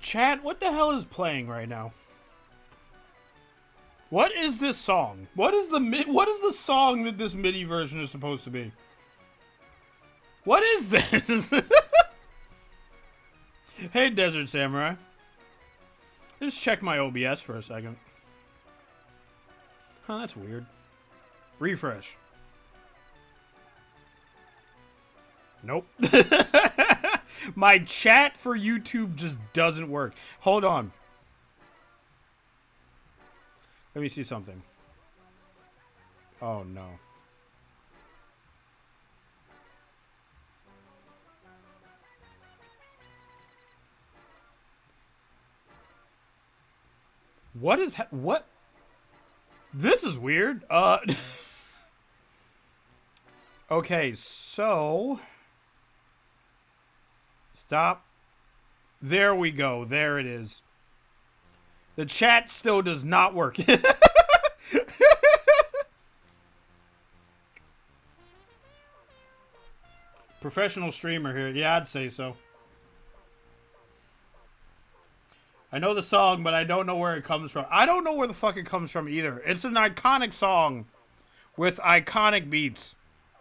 Chat, what the hell is playing right now? What is this song? What is the song that this MIDI version is supposed to be? What is this? Hey, Desert Samurai. Just check my OBS for a second. Huh, that's weird. Refresh. Nope. My chat for YouTube just doesn't work. Hold on. Let me see something. Oh, no. What is... what? This is weird. Okay, so... Stop. There we go. There it is. The chat still does not work. Professional streamer here. Yeah, I'd say so. I know the song, but I don't know where it comes from. I don't know where the fuck it comes from either. It's an iconic song with iconic beats,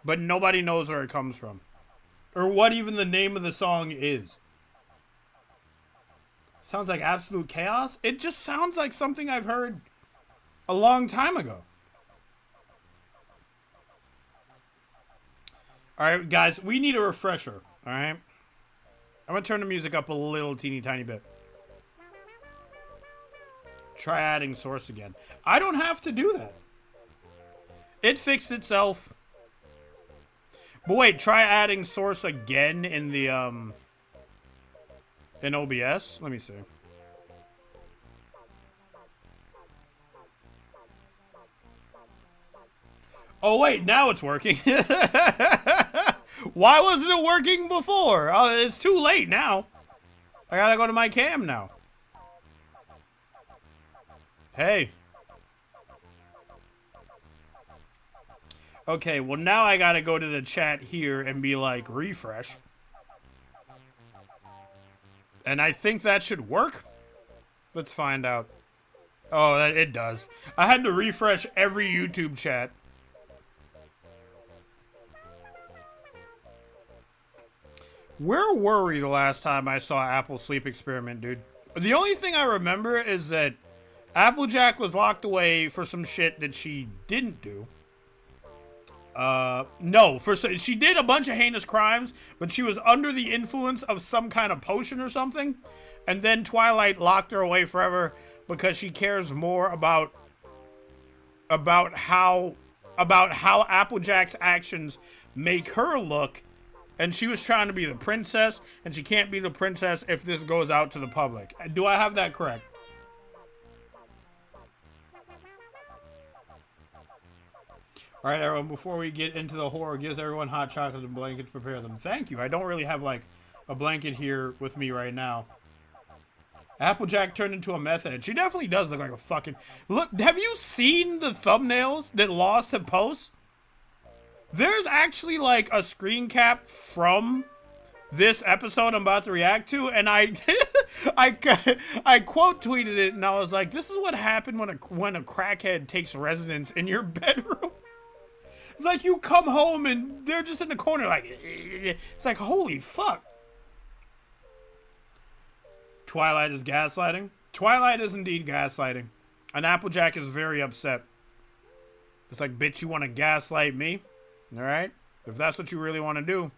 but nobody knows where it comes from. Or what even the name of the song is. Sounds like absolute chaos? It just sounds like something I've heard a long time ago. Alright, guys, we need a refresher. Alright? I'm gonna turn the music up a little teeny tiny bit. Try adding source again. I don't have to do that. It fixed itself. But wait, try adding source again in the, in OBS? Let me see. Oh, wait, now it's working. Why wasn't it working before? Oh, it's too late now. I gotta go to my cam now. Hey. Okay, well now I gotta go to the chat here and be like, refresh. And I think that should work. Let's find out. Oh, it does. I had to refresh every YouTube chat. Where were we the last time I saw Apple Sleep Experiment, dude? The only thing I remember is that Applejack was locked away for some shit that she didn't do. No, she did a bunch of heinous crimes, but she was under the influence of some kind of potion or something. And then Twilight locked her away forever because she cares more about how Applejack's actions make her look. And she was trying to be the princess, and she can't be the princess if this goes out to the public. Do I have that correct? Alright, everyone, before we get into the horror, gives everyone hot chocolate and blankets to prepare them. Thank you. I don't really have, like, a blanket here with me right now. Applejack turned into a meth head. She definitely does look like a fucking... Look, have you seen the thumbnails that Lost had post? There's actually, like, a screen cap from this episode I'm about to react to, and I quote tweeted it, and I was like, this is what happened when a crackhead takes residence in your bedroom. It's like you come home, and they're just in the corner, like, it's like, holy fuck. Twilight is gaslighting? Twilight is indeed gaslighting. And Applejack is very upset. It's like, bitch, you want to gaslight me? Alright? If that's what you really want to do.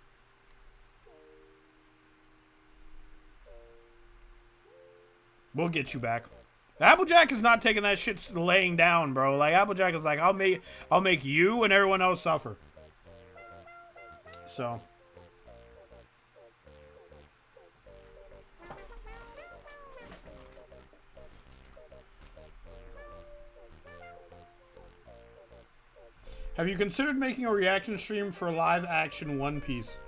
We'll get you back. Applejack is not taking that shit laying down, bro. Like, Applejack is like, I'll make you and everyone else suffer. So. Have you considered making a reaction stream for live action One Piece?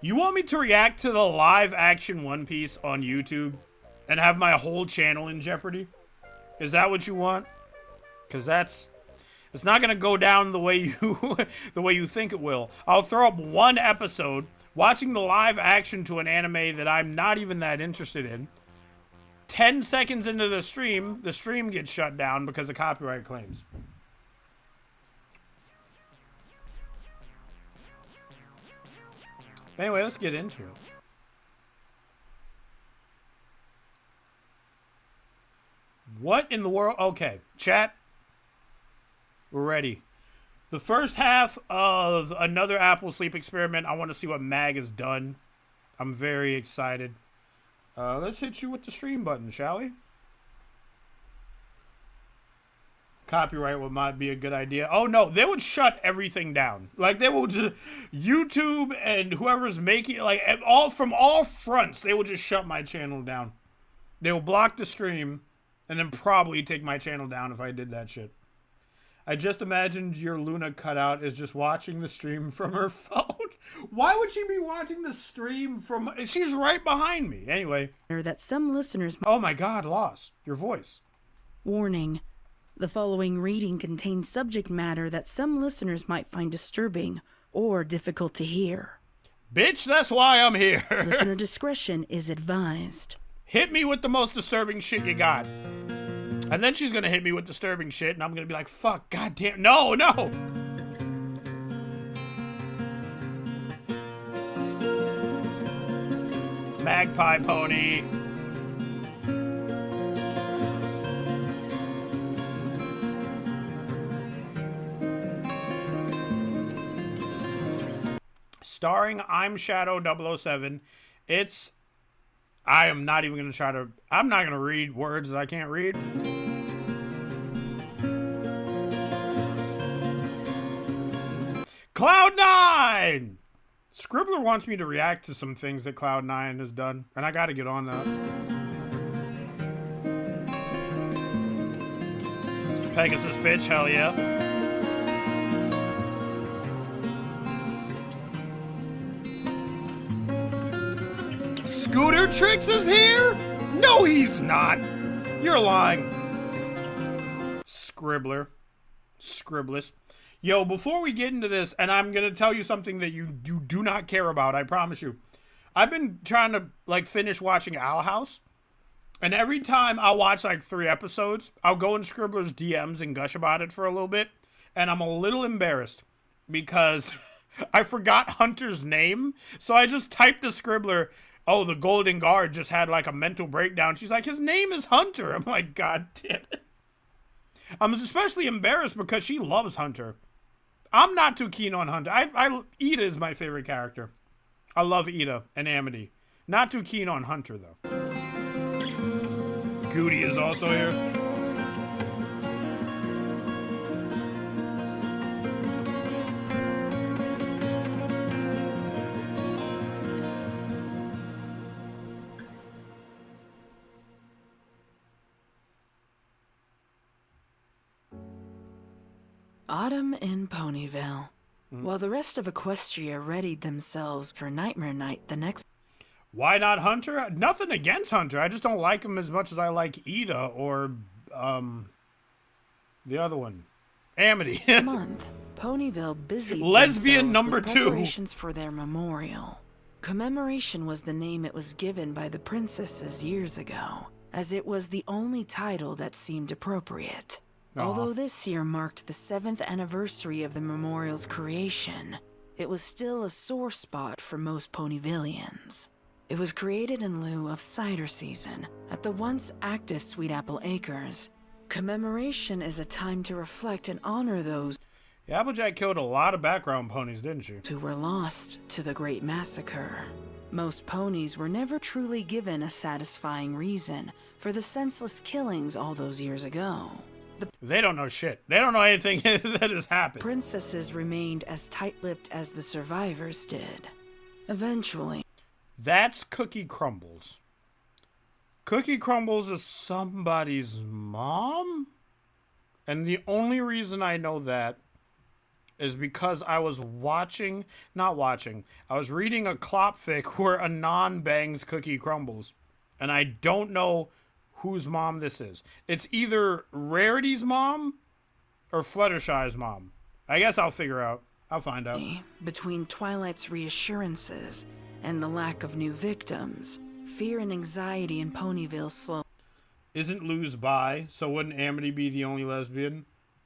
You want me to react to the live action One Piece on YouTube and have my whole channel in jeopardy? Is that what you want? Because It's not gonna go down the way you the way you think it will. I'll throw up one episode, watching the live action to an anime that I'm not even that interested in. 10 seconds into the stream gets shut down because of copyright claims. Anyway, let's get into it. What in the world? Okay, chat. We're ready. The first half of another Apple Sleep experiment. I want to see what Mag has done. I'm very excited. Let's hit you with the stream button, shall we? Copyright might be a good idea. Oh no, they would shut everything down. Like they will just YouTube and whoever's making like from all fronts, they will just shut my channel down. They will block the stream and then probably take my channel down if I did that shit. I just imagined your Luna cutout is just watching the stream from her phone. Why would she be watching the stream from? She's right behind me. Anyway. That some listeners. Oh my God, Loss. Your voice. Warning. The following reading contains subject matter that some listeners might find disturbing or difficult to hear. Bitch, that's why I'm here. Listener discretion is advised. Hit me with the most disturbing shit you got. And then she's gonna hit me with disturbing shit, and I'm gonna be like, fuck, goddamn, no. Magpie Pony. Starring I'm Shadow 007. I am not even going to try to... I'm not going to read words that I can't read. Cloud9! Scribbler wants me to react to some things that Cloud9 has done, and I got to get on that. Pegasus bitch, hell yeah. Scooter Tricks is here? No, he's not. You're lying. Scribbless. Yo, before we get into this, and I'm going to tell you something that you do not care about, I promise you. I've been trying to, finish watching Owl House. And every time I watch, 3 episodes, I'll go in Scribbler's DMs and gush about it for a little bit. And I'm a little embarrassed because I forgot Hunter's name. So I just typed to Scribbler... Oh, the Golden Guard just had a mental breakdown. She's like, his name is Hunter. I'm like, God damn it. I'm especially embarrassed because she loves Hunter. I'm not too keen on Hunter. Ida is my favorite character. I love Ida and Amity. Not too keen on Hunter, though. Goody is also here. Autumn in Ponyville. While the rest of Equestria readied themselves for Nightmare Night the next... Why not Hunter? Nothing against Hunter. I just don't like him as much as I like Ida or, the other one. Amity. month, Ponyville busied Lesbian number with 2. preparations for their memorial. Commemoration was the name it was given by the princesses years ago, as it was the only title that seemed appropriate. Although this year marked the 7th anniversary of the memorial's creation, it was still a sore spot for most Ponyvillians. It was created in lieu of cider season at the once active Sweet Apple Acres. Commemoration is a time to reflect and honor those Yeah, Applejack killed a lot of background ponies, didn't she? who were lost to the Great Massacre. Most ponies were never truly given a satisfying reason for the senseless killings all those years ago. They don't know shit. They don't know anything that has happened. Princesses remained as tight-lipped as the survivors did. Eventually, That's Cookie Crumbles. Cookie Crumbles is somebody's mom? And the only reason I know that is because I was I was reading a clopfic where Anon bangs Cookie Crumbles. And I don't know whose mom this is. It's either Rarity's mom or Fluttershy's mom? I guess I'll figure out. I'll find out. Between Twilight's reassurances and the lack of new victims, fear and anxiety in Ponyville slowly. Isn't Luz bi, so wouldn't Amity be the only lesbian?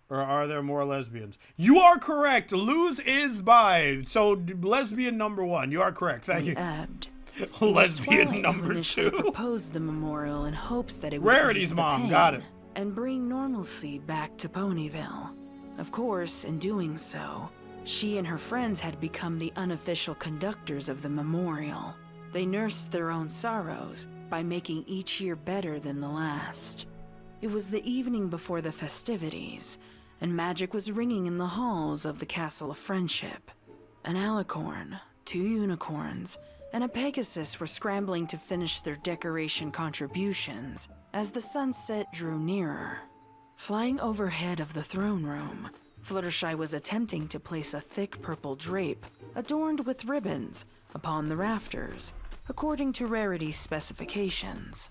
Or are there more lesbians? You are correct. Luz is bi, so lesbian number 1. You are correct. Thank you. Ebbed. Lesbian number initially 2. proposed the memorial in hopes that it would Rarity's ease the mom. pain Got it. and bring normalcy back to Ponyville. Of course, in doing so, she and her friends had become the unofficial conductors of the memorial. They nursed their own sorrows by making each year better than the last. It was the evening before the festivities, and magic was ringing in the halls of the Castle of Friendship. An alicorn, 2 unicorns, and a Pegasus were scrambling to finish their decoration contributions as the sunset drew nearer. Flying overhead of the throne room, Fluttershy was attempting to place a thick purple drape, adorned with ribbons, upon the rafters, according to Rarity's specifications.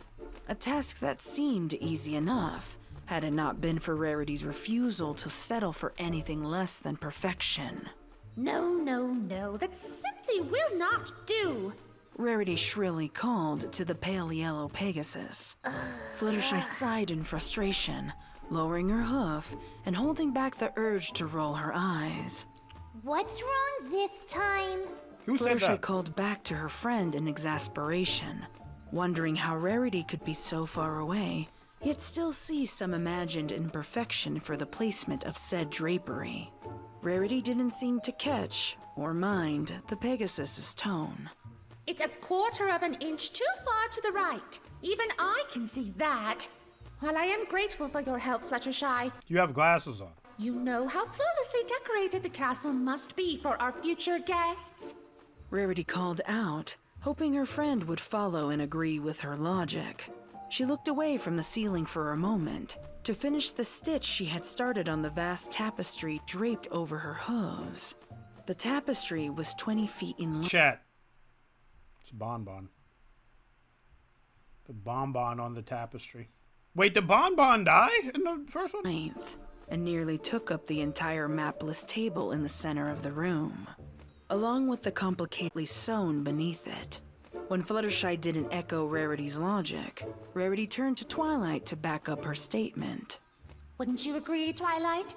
A task that seemed easy enough, had it not been for Rarity's refusal to settle for anything less than perfection. No, no, no, that simply will not do. Rarity shrilly called to the pale yellow Pegasus. Fluttershy sighed in frustration, lowering her hoof and holding back the urge to roll her eyes. What's wrong this time? Who said Fluttershy that? called back to her friend in exasperation, wondering how Rarity could be so far away, yet still see some imagined imperfection for the placement of said drapery. Rarity didn't seem to catch or mind the Pegasus's tone. It's 1/4 of an inch too far to the right. Even I can see that. While I am grateful for your help, Fluttershy, You have glasses on. you know how flawlessly decorated the castle must be for our future guests. Rarity called out, hoping her friend would follow and agree with her logic. She looked away from the ceiling for a moment to finish the stitch she had started on the vast tapestry draped over her hooves. The tapestry was 20 feet in length. Chat. It's Bonbon. The Bonbon on the tapestry. Wait, did Bonbon die in the first one? And nearly took up the entire mapless table in the center of the room, along with the complicatedly sewn beneath it. When Fluttershy didn't echo Rarity's logic, Rarity turned to Twilight to back up her statement. Wouldn't you agree, Twilight?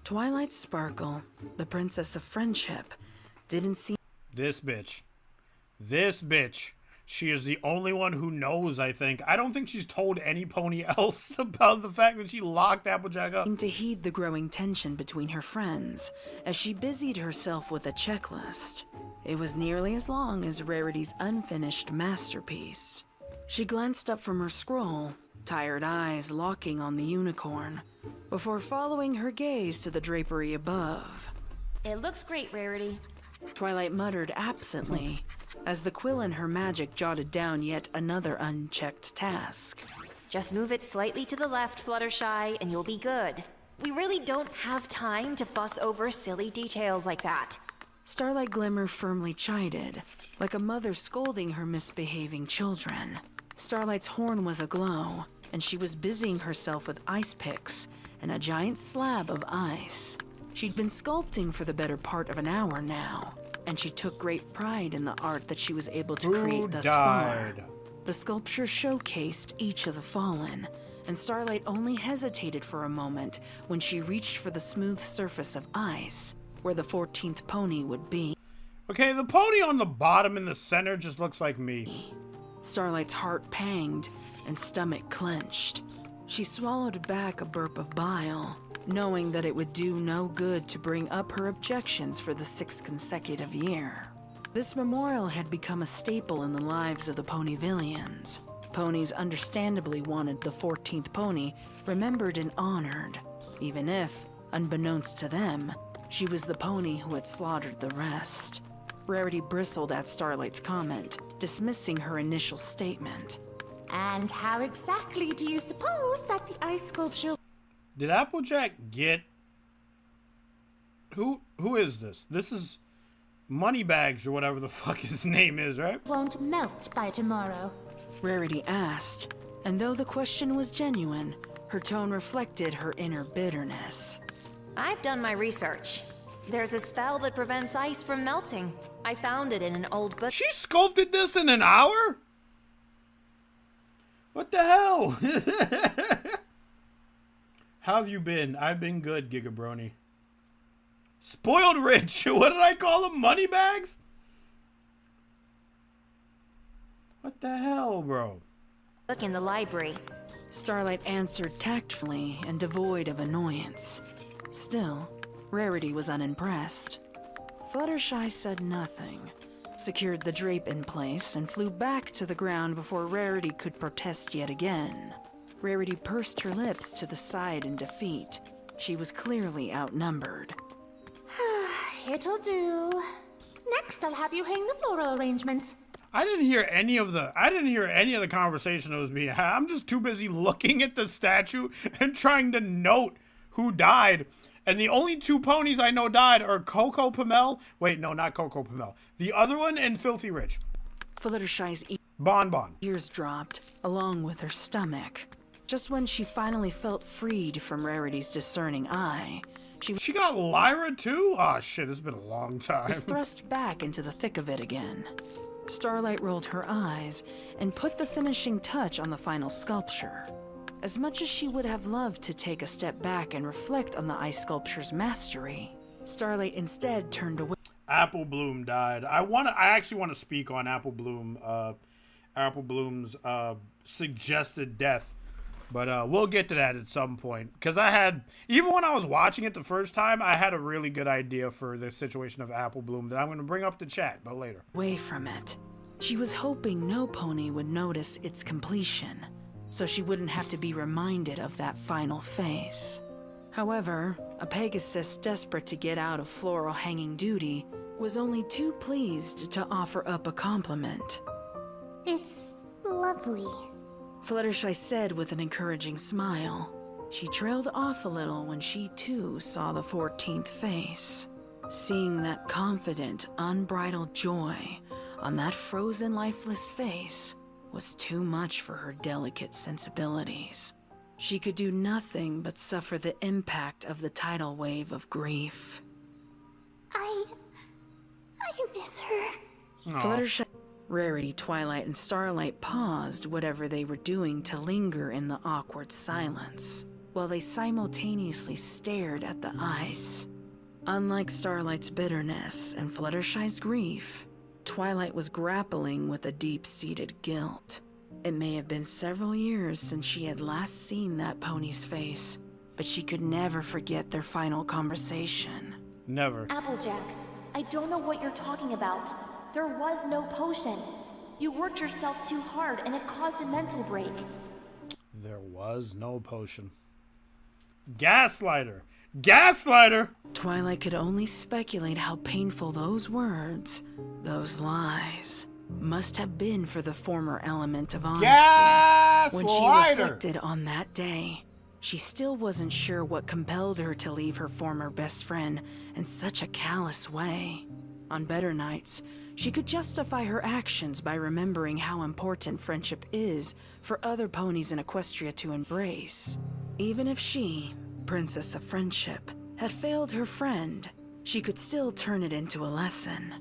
Twilight Sparkle, the Princess of Friendship, didn't seem This bitch. This bitch. She is the only one who knows, I think. I don't think she's told any pony else about the fact that she locked Applejack up. to heed the growing tension between her friends as she busied herself with a checklist. It was nearly as long as Rarity's unfinished masterpiece. She glanced up from her scroll, tired eyes locking on the unicorn, before following her gaze to the drapery above. It looks great, Rarity. Twilight muttered absently as the quill in her magic jotted down yet another unchecked task. Just move it slightly to the left, Fluttershy, and you'll be good. We really don't have time to fuss over silly details like that. Starlight Glimmer firmly chided, like a mother scolding her misbehaving children. Starlight's horn was aglow, and she was busying herself with ice picks and a giant slab of ice. She'd been sculpting for the better part of an hour now, and she took great pride in the art that she was able to create thus far. The sculpture showcased each of the fallen, and Starlight only hesitated for a moment when she reached for the smooth surface of ice, where the 14th pony would be. Okay, the pony on the bottom in the center just looks like me. Starlight's heart panged and stomach clenched. She swallowed back a burp of bile, knowing that it would do no good to bring up her objections for the 6th consecutive year. This memorial had become a staple in the lives of the Ponyvillians. Ponies understandably wanted the 14th pony remembered and honored, even if, unbeknownst to them, she was the pony who had slaughtered the rest. Rarity bristled at Starlight's comment, dismissing her initial statement. And how exactly do you suppose that the ice sculpture Did Applejack get... Who is this? This is Moneybags or whatever the fuck his name is, right? won't melt by tomorrow? Rarity asked, and though the question was genuine, her tone reflected her inner bitterness. I've done my research. There's a spell that prevents ice from melting. I found it in an old book. She sculpted this in an hour? What the hell? How have you been? I've been good, Giga Brony. Spoiled rich. What did I call them? Money bags? What the hell, bro? Book in the library. Starlight answered tactfully and devoid of annoyance. Still, Rarity was unimpressed. Fluttershy said nothing, secured the drape in place, and flew back to the ground before Rarity could protest yet again. Rarity pursed her lips to the side in defeat. She was clearly outnumbered. It'll do. Next, I'll have you hang the floral arrangements. I didn't hear any of the conversation that was being had. I'm just too busy looking at the statue and trying to note who died. And the only two ponies I know died are Coco Pamel. Wait, no, not Coco Pamel. The other one and Filthy Rich. Fluttershy's Bon Bon. ears dropped, along with her stomach. Just when she finally felt freed from Rarity's discerning eye, She got Lyra too? Oh shit, it's been a long time. was thrust back into the thick of it again. Starlight rolled her eyes and put the finishing touch on the final sculpture. As much as she would have loved to take a step back and reflect on the ice sculpture's mastery, Starlight instead turned away. Apple Bloom died. I actually want to speak on Apple Bloom's suggested death. But we'll get to that at some point. Because even when I was watching it the first time, I had a really good idea for the situation of Apple Bloom that I'm going to bring up to chat, but later. Away from it. She was hoping no pony would notice its completion, so she wouldn't have to be reminded of that final face. However, a Pegasus desperate to get out of floral hanging duty was only too pleased to offer up a compliment. It's lovely. Fluttershy said with an encouraging smile. She trailed off a little when she too saw the 14th face. Seeing that confident, unbridled joy on that frozen, lifeless face was too much for her delicate sensibilities. She could do nothing but suffer the impact of the tidal wave of grief. I miss her. Fluttershy, Rarity, Twilight, and Starlight paused whatever they were doing to linger in the awkward silence, while they simultaneously stared at the ice. Unlike Starlight's bitterness and Fluttershy's grief, Twilight was grappling with a deep-seated guilt. It may have been several years since she had last seen that pony's face, but she could never forget their final conversation. Never. Applejack, I don't know what you're talking about. There was no potion. You worked yourself too hard and it caused a mental break. There was no potion. Gaslighter! Gaslighter! Twilight could only speculate how painful those words, those lies, must have been for the former element of honesty. When she reflected on that day, she still wasn't sure what compelled her to leave her former best friend in such a callous way. On better nights, she could justify her actions by remembering how important friendship is for other ponies in Equestria to embrace. Even if she, Princess of Friendship, had failed her friend, she could still turn it into a lesson.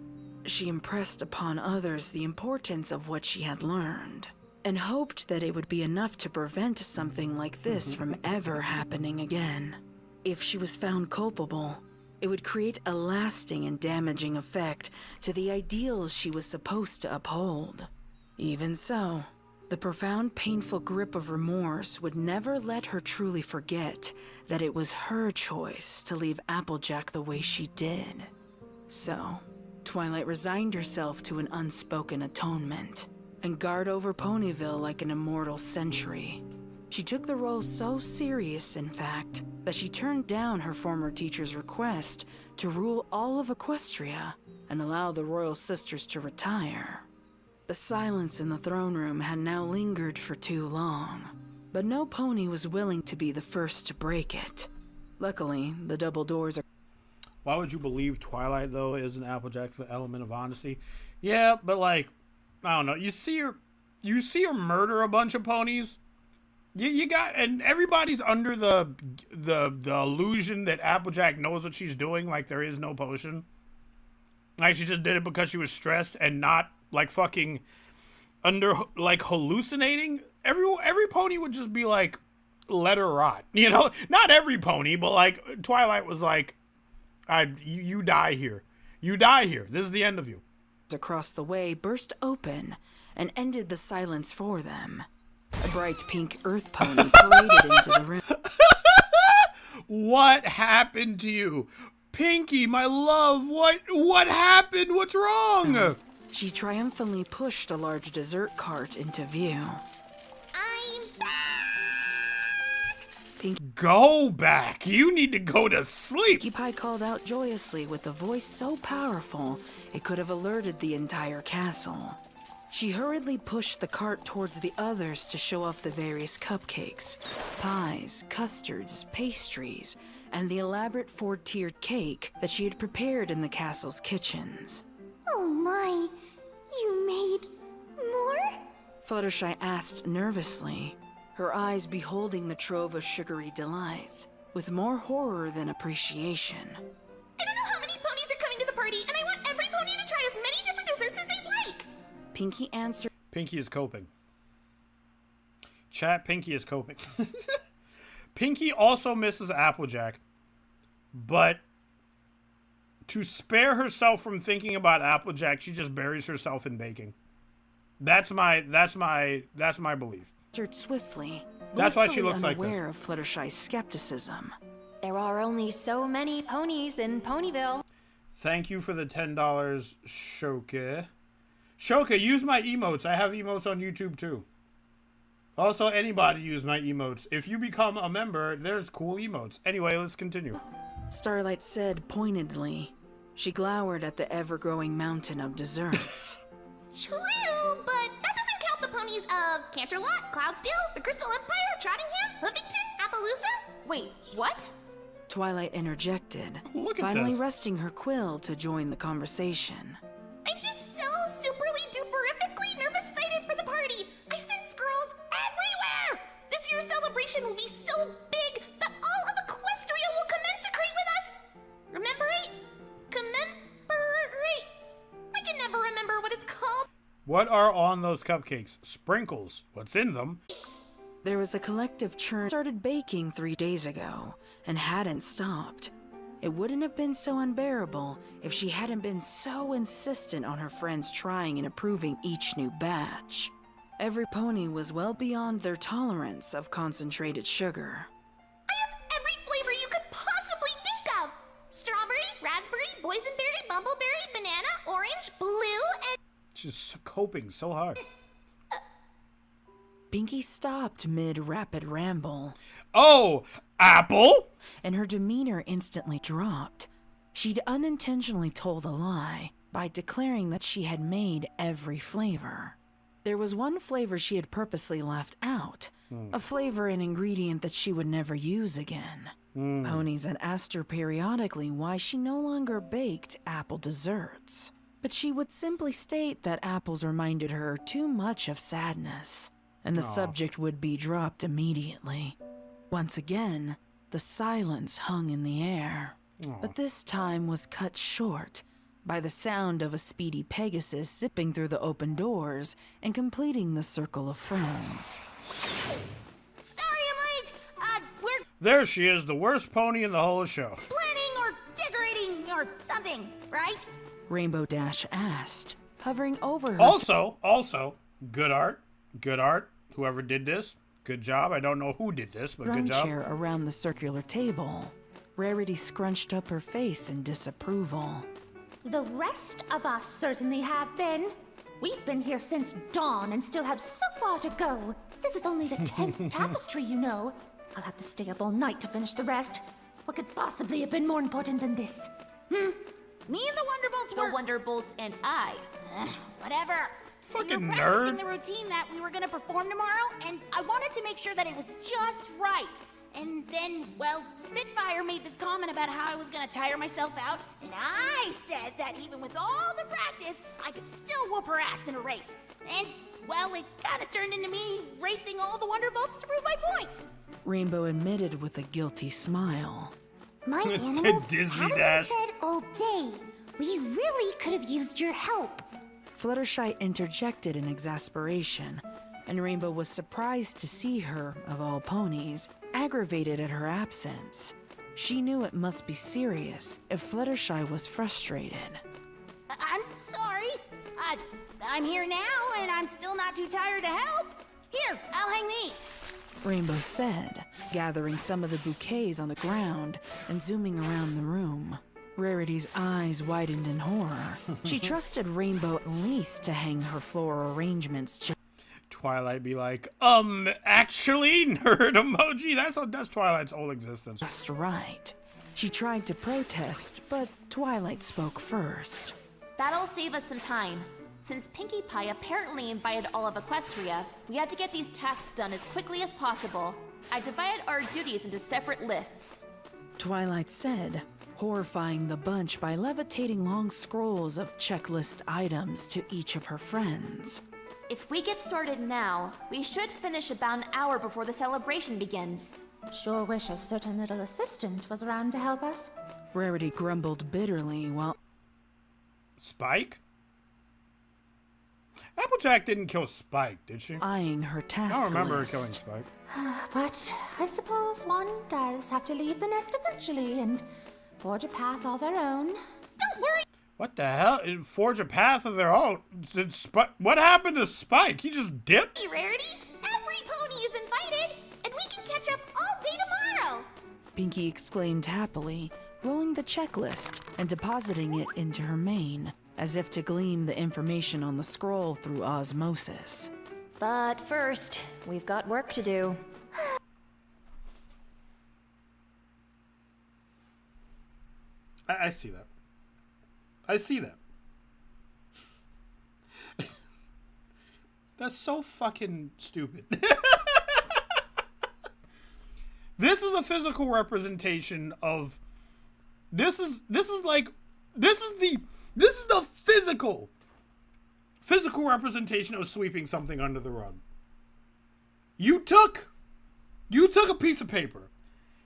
She impressed upon others the importance of what she had learned, and hoped that it would be enough to prevent something like this from ever happening again. If she was found culpable, it would create a lasting and damaging effect to the ideals she was supposed to uphold. Even so, the profound, painful grip of remorse would never let her truly forget that it was her choice to leave Applejack the way she did. So, Twilight resigned herself to an unspoken atonement and guard over Ponyville like an immortal sentry. She took the role so serious, in fact, that she turned down her former teacher's request to rule all of Equestria and allow the royal sisters to retire. The silence in the throne room had now lingered for too long, but no pony was willing to be the first to break it. Luckily, the double doors are... Why would you believe Twilight, though, isn't Applejack the element of honesty? Yeah, but like, I don't know. You see her murder a bunch of ponies, You got, and everybody's under the illusion that Applejack knows what she's doing. Like there is no potion. Like she just did it because she was stressed and not like fucking under like hallucinating. Every pony would just be like, let her rot. You know, not every pony, but like Twilight was like, you die here. You die here. This is the end of you. Across the way burst open and ended the silence for them. A bright pink earth pony paraded into the room. What happened to you? Pinkie, my love, what happened? What's wrong? She triumphantly pushed a large dessert cart into view. I'm back! Go back. You need to go to sleep. Pinkie Pie called out joyously with a voice so powerful it could have alerted the entire castle. She hurriedly pushed the cart towards the others to show off the various cupcakes, pies, custards, pastries, and the elaborate 4-tiered cake that she had prepared in the castle's kitchens. Oh my, you made more? Fluttershy asked nervously, her eyes beholding the trove of sugary delights, with more horror than appreciation. I don't know how many ponies are coming to the party, and I want every pony to try as many different desserts as they like. Pinkie answered. Pinkie is coping. Chat, Pinkie is coping. Pinkie also misses Applejack, but to spare herself from thinking about Applejack, she just buries herself in baking. That's my belief. Answered swiftly. That's why she looks like this. Unaware of Fluttershy's skepticism. There are only so many ponies in Ponyville. Thank you for the $10, Shoka. Shoka, use my emotes. I have emotes on YouTube too. Also, anybody use my emotes. If you become a member, there's cool emotes. Anyway, let's continue. Starlight said pointedly. She glowered at the ever-growing mountain of desserts. True, but that doesn't count the ponies of Canterlot, Cloudsteel, the Crystal Empire, Trottingham, Hoovington, Appaloosa. Wait, what? Twilight interjected, Look at finally this. resting her quill to join the conversation. I'm just so superly-duperifically nervous-sighted for the party. I sense girls everywhere. This year's celebration will be so big that all of Equestria will commemorate with us. Commemorate? I can never remember what it's called. What are on those cupcakes? Sprinkles. What's in them? There was a collective churn started baking 3 days ago and hadn't stopped. It wouldn't have been so unbearable if she hadn't been so insistent on her friends trying and approving each new batch. Every pony was well beyond their tolerance of concentrated sugar. I have every flavor you could possibly think of. Strawberry, raspberry, boysenberry, bumbleberry, banana, orange, blue, and... She's coping so hard. Pinkie stopped mid-rapid ramble, Oh, apple? and her demeanor instantly dropped. She'd unintentionally told a lie by declaring that she had made every flavor. There was one flavor she had purposely left out, a flavor and ingredient that she would never use again. Ponies had asked her periodically why she no longer baked apple desserts, but she would simply state that apples reminded her too much of sadness, and the subject would be dropped immediately. Once again, the silence hung in the air, but this time was cut short by the sound of a speedy Pegasus zipping through the open doors and completing the circle of friends. Sorry I'm late. We're There she is, the worst pony in the whole show. planning or decorating or something, right? Rainbow Dash asked, hovering over her. Also, good art. Whoever did this, good job. I don't know who did this, but throne good job. chair around the circular table. Rarity scrunched up her face in disapproval. The rest of us certainly have been. We've been here since dawn and still have so far to go. This is only the 10th tapestry, you know. I'll have to stay up all night to finish the rest. What could possibly have been more important than this? Me and the Wonderbolts The Wonderbolts and I. Whatever. Fucking we were practicing nerd. the routine that we were gonna perform tomorrow, and I wanted to make sure that it was just right. And then, well, Spitfire made this comment about how I was gonna tire myself out, and I said that even with all the practice, I could still whoop her ass in a race. And well, it kind of turned into me racing all the Wonderbolts to prove my point. Rainbow admitted with a guilty smile. My animals Disney haven't Dash. been fed all day. We really could have used your help. Fluttershy interjected in exasperation, and Rainbow was surprised to see her, of all ponies, aggravated at her absence. She knew it must be serious if Fluttershy was frustrated. I'm sorry. I'm here now, and I'm still not too tired to help. Here, I'll hang these. Rainbow said, gathering some of the bouquets on the ground and zooming around the room. Rarity's eyes widened in horror. She trusted Rainbow at least to hang her floral arrangements just Twilight be like, actually, nerd emoji? That's Twilight's whole existence. right. She tried to protest, but Twilight spoke first. That'll save us some time. Since Pinkie Pie apparently invited all of Equestria, we had to get these tasks done as quickly as possible. I divided our duties into separate lists. Twilight said, horrifying the bunch by levitating long scrolls of checklist items to each of her friends. If we get started now, we should finish about an hour before the celebration begins. Sure wish a certain little assistant was around to help us. Rarity grumbled bitterly while Spike? Applejack didn't kill Spike, did she? eyeing her task I don't remember list. her killing Spike. But I suppose one does have to leave the nest eventually and forge a path all their own. Don't worry, What the hell? Forge a path of their own? What happened to Spike? He just dipped? Rarity. Every pony is invited, and we can catch up all day tomorrow. Pinkie exclaimed happily, rolling the checklist and depositing it into her mane, as if to glean the information on the scroll through osmosis. But first, we've got work to do. I see that. I see that. That's so fucking stupid. This is a physical representation of this is the physical representation of sweeping something under the rug. You took a piece of paper,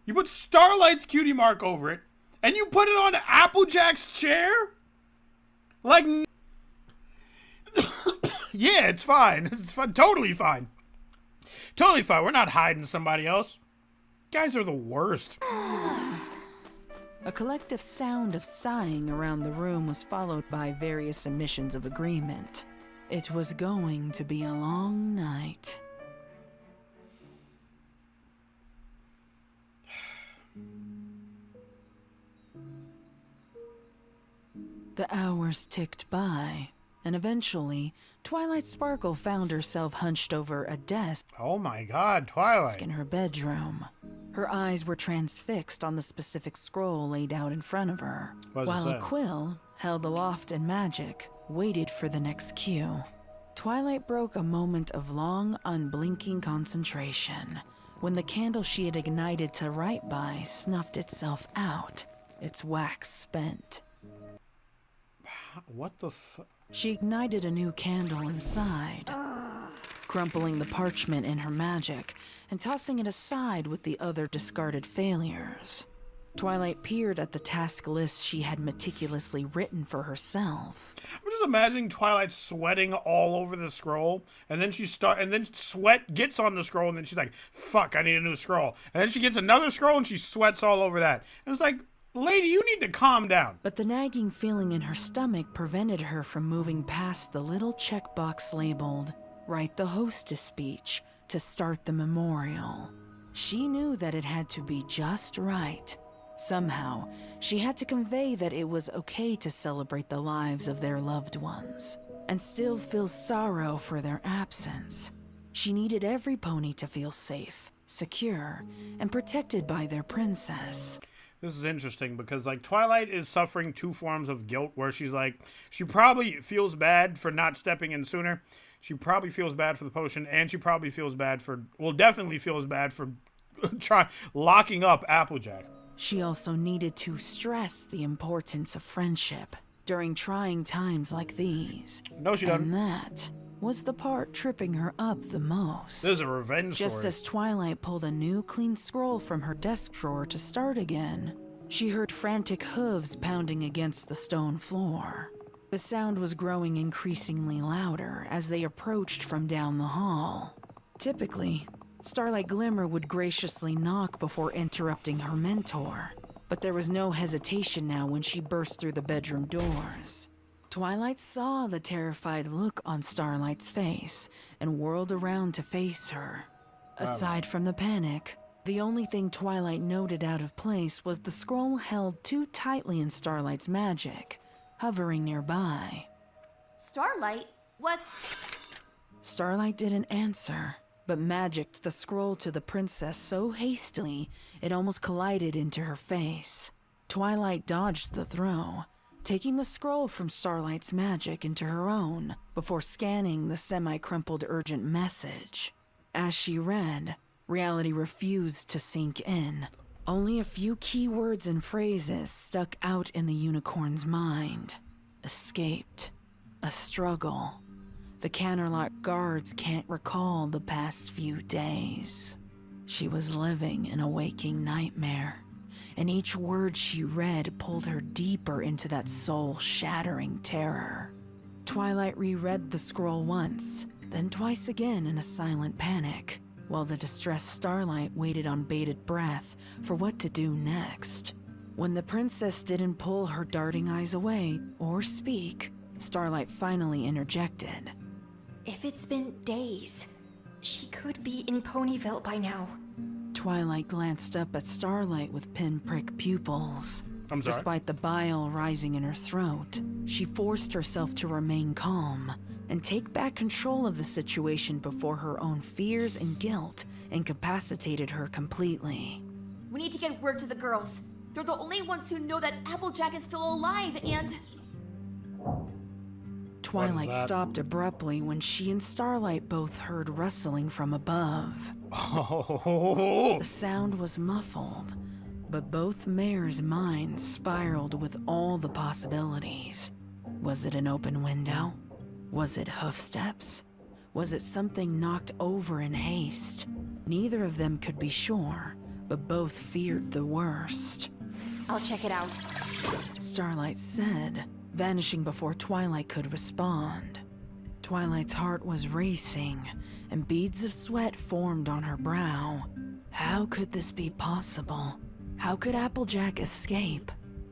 you put Starlight's cutie mark over it, and you put it on Applejack's chair? Like, yeah, it's fine. It's fine. Totally fine. Totally fine. We're not hiding somebody else. Guys are the worst. A collective sound of sighing around the room was followed by various admissions of agreement. It was going to be a long night. The hours ticked by, and eventually, Twilight Sparkle found herself hunched over a desk Oh my god, Twilight. in her bedroom. Her eyes were transfixed on the specific scroll laid out in front of her, What does it while say? a quill, held aloft in magic, waited for the next cue. Twilight broke a moment of long, unblinking concentration when the candle she had ignited to write by snuffed itself out, its wax spent. What the fuck? She ignited a new candle inside, crumpling the parchment in her magic and tossing it aside with the other discarded failures. Twilight peered at the task list she had meticulously written for herself. I'm just imagining Twilight sweating all over the scroll, and then sweat gets on the scroll, and then she's like, fuck, I need a new scroll. And then she gets another scroll, and she sweats all over that. And it's like, lady, you need to calm down. But the nagging feeling in her stomach prevented her from moving past the little checkbox labeled, "Write the hostess speech to start the memorial." She knew that it had to be just right. Somehow, she had to convey that it was okay to celebrate the lives of their loved ones, and still feel sorrow for their absence. She needed every pony to feel safe, secure, and protected by their princess. This is interesting because, like, Twilight is suffering two forms of guilt where she's like, she probably feels bad for not stepping in sooner. She probably feels bad for the potion, and she probably feels bad for, well, definitely feels bad for locking up Applejack. She also needed to stress the importance of friendship during trying times like these. No, she And doesn't. that was the part tripping her up the most. This is a revenge Just story. as Twilight pulled a new clean scroll from her desk drawer to start again, she heard frantic hooves pounding against the stone floor. The sound was growing increasingly louder as they approached from down the hall. Typically, Starlight Glimmer would graciously knock before interrupting her mentor, but there was no hesitation now when she burst through the bedroom doors. Twilight saw the terrified look on Starlight's face and whirled around to face her. Aside from the panic, the only thing Twilight noted out of place was the scroll held too tightly in Starlight's magic, hovering nearby. Starlight? What's... Starlight didn't answer, but magicked the scroll to the princess so hastily it almost collided into her face. Twilight dodged the throw, taking the scroll from Starlight's magic into her own before scanning the semi-crumpled urgent message. As she read, reality refused to sink in. Only a few key words and phrases stuck out in the unicorn's mind. Escaped. A struggle. The Canterlot guards can't recall the past few days. She was living in a waking nightmare, and each word she read pulled her deeper into that soul-shattering terror. Twilight reread the scroll once, then twice again in a silent panic, while the distressed Starlight waited on bated breath for what to do next. When the princess didn't pull her darting eyes away or speak, Starlight finally interjected. If it's been days, she could be in Ponyville by now. Twilight glanced up at Starlight with pinprick pupils. I'm sorry? Despite the bile rising in her throat, she forced herself to remain calm and take back control of the situation before her own fears and guilt incapacitated her completely. We need to get word to the girls. They're the only ones who know that Applejack is still alive and... Twilight that? stopped abruptly when she and Starlight both heard rustling from above. Oh. The sound was muffled, but both mares' minds spiraled with all the possibilities. Was it an open window? Was it hoofsteps? Was it something knocked over in haste? Neither of them could be sure, but both feared the worst. I'll check it out. Starlight said, vanishing before Twilight could respond. Twilight's heart was racing, and beads of sweat formed on her brow. How could this be possible? How could Applejack escape?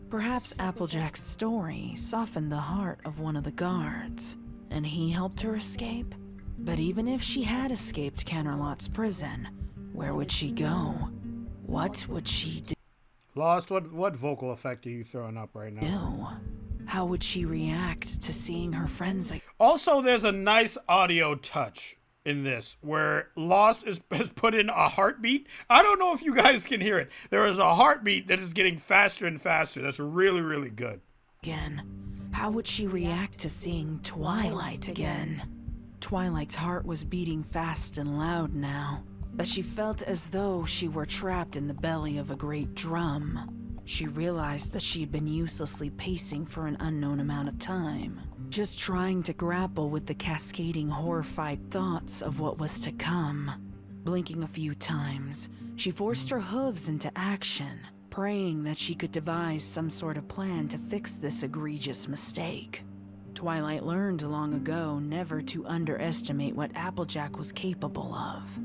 Perhaps Applejack's story softened the heart of one of the guards, and he helped her escape? But even if she had escaped Canterlot's prison, where would she go? What would she do? Lost, what vocal effect are you throwing up right now? How would she react to seeing her friends again? Also, there's a nice audio touch in this where Lost has put in a heartbeat. I don't know if you guys can hear it. There is a heartbeat that is getting faster and faster. That's really, really good. How would she react to seeing Twilight again? Twilight's heart was beating fast and loud now, but she felt as though she were trapped in the belly of a great drum. She realized that she'd been uselessly pacing for an unknown amount of time, just trying to grapple with the cascading horrified thoughts of what was to come. Blinking a few times, she forced her hooves into action, praying that she could devise some sort of plan to fix this egregious mistake. Twilight learned long ago never to underestimate what Applejack was capable of.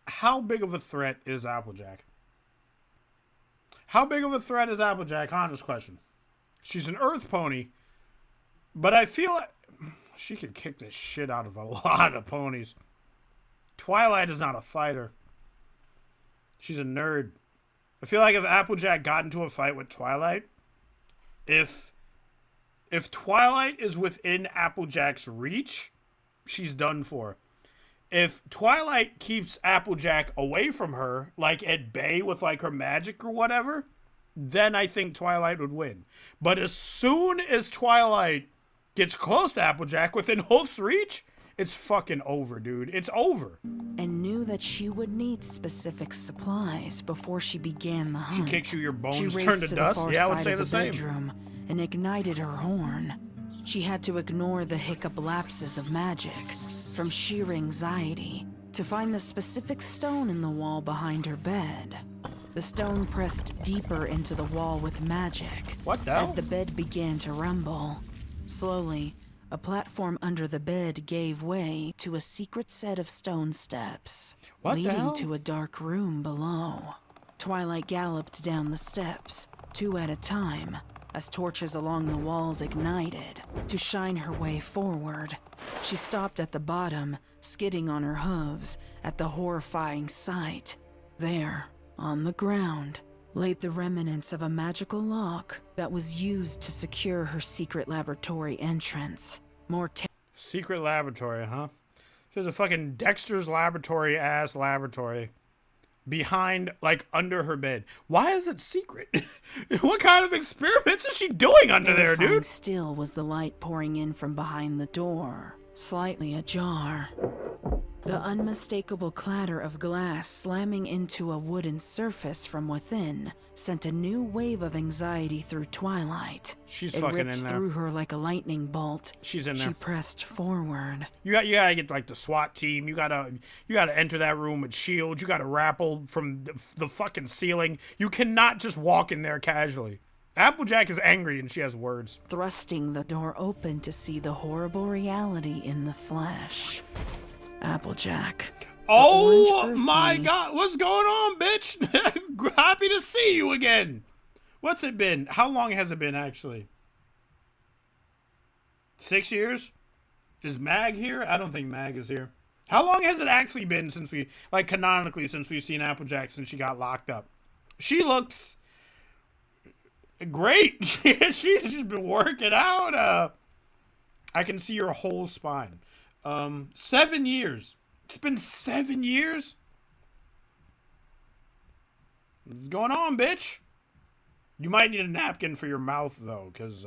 How big of a threat is Applejack? How big of a threat is Applejack? Honest question. She's an earth pony, but I feel like she could kick the shit out of a lot of ponies. Twilight is not a fighter. She's a nerd. I feel like if Applejack got into a fight with Twilight, if Twilight is within Applejack's reach, she's done for. If Twilight keeps Applejack away from her, like at bay with like her magic or whatever, then I think Twilight would win. But as soon as Twilight gets close to Applejack within Hoof's reach, it's fucking over, dude. It's over. And knew that she would need specific supplies before she began the hunt. She kicks you, your bones She turn raced to the dust. far Yeah, I would side say of the same. bedroom and ignited her horn. She had to ignore the hiccup lapses of magic from sheer anxiety to find the specific stone in the wall behind her bed. The stone pressed deeper into the wall with magic. What the as hell? the bed began to rumble. Slowly, a platform under the bed gave way to a secret set of stone steps, What the leading hell? to a dark room below. Twilight galloped down the steps, 2 at a time, as torches along the walls ignited to shine her way forward. She stopped at the bottom, skidding on her hooves at the horrifying sight. There, on the ground, laid the remnants of a magical lock that was used to secure her secret laboratory entrance. Secret laboratory, huh? There's a fucking Dexter's laboratory ass laboratory behind, like, under her bed. Why is it secret? What kind of experiments is she doing under there, dude? Still was the light pouring in from behind the door, slightly ajar. The unmistakable clatter of glass slamming into a wooden surface from within sent a new wave of anxiety through Twilight. She's it fucking ripped in there. through her like a lightning bolt. She's in She there. pressed forward. You gotta get like the SWAT team. You gotta enter that room with shields. You gotta rappel from the fucking ceiling. You cannot just walk in there casually. Applejack is angry and she has words. Thrusting the door open to see the horrible reality in the flesh. Applejack. Oh my god, what's going on, bitch? Happy to see you again. What's it been? How long has it been, actually? 6 years? Is Mag here? I don't think Mag is here. How long has it actually been since we, like, canonically, since we've seen Applejack since she got locked up? She looks great. She's been working out. I can see her whole spine. 7 years. It's been 7 years? What's going on, bitch? You might need a napkin for your mouth, though, because,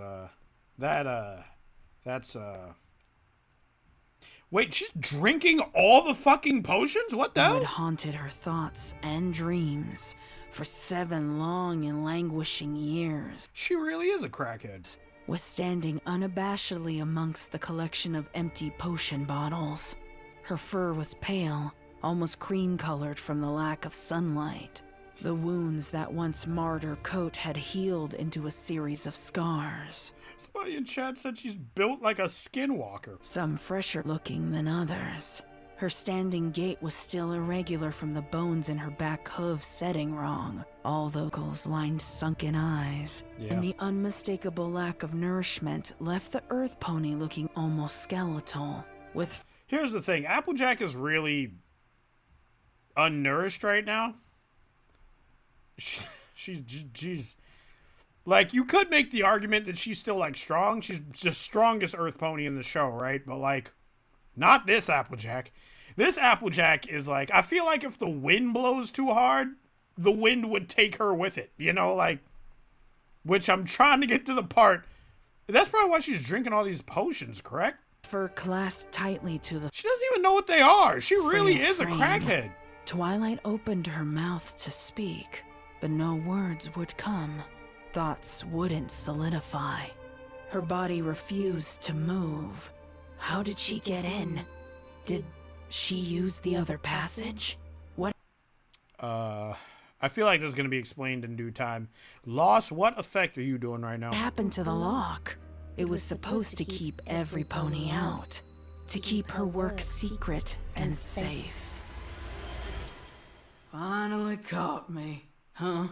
that's. Wait, she's drinking all the fucking potions? What the It hell? haunted her thoughts and dreams for 7 long and languishing years. She really is a crackhead. Was standing unabashedly amongst the collection of empty potion bottles. Her fur was pale, almost cream-colored from the lack of sunlight. The wounds that once marred her coat had healed into a series of scars. Somebody in chat said she's built like a skinwalker. Some fresher looking than others. Her standing gait was still irregular from the bones in her back hooves setting wrong. All vocals lined sunken eyes. Yeah. And the unmistakable lack of nourishment left the earth pony looking almost skeletal. With Here's the thing. Applejack is really unnourished right now. She's like, you could make the argument that she's still, like, strong. She's the strongest earth pony in the show, right? But, like, not this Applejack. This Applejack is like, I feel like if the wind blows too hard, the wind would take her with it, you know, like, which I'm trying to get to the part. That's probably why she's drinking all these potions, correct? fur clasped tightly to the She doesn't even know what they are. She really frail is a frame. crackhead. Twilight opened her mouth to speak, but no words would come. Thoughts wouldn't solidify. Her body refused to move. How did she get in? Did she use the other passage? What I feel like this is going to be explained in due time. Loss, what effect are you doing right now? happened to the lock? It was supposed to keep every pony out, to keep her work secret and safe. Finally caught me, huh?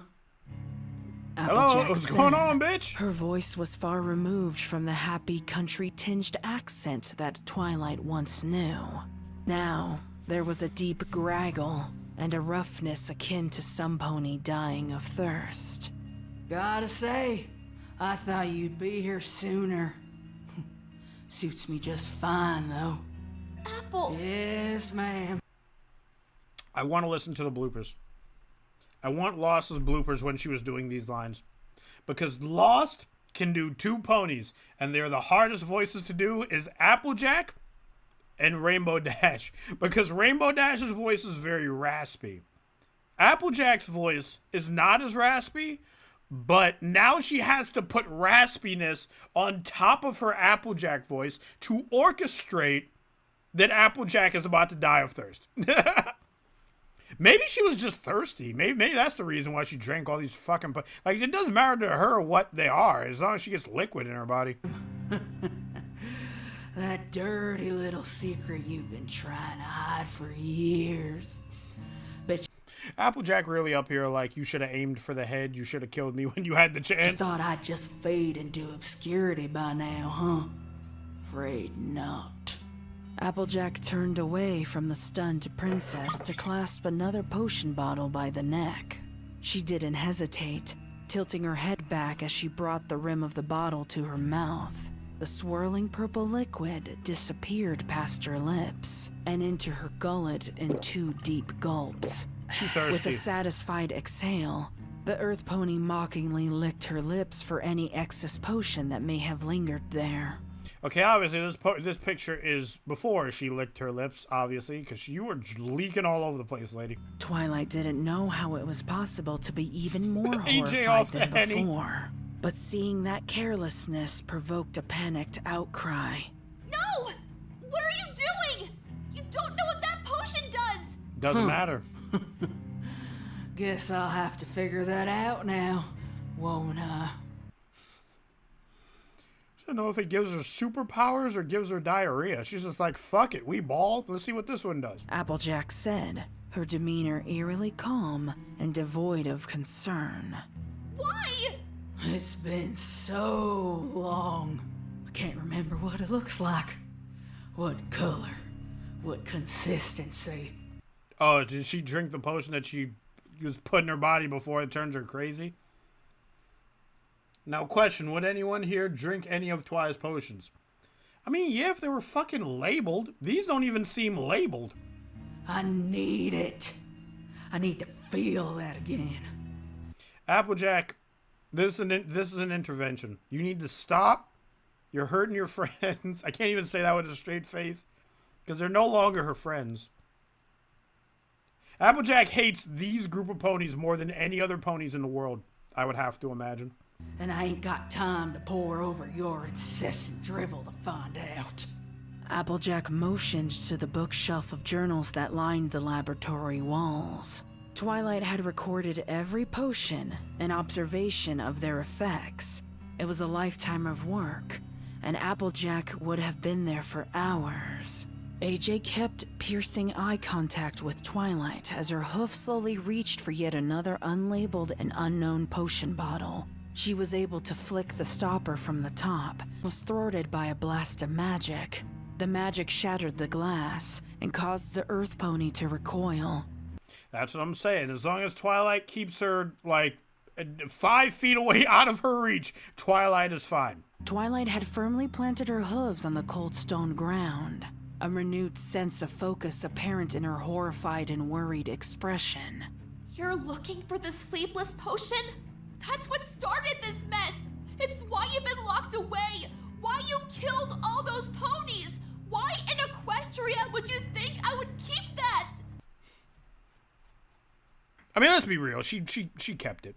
Hello, Applejack what's going said. on, bitch? Her voice was far removed from the happy country-tinged accent that Twilight once knew. Now, there was a deep graggle and a roughness akin to some pony dying of thirst. Gotta say, I thought you'd be here sooner. Suits me just fine, though. Apple! Yes, ma'am. I want to listen to the bloopers. I want Lost's bloopers when she was doing these lines. Because Lost can do two ponies, and they're the hardest voices to do is Applejack and Rainbow Dash. Because Rainbow Dash's voice is very raspy. Applejack's voice is not as raspy, but now she has to put raspiness on top of her Applejack voice to orchestrate that Applejack is about to die of thirst. Maybe she was just thirsty. Maybe that's the reason why she drank all these fucking... Like, it doesn't matter to her what they are, as long as she gets liquid in her body. That dirty little secret you've been trying to hide for years. But Applejack really up here like, you should have aimed for the head. You should have killed me when you had the you chance. thought I'd just fade into obscurity by now, huh? Afraid not. Applejack turned away from the stunned princess to clasp another potion bottle by the neck. She didn't hesitate, tilting her head back as she brought the rim of the bottle to her mouth. The swirling purple liquid disappeared past her lips and into her gullet in 2 deep gulps. She's thirsty. With a satisfied exhale, the Earth Pony mockingly licked her lips for any excess potion that may have lingered there. Okay, obviously, this picture is before she licked her lips, obviously, because you were leaking all over the place, lady. Twilight didn't know how it was possible to be even more AJ horrified off than the Henny. before. But seeing that carelessness provoked a panicked outcry. No! What are you doing? You don't know what that potion does! Doesn't matter. Guess I'll have to figure that out now, won't I? I don't know if it gives her superpowers or gives her diarrhea. She's just like, fuck it, we balled. Let's see what this one does. Applejack said, her demeanor eerily calm and devoid of concern. Why? It's been so long. I can't remember what it looks like. What color? What consistency? Oh, did she drink the potion that she was put in her body before it turns her crazy? Now, question, would anyone here drink any of Twi's potions? I mean, yeah, if they were fucking labeled. These don't even seem labeled. I need it. I need to feel that again. Applejack, this is an intervention. You need to stop. You're hurting your friends. I can't even say that with a straight face, because they're no longer her friends. Applejack hates these group of ponies more than any other ponies in the world, I would have to imagine. And I ain't got time to pore over your incessant drivel to find out. Applejack motioned to the bookshelf of journals that lined the laboratory walls. Twilight had recorded every potion and observation of their effects. It was a lifetime of work, and Applejack would have been there for hours. AJ kept piercing eye contact with Twilight as her hoof slowly reached for yet another unlabeled and unknown potion bottle. She was able to flick the stopper from the top, was thwarted by a blast of magic. The magic shattered the glass and caused the Earth Pony to recoil. That's what I'm saying. As long as Twilight keeps her, like, 5 feet away out of her reach, Twilight is fine. Twilight had firmly planted her hooves on the cold stone ground, a renewed sense of focus apparent in her horrified and worried expression. You're looking for the sleepless potion? That's what started this mess! It's why you've been locked away! Why you killed all those ponies! Why in Equestria would you think I would keep that? I mean, let's be real. She kept it.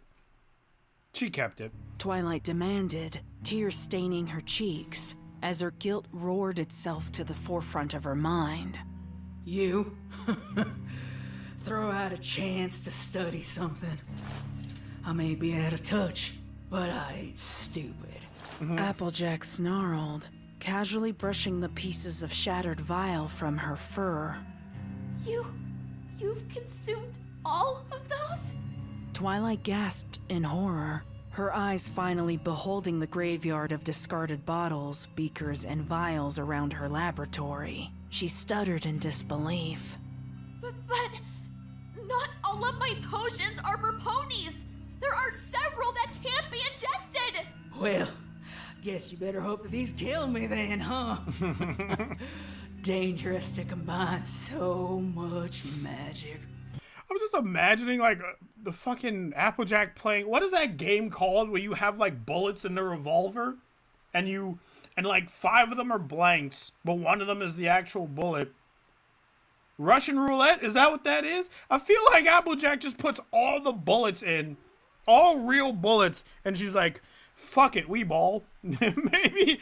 She kept it. Twilight demanded, tears staining her cheeks, as her guilt roared itself to the forefront of her mind. You? Throw out a chance to study something. I may be out of touch, but I ain't stupid. Applejack snarled, casually brushing the pieces of shattered vial from her fur. You've consumed all of those? Twilight gasped in horror, her eyes finally beholding the graveyard of discarded bottles, beakers, and vials around her laboratory. She stuttered in disbelief. But not all of my potions are for ponies! There are several that can't be ingested! Well, guess you better hope that these kill me then, huh? Dangerous to combine so much magic. I was just imagining, like, the fucking Applejack playing... What is that game called where you have, like, bullets in the revolver? And like, 5 of them are blanks, but 1 of them is the actual bullet. Russian roulette? Is that what that is? I feel like Applejack just puts all the bullets in all real bullets, and she's like, "Fuck it, we ball." maybe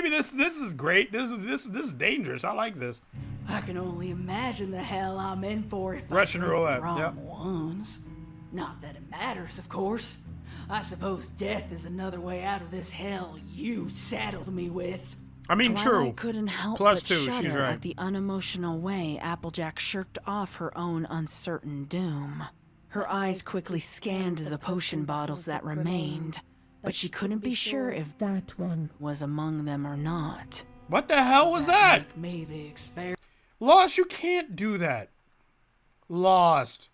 this is great. This is dangerous. I like this. I can only imagine the hell I'm in for if Russian I click roulette, the wrong yep. ones. Not that it matters, of course. I suppose death is another way out of this hell you saddled me with. I mean, Twilight true. couldn't help Plus but 2, she's shudder right. at the unemotional way Applejack shirked off her own uncertain doom. Her eyes quickly scanned the potion bottles that remained, but she couldn't be sure if that one was among them or not. What the hell was that? Make me the experiment. Lost, you can't do that. Lost.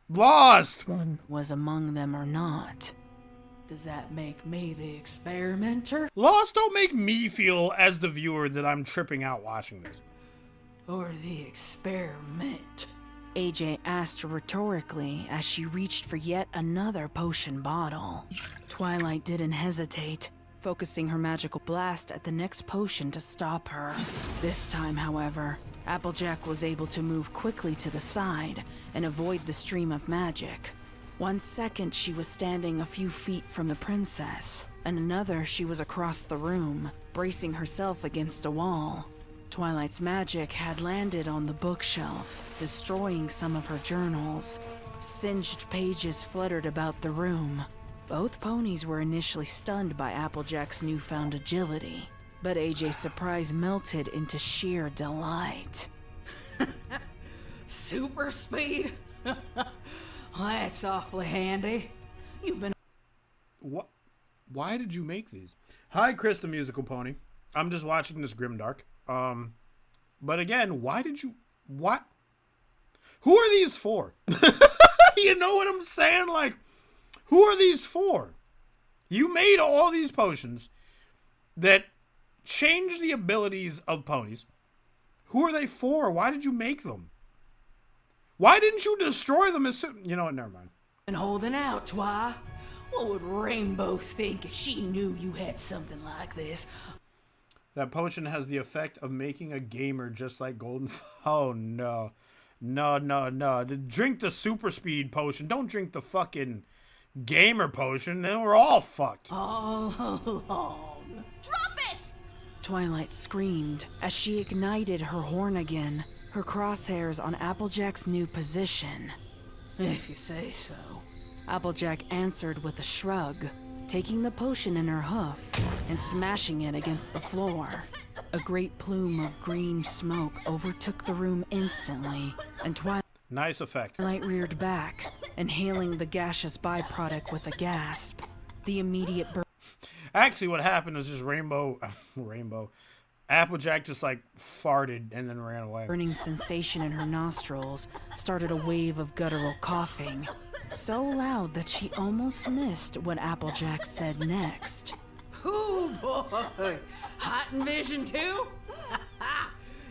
One was among them or not. Does that make me the experimenter? Lost, don't make me feel as the viewer that I'm tripping out watching this. Or the experiment? AJ asked rhetorically as she reached for yet another potion bottle. Twilight didn't hesitate, focusing her magical blast at the next potion to stop her. This time, however, Applejack was able to move quickly to the side and avoid the stream of magic. 1 second she was standing a few feet from the princess, and another she was across the room, bracing herself against a wall. Twilight's magic had landed on the bookshelf, destroying some of her journals. Singed pages fluttered about the room. Both ponies were initially stunned by Applejack's newfound agility, but AJ's surprise melted into sheer delight. Super speed? That's awfully handy. You've been... What? Why did you make these? Hi, Chris the Musical Pony. I'm just watching this grimdark. But again, why did you... What? Who are these for? You know what I'm saying? Like, who are these for? You made all these potions that change the abilities of ponies. Who are they for? Why did you make them? Why didn't you destroy them as soon... You know what? Never mind. And holding out, Twi. What would Rainbow think if she knew you had something like this? That potion has the effect of making a gamer just like Golden... Oh, no. No. Drink the super speed potion. Don't drink the fucking gamer potion. Then we're all fucked. All along. Drop it! Twilight screamed as she ignited her horn again, her crosshairs on Applejack's new position. If you say so. Applejack answered with a shrug, taking the potion in her hoof and smashing it against the floor. A great plume of green smoke overtook the room instantly, and Twilight Nice effect. reared back, inhaling the gaseous byproduct with a gasp. The immediate Actually, what happened is just Applejack just like farted and then ran away. burning sensation in her nostrils started a wave of guttural coughing, so loud that she almost missed what Applejack said next. Ooh, boy! Hot in vision too?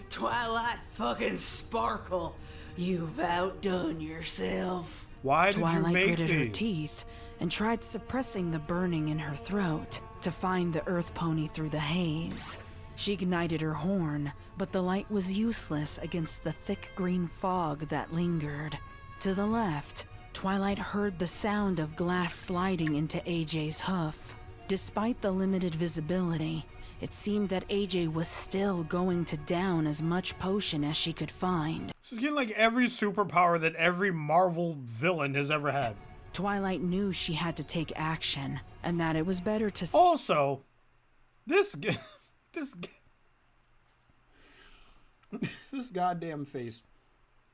Twilight fucking sparkle. You've outdone yourself. Why did Twilight you make gritted her these? teeth and tried suppressing the burning in her throat to find the earth pony through the haze. She ignited her horn, but the light was useless against the thick green fog that lingered. To the left, Twilight heard the sound of glass sliding into AJ's hoof. Despite the limited visibility, it seemed that AJ was still going to down as much potion as she could find. She's getting like every superpower that every Marvel villain has ever had. Twilight knew she had to take action, and that it was better to... Also, this goddamn face.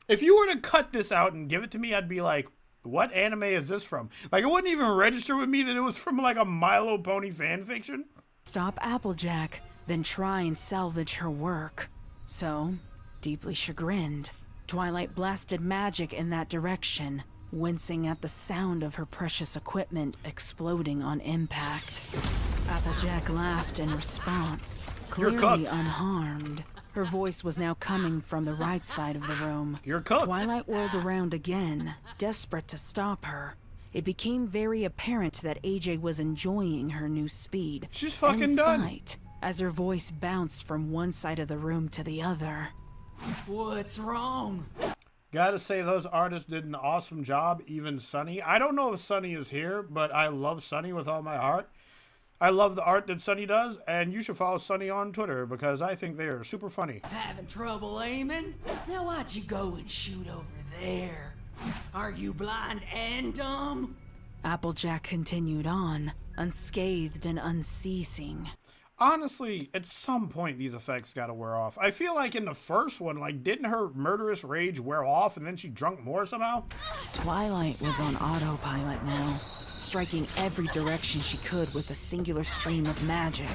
If you were to cut this out and give it to me, I'd be like, what anime is this from? Like, it wouldn't even register with me that it was from like a Milo Pony fan fiction. stop Applejack, then try and salvage her work. So, deeply chagrined, Twilight blasted magic in that direction, wincing at the sound of her precious equipment exploding on impact. Applejack laughed in response, clearly cooked. unharmed. Her voice was now coming from the right side of the room. You're cooked. Twilight whirled around again, desperate to stop her. It became very apparent that AJ was enjoying her new speed She's fucking and done. sight as her voice bounced from one side of the room to the other. What's wrong? Gotta say, those artists did an awesome job, even Sunny. I don't know if Sunny is here, but I love Sunny with all my heart. I love the art that Sunny does, and you should follow Sunny on Twitter, because I think they are super funny. Having trouble aiming? Now why'd you go and shoot over there? Are you blind and dumb? Applejack continued on, unscathed and unceasing. Honestly, at some point, these effects gotta wear off. I feel like in the first one, like, didn't her murderous rage wear off and then she drunk more somehow? Twilight was on autopilot now, striking every direction she could with a singular stream of magic.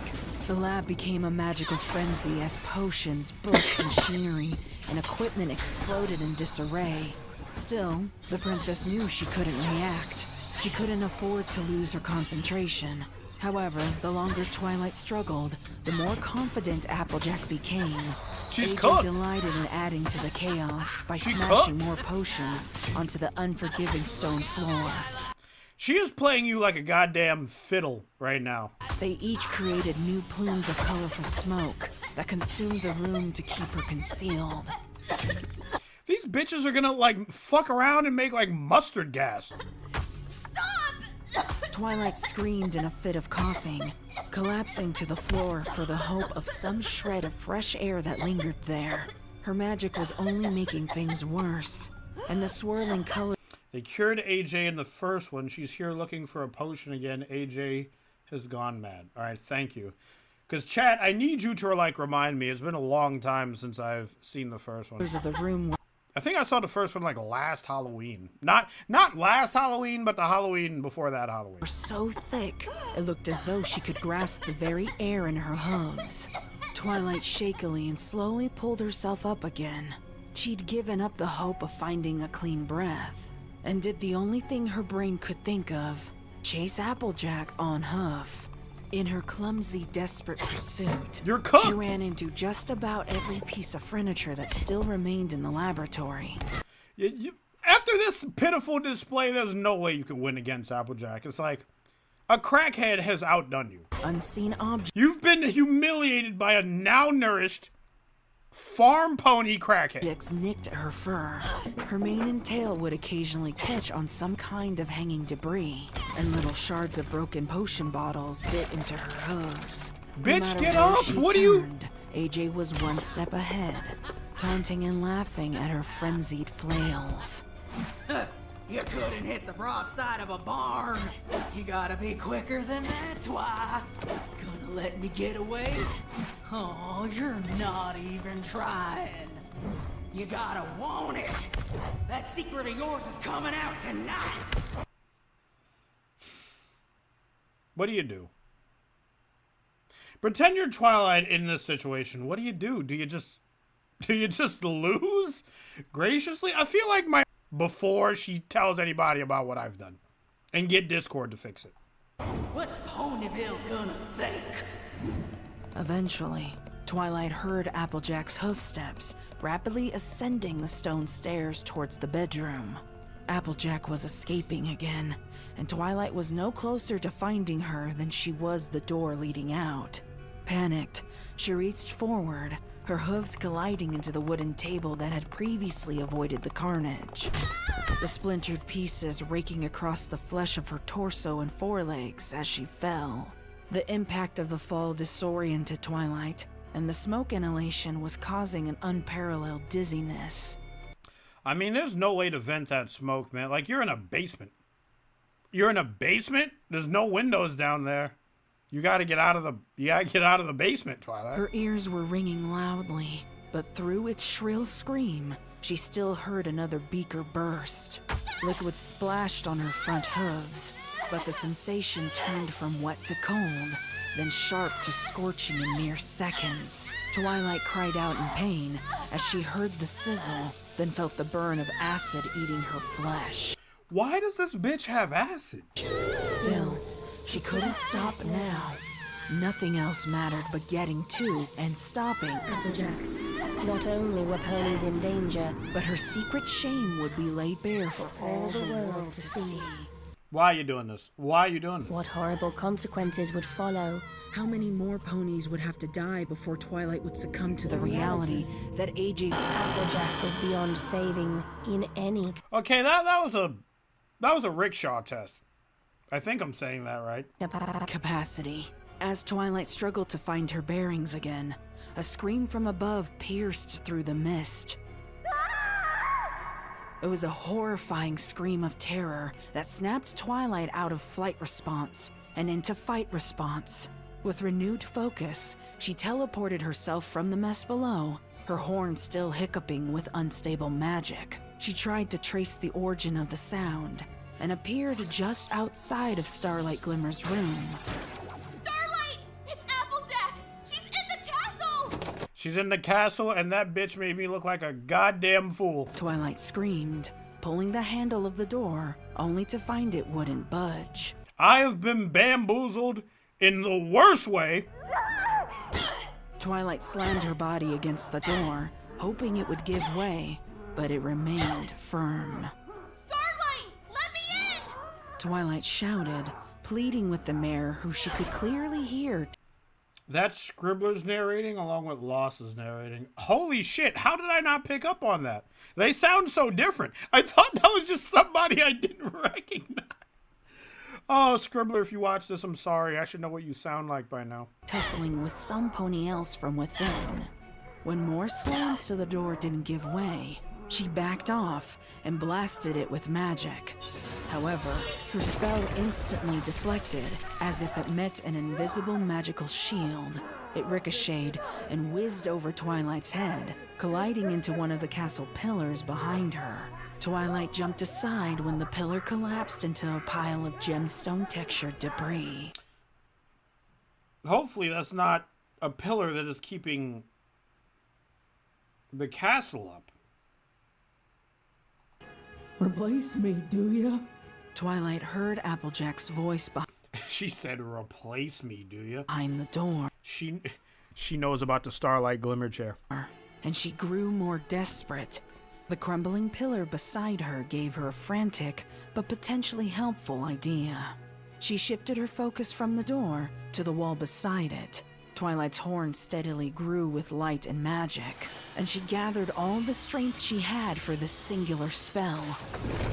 The lab became a magical frenzy as potions, books, machinery, and equipment exploded in disarray. Still, the princess knew she couldn't react. She couldn't afford to lose her concentration. However, the longer Twilight struggled, the more confident Applejack became. She's AJ cooked. delighted in adding to the chaos by She smashing cooked. more potions onto the unforgiving stone floor. She is playing you like a goddamn fiddle right now. They each created new plumes of colorful smoke that consumed the room to keep her concealed. These bitches are gonna, like, fuck around and make, like, mustard gas. Twilight screamed in a fit of coughing, collapsing to the floor for the hope of some shred of fresh air that lingered there. Her magic was only making things worse, and the swirling color. They cured AJ in the first one. She's here looking for a potion again. AJ has gone mad. All right, thank you. Because, chat, I need you to, like, remind me. It's been a long time since I've seen the first one. of the room I think I saw the first one, like, last Halloween. Not last Halloween, but the Halloween before that Halloween. were so thick, it looked as though she could grasp the very air in her hooves. Twilight shakily and slowly pulled herself up again. She'd given up the hope of finding a clean breath, and did the only thing her brain could think of, chase Applejack on hoof. In her clumsy, desperate pursuit, You're cooked! she ran into just about every piece of furniture that still remained in the laboratory. After this pitiful display, there's no way you could win against Applejack. It's like, a crackhead has outdone you. Unseen objects You've been humiliated by a now-nourished farm pony crackhead. nicked at her fur. Her mane and tail would occasionally catch on some kind of hanging debris, and little shards of broken potion bottles bit into her hooves. Bitch, matter get where up! she What are you- turned, AJ was one step ahead, taunting and laughing at her frenzied flails. You couldn't hit the broadside of a barn. You gotta be quicker than that, Twi. Gonna let me get away? Oh, you're not even trying. You gotta want it. That secret of yours is coming out tonight. What do you do? Pretend you're Twilight in this situation. What do you do? Do you just lose graciously? I feel like before she tells anybody about what I've done, and get Discord to fix it. What's Ponyville gonna think? Eventually, Twilight heard Applejack's hoofsteps rapidly ascending the stone stairs towards the bedroom. Applejack was escaping again, and Twilight was no closer to finding her than she was the door leading out. Panicked, she reached forward, her hooves colliding into the wooden table that had previously avoided the carnage. The splintered pieces raking across the flesh of her torso and forelegs as she fell. The impact of the fall disoriented Twilight, and the smoke inhalation was causing an unparalleled dizziness. I mean, there's no way to vent that smoke, man. Like, you're in a basement. You're in a basement? There's no windows down there. You gotta get out of the basement, Twilight. Her ears were ringing loudly, but through its shrill scream, she still heard another beaker burst. Liquid splashed on her front hooves, but the sensation turned from wet to cold, then sharp to scorching in mere seconds. Twilight cried out in pain as she heard the sizzle, then felt the burn of acid eating her flesh. Why does this bitch have acid? Still, she couldn't stop now. Nothing else mattered but getting to and stopping. Applejack. Not only were ponies in danger, But her secret shame would be laid bare for all the world to see. Why are you doing this? Why are you doing this? What horrible consequences would follow? How many more ponies would have to die before Twilight would succumb to the reality that aging Applejack was beyond saving in any... Okay, that was a rickshaw test. I think I'm saying that right. capacity? As Twilight struggled to find her bearings again, a scream from above pierced through the mist. It was a horrifying scream of terror that snapped Twilight out of flight response and into fight response. With renewed focus, she teleported herself from the mess below, her horn still hiccuping with unstable magic. She tried to trace the origin of the sound and appeared just outside of Starlight Glimmer's room. Starlight! It's Applejack! She's in the castle! She's in the castle, and that bitch made me look like a goddamn fool. Twilight screamed, pulling the handle of the door, only to find it wouldn't budge. I have been bamboozled in the worst way. Twilight slammed her body against the door, hoping it would give way, but it remained firm. Starlight! Let me in! Twilight shouted, pleading with the mare who she could clearly hear. That's Scribbler's narrating along with Loss's narrating. Holy shit, how did I not pick up on that? They sound so different. I thought that was just somebody I didn't recognize. Oh, Scribbler, if you watch this, I'm sorry. I should know what you sound like by now. Tussling with some pony else from within. When more slams to the door didn't give way, she backed off and blasted it with magic. However, her spell instantly deflected, as if it met an invisible magical shield. It ricocheted and whizzed over Twilight's head, colliding into one of the castle pillars behind her. Twilight jumped aside when the pillar collapsed into a pile of gemstone-textured debris. Hopefully that's not a pillar that is keeping the castle up. Replace me, do ya? Twilight heard Applejack's voice She said, replace me, do you? behind the door, She knows about the Starlight Glimmer chair. and she grew more desperate. The crumbling pillar beside her gave her a frantic, but potentially helpful idea. She shifted her focus from the door to the wall beside it. Twilight's horn steadily grew with light and magic, and she gathered all the strength she had for this singular spell.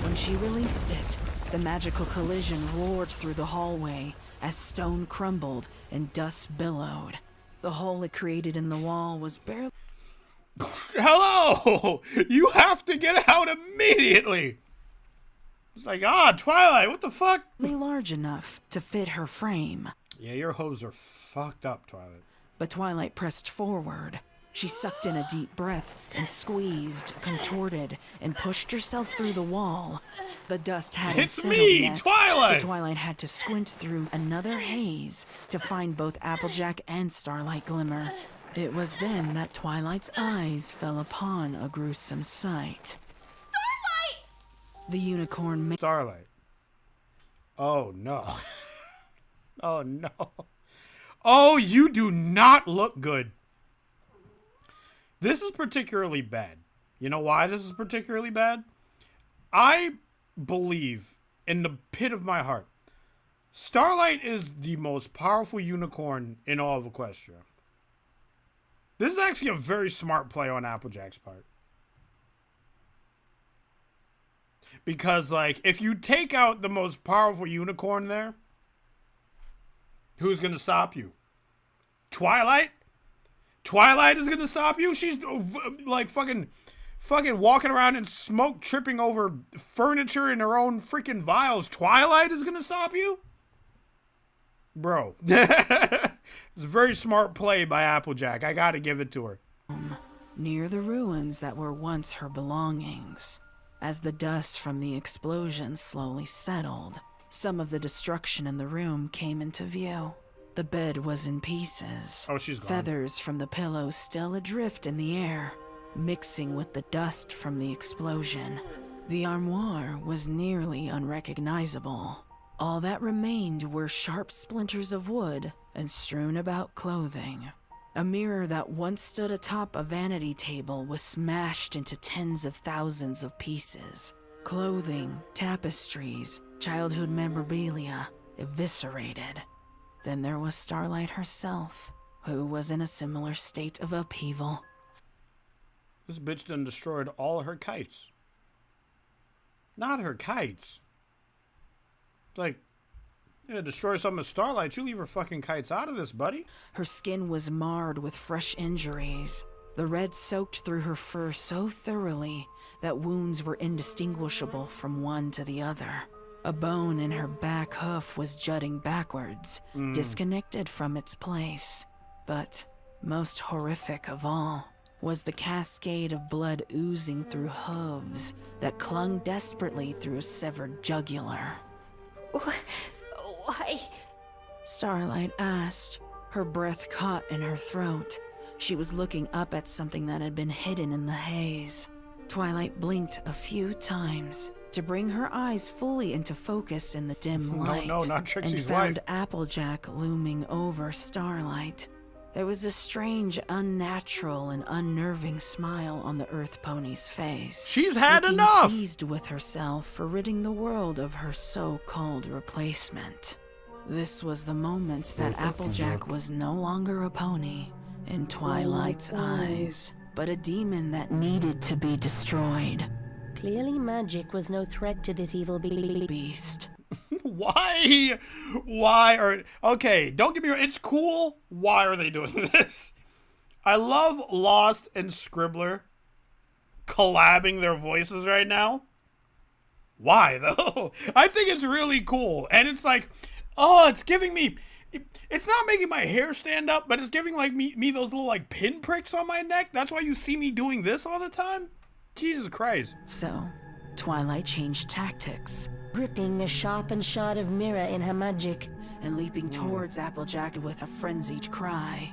When she released it, the magical collision roared through the hallway as stone crumbled and dust billowed. The hole it created in the wall was barely Hello! You have to get out immediately! It's like, Twilight, what the fuck? large enough to fit her frame. Yeah, your hose are fucked up, Twilight. But Twilight pressed forward. She sucked in a deep breath and squeezed, contorted, and pushed herself through the wall. The dust hadn't It's settled me, yet, Twilight! so Twilight had to squint through another haze to find both Applejack and Starlight Glimmer. It was then that Twilight's eyes fell upon a gruesome sight. Starlight! The unicorn made Starlight. Oh, no. Oh, no. Oh, you do not look good. This is particularly bad. You know why this is particularly bad? I believe in the pit of my heart, Starlight is the most powerful unicorn in all of Equestria. This is actually a very smart play on Applejack's part. Because, like, if you take out the most powerful unicorn there, who's going to stop you? Twilight? Twilight is going to stop you? She's, like, fucking walking around in smoke, tripping over furniture in her own freaking vials. Twilight is going to stop you? Bro. It's a very smart play by Applejack. I got to give it to her. near the ruins that were once her belongings. As the dust from the explosion slowly settled, some of the destruction in the room came into view. The bed was in pieces. Oh, she's gone. Feathers from the pillows still adrift in the air, mixing with the dust from the explosion. The armoire was nearly unrecognizable. All that remained were sharp splinters of wood and strewn about clothing. A mirror that once stood atop a vanity table was smashed into tens of thousands of pieces. Clothing, tapestries, childhood memorabilia eviscerated. Then there was Starlight herself, who was in a similar state of upheaval. This bitch done destroyed all her kites. Not her kites. Like, yeah, destroy some of Starlight. You leave her fucking kites out of this, buddy. Her skin was marred with fresh injuries. The red soaked through her fur so thoroughly that wounds were indistinguishable from one to the other. A bone in her back hoof was jutting backwards, disconnected from its place. But most horrific of all was the cascade of blood oozing through hooves that clung desperately through a severed jugular. Why? Starlight asked, her breath caught in her throat. She was looking up at something that had been hidden in the haze. Twilight blinked a few times to bring her eyes fully into focus in the dim light. No, not and Trixie's found wife. Applejack looming over Starlight. There was a strange, unnatural, and unnerving smile on the Earth Pony's face. She's had looking enough! Pleased with herself for ridding the world of her so-called replacement. This was the moment that Applejack was no longer a pony in Twilight's eyes, but a demon that needed to be destroyed. Clearly magic was no threat to this evil Beast. Why? Why are... Okay, don't get me wrong. It's cool. Why are they doing this? I love Lost and Scribbler collabing their voices right now. Why, though? I think it's really cool. And it's like, oh, it's giving me... It's not making my hair stand up, but it's giving like me those little like pinpricks on my neck. That's why you see me doing this all the time? Jesus Christ. So, Twilight changed tactics, gripping a sharpened shard of mirror in her magic. and leaping towards Applejack with a frenzied cry.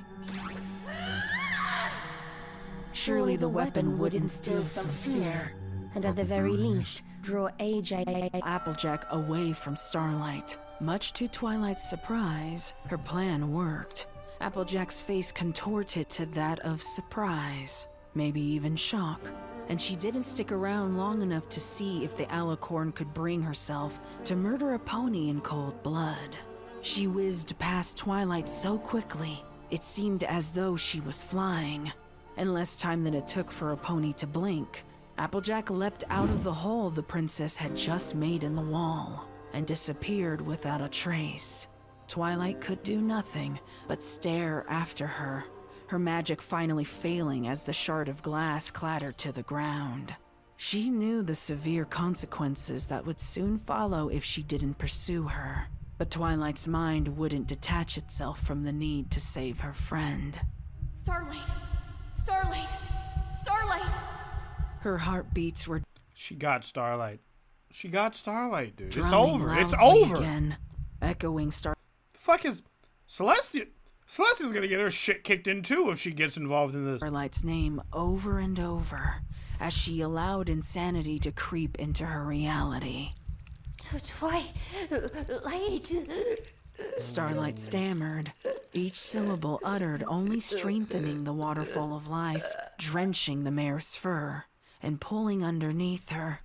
Surely the weapon would instill some fear, and at the very least, draw Applejack away from Starlight. Much to Twilight's surprise, her plan worked. Applejack's face contorted to that of surprise, maybe even shock, and she didn't stick around long enough to see if the alicorn could bring herself to murder a pony in cold blood. She whizzed past Twilight so quickly, it seemed as though she was flying. In less time than it took for a pony to blink, Applejack leapt out of the hole the princess had just made in the wall and disappeared without a trace. Twilight could do nothing but stare after her, her magic finally failing as the shard of glass clattered to the ground. She knew the severe consequences that would soon follow if she didn't pursue her, but Twilight's mind wouldn't detach itself from the need to save her friend. Starlight! Starlight! Starlight! Her heartbeats were She got Starlight. She got Starlight, dude. It's drumming over. It's loudly over. again, echoing The fuck is Celestia? Celestia's gonna get her shit kicked in too if she gets involved in this. Starlight's name over and over as she allowed insanity to creep into her reality. Twilight. Starlight stammered, each syllable uttered only strengthening the waterfall of life, drenching the mare's fur and pulling underneath her.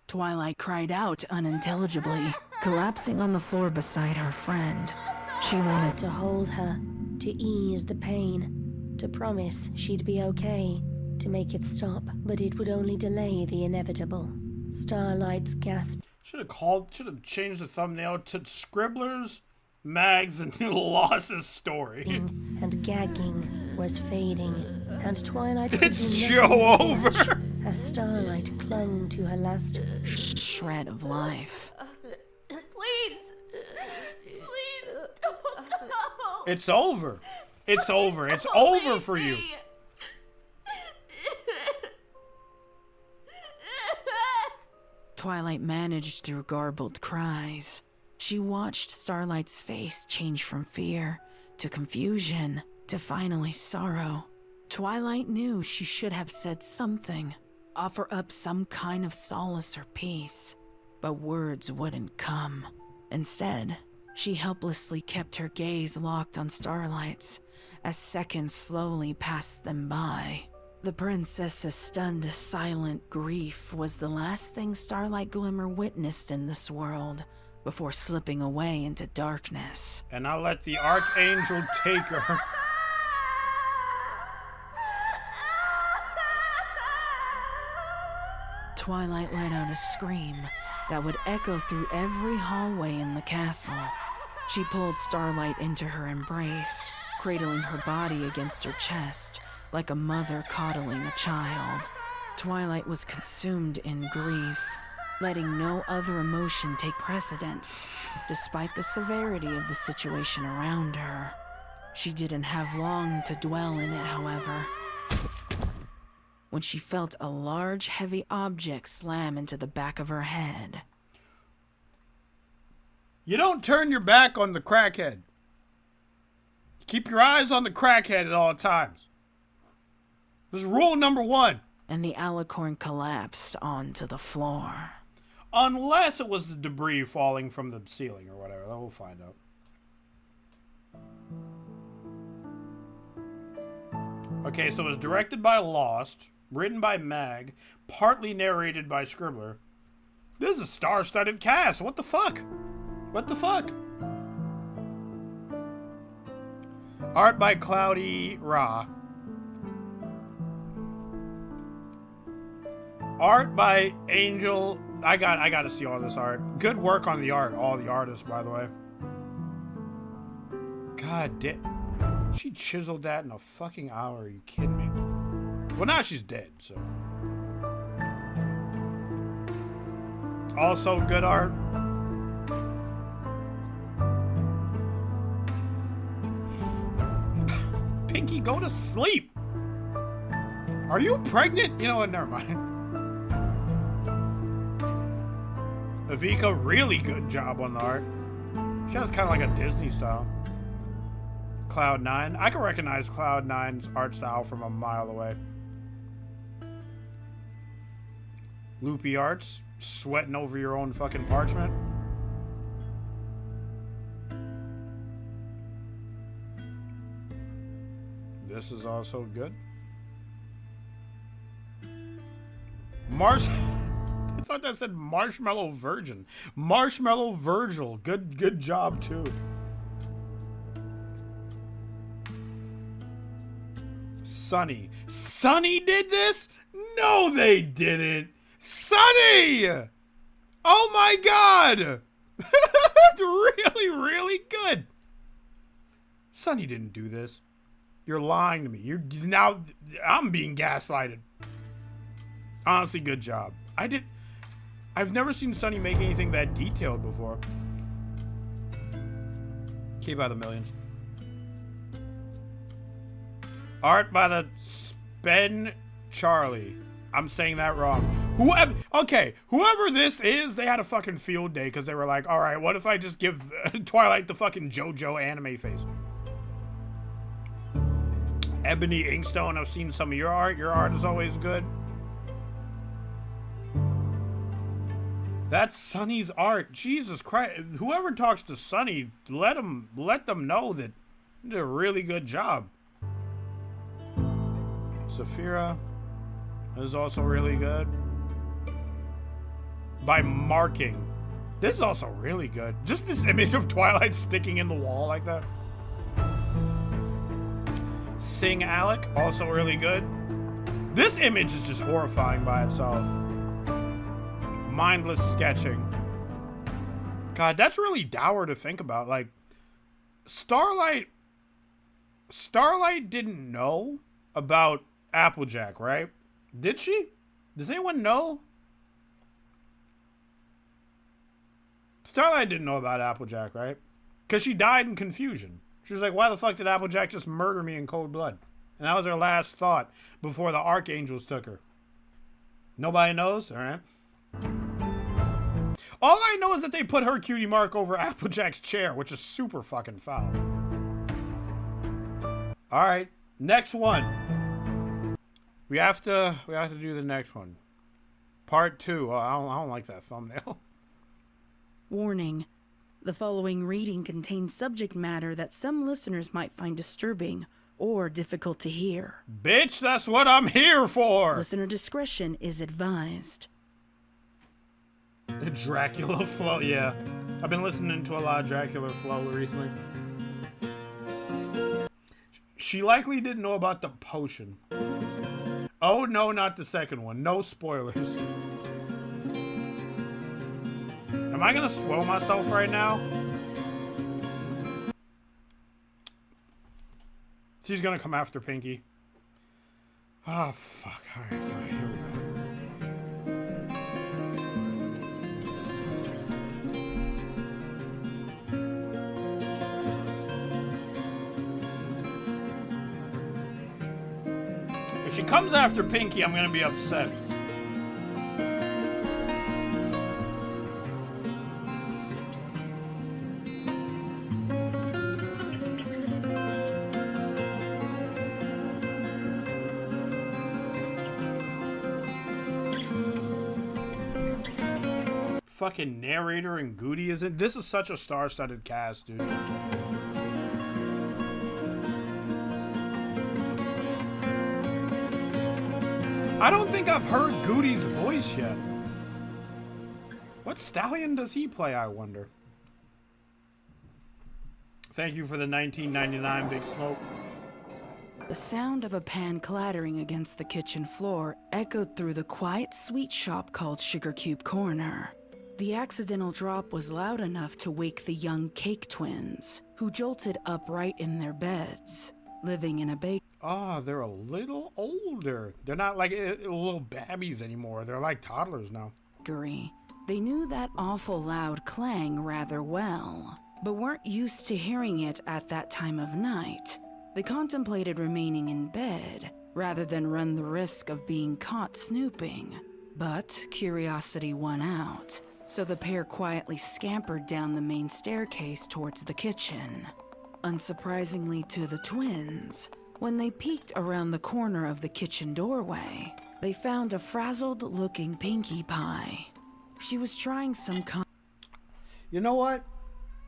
Twilight cried out unintelligibly, collapsing on the floor beside her friend. She wanted to hold her, to ease the pain, to promise she'd be okay, to make it stop, but it would only delay the inevitable. Starlight's gasp. Should have changed the thumbnail to Scribblers, Mags, and Loss's story. And gagging was fading, and Twilight could It's do Joe nothing but over. watch as Starlight clung to her last shred of life. Please! Please don't go! It's over. It's over. It's over for you. Twilight managed through garbled cries. She watched Starlight's face change from fear to confusion to finally sorrow. Twilight knew she should have said something, offer up some kind of solace or peace, but words wouldn't come. Instead, she helplessly kept her gaze locked on Starlight's as seconds slowly passed them by. The princess's stunned, silent grief was the last thing Starlight Glimmer witnessed in this world before slipping away into darkness. And I'll let the Archangel take her. Twilight let out a scream that would echo through every hallway in the castle. She pulled Starlight into her embrace, cradling her body against her chest, like a mother coddling a child. Twilight was consumed in grief, letting no other emotion take precedence, despite the severity of the situation around her. She didn't have long to dwell in it, however, when she felt a large, heavy object slam into the back of her head. You don't turn your back on the crackhead. Keep your eyes on the crackhead at all times. This is rule number 1. And the alicorn collapsed onto the floor. Unless it was the debris falling from the ceiling or whatever. We'll find out. Okay, so it was directed by Lost, written by Mag, partly narrated by Scribbler. This is a star-studded cast. What the fuck? What the fuck? Art by Cloudy Ra. Art by Angel. I gotta see all this art. Good work on the art. All the artists, by the way. God damn. She chiseled that in a fucking hour. Are you kidding me? Well, now she's dead, so. Also good art. Pinkie, go to sleep. Are you pregnant? You know what? Never mind. Avika, really good job on the art. She has kind of like a Disney style. Cloud9. I can recognize Cloud9's art style from a mile away. Loopy Arts. Sweating over your own fucking parchment. This is also good. I thought that said Marshmallow Virgin. Marshmallow Virgil. Good job too. Sunny. Sunny did this? No, they didn't. Sunny! Oh my god! Really, really good. Sunny didn't do this. You're lying to me. I'm being gaslighted. Honestly, good job. I've never seen Sunny make anything that detailed before. Key by the millions. Art by the Spen Charlie. I'm saying that wrong. Whoever this is, they had a fucking field day because they were like, all right, what if I just give Twilight the fucking JoJo anime face? Ebony Inkstone, I've seen some of your art. Your art is always good. That's Sunny's art. Jesus Christ. Whoever talks to Sunny, let them know that they did a really good job. Saphira is also really good. By Marking. This is also really good. Just this image of Twilight sticking in the wall like that. Sing Alec, also really good. This image is just horrifying by itself. Mindless sketching. God, that's really dour to think about. Like, Starlight didn't know about Applejack, right? Did she? Does anyone know? Starlight didn't know about Applejack, right? Because she died in confusion. She was like, why the fuck did Applejack just murder me in cold blood? And that was her last thought before the Archangels took her. Nobody knows? All right. All I know is that they put her cutie mark over Applejack's chair, which is super fucking foul. All right. Next one. We have to do the next one. Part 2. Oh, I don't like that thumbnail. Warning. The following reading contains subject matter that some listeners might find disturbing or difficult to hear. Bitch, that's what I'm here for! Listener discretion is advised. The Dracula flow, yeah. I've been listening to a lot of Dracula flow recently. She likely didn't know about the potion. Oh no, not the second one. No spoilers. Am I gonna spoil myself right now? She's gonna come after Pinkie. Oh, fuck. Alright, fine. Here we go. If she comes after Pinkie, I'm gonna be upset. Fucking narrator and Goody is in. This is such a star-studded cast, dude. I don't think I've heard Goody's voice yet. What stallion does he play, I wonder? Thank you for the 1999 Big Smoke. The sound of a pan clattering against the kitchen floor echoed through the quiet sweet shop called Sugar Cube Corner. The accidental drop was loud enough to wake the young Cake twins, who jolted upright in their beds, living in a bakery. Oh, they're a little older. They're not like little babbies anymore. They're like toddlers now. They knew that awful loud clang rather well, but weren't used to hearing it at that time of night. They contemplated remaining in bed, rather than run the risk of being caught snooping. But curiosity won out, so the pair quietly scampered down the main staircase towards the kitchen. Unsurprisingly to the twins, when they peeked around the corner of the kitchen doorway, they found a frazzled-looking Pinkie Pie. She was trying some You know what?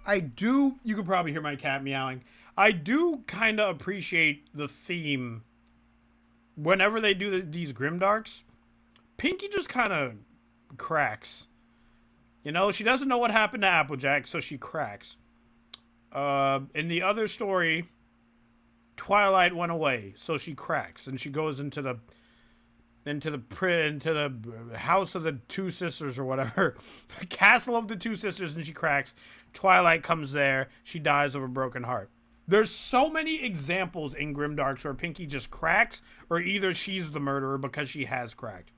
You could probably hear my cat meowing. I do kind of appreciate the theme. Whenever they do these grimdarks, Pinkie just kind of cracks. You know, she doesn't know what happened to Applejack, so she cracks. In the other story, Twilight went away, so she cracks, and she goes into the house of the two sisters or whatever, the castle of the two sisters, and she cracks. Twilight comes there, she dies of a broken heart. There's so many examples in grimdarks where Pinkie just cracks, or either she's the murderer because she has cracked.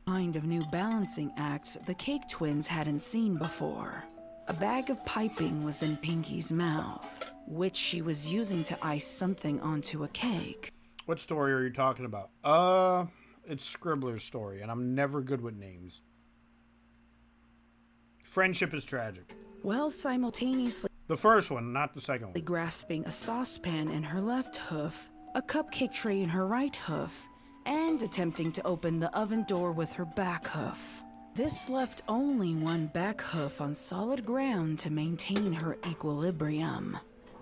Kind of new balancing act the Cake twins hadn't seen before. A bag of piping was in Pinkie's mouth, which she was using to ice something onto a cake. What story are you talking about? It's Scribbler's story, and I'm never good with names. Friendship is tragic. While simultaneously The first one, not the second one. grasping a saucepan in her left hoof, a cupcake tray in her right hoof, and attempting to open the oven door with her back hoof. This left only one back hoof on solid ground to maintain her equilibrium.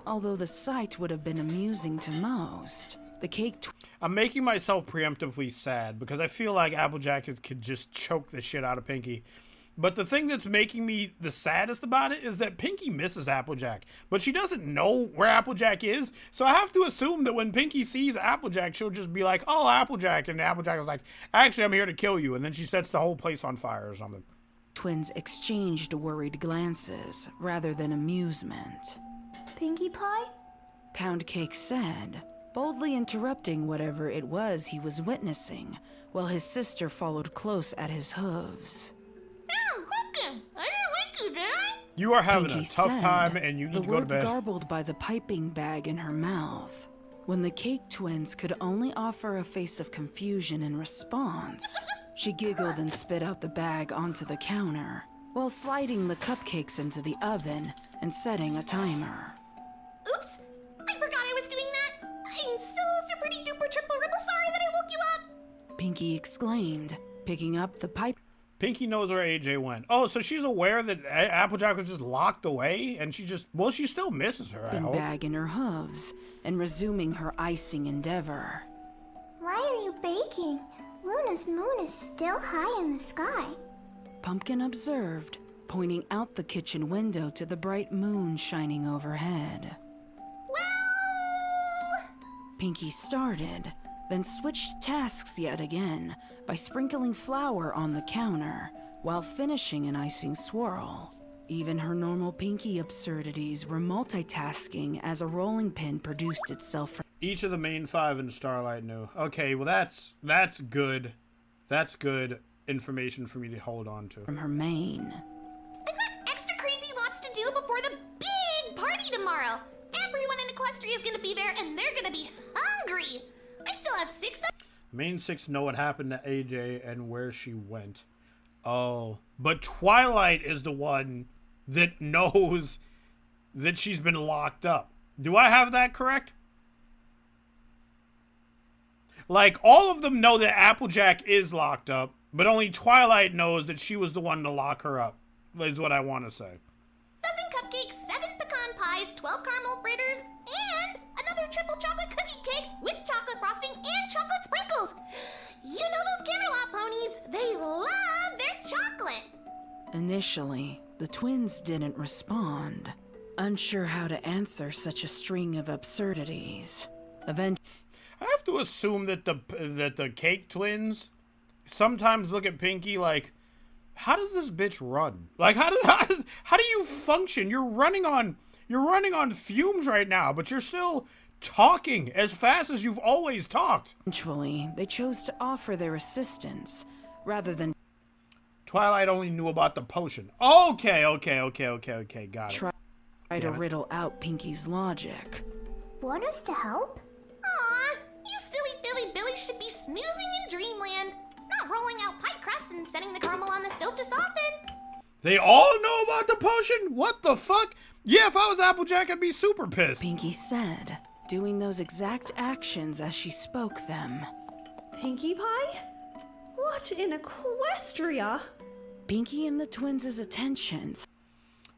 Although the sight would have been amusing to most, the Cake I'm making myself preemptively sad because I feel like Applejack could just choke the shit out of Pinkie. But the thing that's making me the saddest about it is that Pinkie misses Applejack, but she doesn't know where Applejack is. So I have to assume that when Pinkie sees Applejack, she'll just be like, "Oh, Applejack," and Applejack is like, "Actually, I'm here to kill you," and then she sets the whole place on fire or something. twins exchanged worried glances rather than amusement. Pinkie Pie? Pound Cake said, boldly interrupting whatever it was he was witnessing, while his sister followed close at his hooves. Oh, welcome. I don't like you, Dad. You are having Pinkie a tough said, time, and you need to go to the words bed. garbled by the piping bag in her mouth. When the Cake twins could only offer a face of confusion in response, she giggled and spit out the bag onto the counter, while sliding the cupcakes into the oven and setting a timer. Oops. I forgot I was doing that. I'm so super-duper triple-ribble sorry that I woke you up. Pinkie exclaimed, picking up the pipe. Pinkie knows where AJ went. Oh, so she's aware that Applejack was just locked away, and she just, well, she still misses her, I hope. Bag in her hooves and resuming her icing endeavor. Why are you baking? Luna's moon is still high in the sky. Pumpkin observed, pointing out the kitchen window to the bright moon shining overhead. Well... Pinkie started, then switched tasks yet again by sprinkling flour on the counter while finishing an icing swirl. Even her normal Pinkie absurdities were multitasking as a rolling pin produced itself from Each of the main 5 in Starlight knew. Okay, well that's good. That's good information for me to hold on to. her mane. I've got extra crazy lots to do before the big party tomorrow. Everyone in Equestria is gonna be there, and they're gonna be hungry. I still have 6 of... The main 6 know what happened to AJ and where she went. Oh, but Twilight is the one that knows that she's been locked up. Do I have that correct? Like, all of them know that Applejack is locked up, but only Twilight knows that she was the one to lock her up, is what I want to say. dozen cupcakes, 7 pecan pies, 12 caramel fritters, and another triple chocolate cookie cake with chocolate frosting and chocolate sprinkles. You know those Camelot ponies, they love their chocolate. Initially, the twins didn't respond, unsure how to answer such a string of absurdities. Eventually, I have to assume that the Cake Twins sometimes look at Pinkie like, how does this bitch run? Like, how do you function? You're running on fumes right now, but you're still talking as fast as you've always talked. they chose to offer their assistance rather than Twilight only knew about the potion. Okay, got it. try to riddle out Pinkie's logic. Want us to help? Aw, you silly Billy Billy should be snoozing in dreamland, not rolling out pie crusts and setting the caramel on the stove to soften. They all know about the potion? What the fuck? Yeah, if I was Applejack, I'd be super pissed. Pinkie said, doing those exact actions as she spoke them. Pinkie Pie? What in Equestria? Pinkie and the twins' attentions.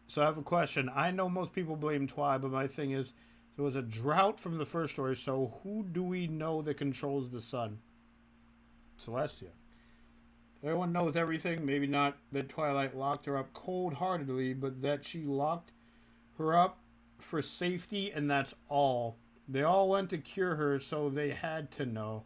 So I have a question. I know most people blame Twi, but my thing is, there was a drought from the first story, so who do we know that controls the sun? Celestia. Everyone knows everything. Maybe not that Twilight locked her up cold-heartedly, but that she locked her up for safety, and that's all. They all went to cure her, so they had to know.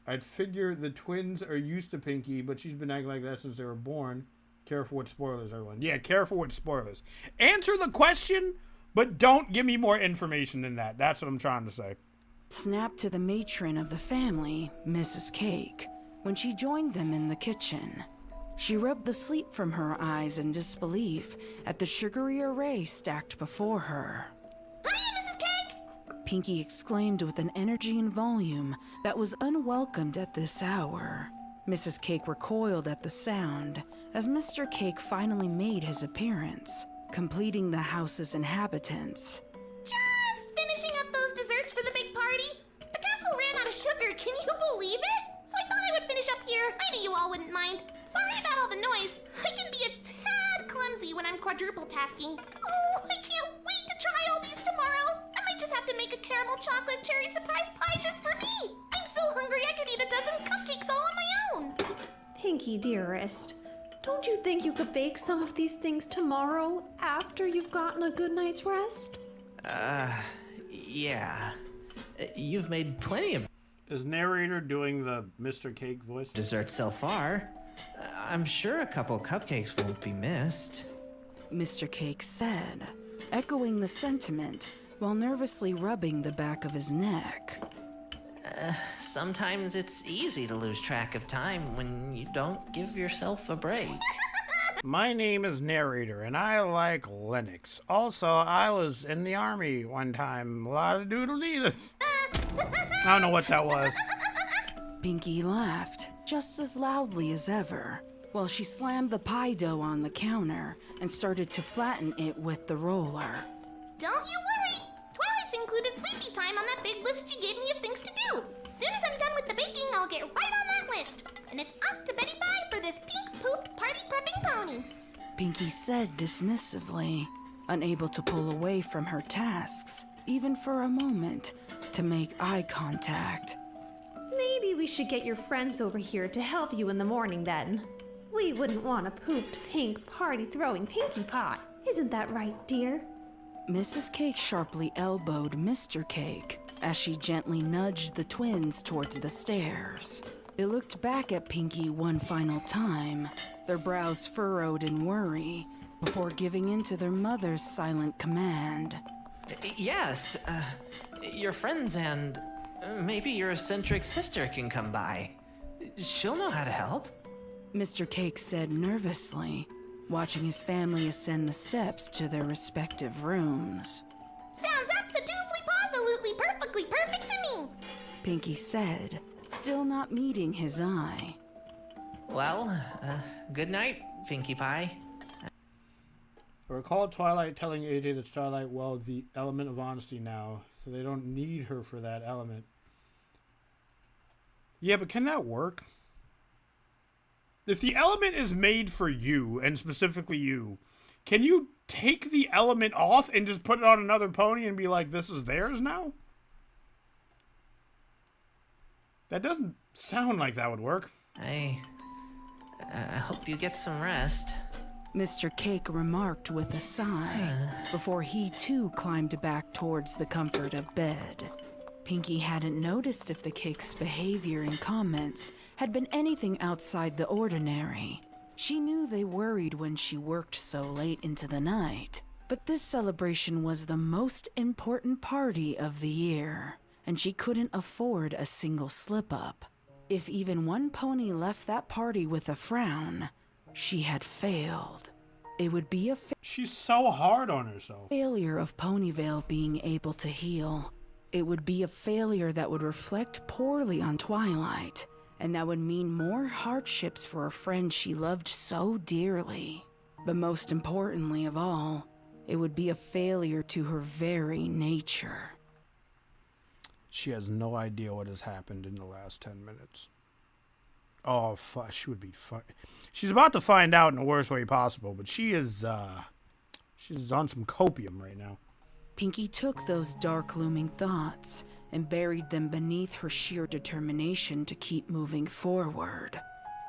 I'd figure the twins are used to Pinkie, but she's been acting like that since they were born. Careful with spoilers, everyone. Yeah, careful with spoilers. Answer the question, but don't give me more information than that. That's what I'm trying to say. Snapped to the matron of the family, Mrs. Cake, when she joined them in the kitchen. She rubbed the sleep from her eyes in disbelief at the sugary array stacked before her. Hiya, Mrs. Cake! Pinkie exclaimed with an energy and volume that was unwelcomed at this hour. Mrs. Cake recoiled at the sound as Mr. Cake finally made his appearance, completing the house's inhabitants. Just finishing up those desserts for the big party. The castle ran out of sugar, can you believe it? So I thought I would finish up here. I knew you all wouldn't mind. Sorry about all the noise. I can be a tad clumsy when I'm quadruple tasking. Oh, I can't wait to try all these tomorrow. I might just have to make a caramel chocolate cherry surprise pie just for me. I'm so hungry I could eat a dozen cupcakes all on my own. Pinkie, dearest, don't you think you could bake some of these things tomorrow after you've gotten a good night's rest? Yeah. You've made plenty of Is narrator doing the Mr. Cake voice? desserts so far. I'm sure a couple cupcakes won't be missed. Mr. Cake said, echoing the sentiment while nervously rubbing the back of his neck. Sometimes it's easy to lose track of time when you don't give yourself a break. My name is Narrator, and I like Linux. Also, I was in the army one time. A lot of doodle-deedles. I don't know what that was. Pinkie laughed just as loudly as ever, while she slammed the pie dough on the counter and started to flatten it with the roller. Don't you worry. Twilight's included sleepy time on that big list she gave me of things to do. Soon as I'm done with the baking, I'll get right on that list. and it's up to Betty Pie for this pink poop party prepping pony. Pinkie said dismissively, unable to pull away from her tasks, even for a moment, to make eye contact. Maybe we should get your friends over here to help you in the morning then. We wouldn't want a pooped pink party-throwing Pinkie Pie. Isn't that right, dear? Mrs. Cake sharply elbowed Mr. Cake as she gently nudged the twins towards the stairs. They looked back at Pinkie one final time, their brows furrowed in worry, before giving in to their mother's silent command. Yes, your friends and maybe your eccentric sister can come by. She'll know how to help. Mr. Cake said nervously, watching his family ascend the steps to their respective rooms. Sounds absolutely, perfectly perfect to me. Pinkie said, still not meeting his eye. Well, good night, Pinkie Pie. I recall Twilight telling AJ that Starlight weld the element of honesty now, so they don't need her for that element. Yeah, but can that work? If the element is made for you, and specifically you, can you take the element off and just put it on another pony and be like, this is theirs now? That doesn't sound like that would work. I hope you get some rest. Mr. Cake remarked with a sigh, before he too climbed back towards the comfort of bed. Pinkie hadn't noticed if the Cake's behavior and comments had been anything outside the ordinary. She knew they worried when she worked so late into the night, but this celebration was the most important party of the year, and she couldn't afford a single slip-up. If even one pony left that party with a frown, she had failed. It would be a She's so hard on herself. failure of Ponyvale being able to heal. It would be a failure that would reflect poorly on Twilight, and that would mean more hardships for a friend she loved so dearly. But most importantly of all, it would be a failure to her very nature. She has no idea what has happened in the last 10 minutes. Oh, fuck. She would be She's about to find out in the worst way possible, but she's on some copium right now. Pinkie took those dark looming thoughts and buried them beneath her sheer determination to keep moving forward.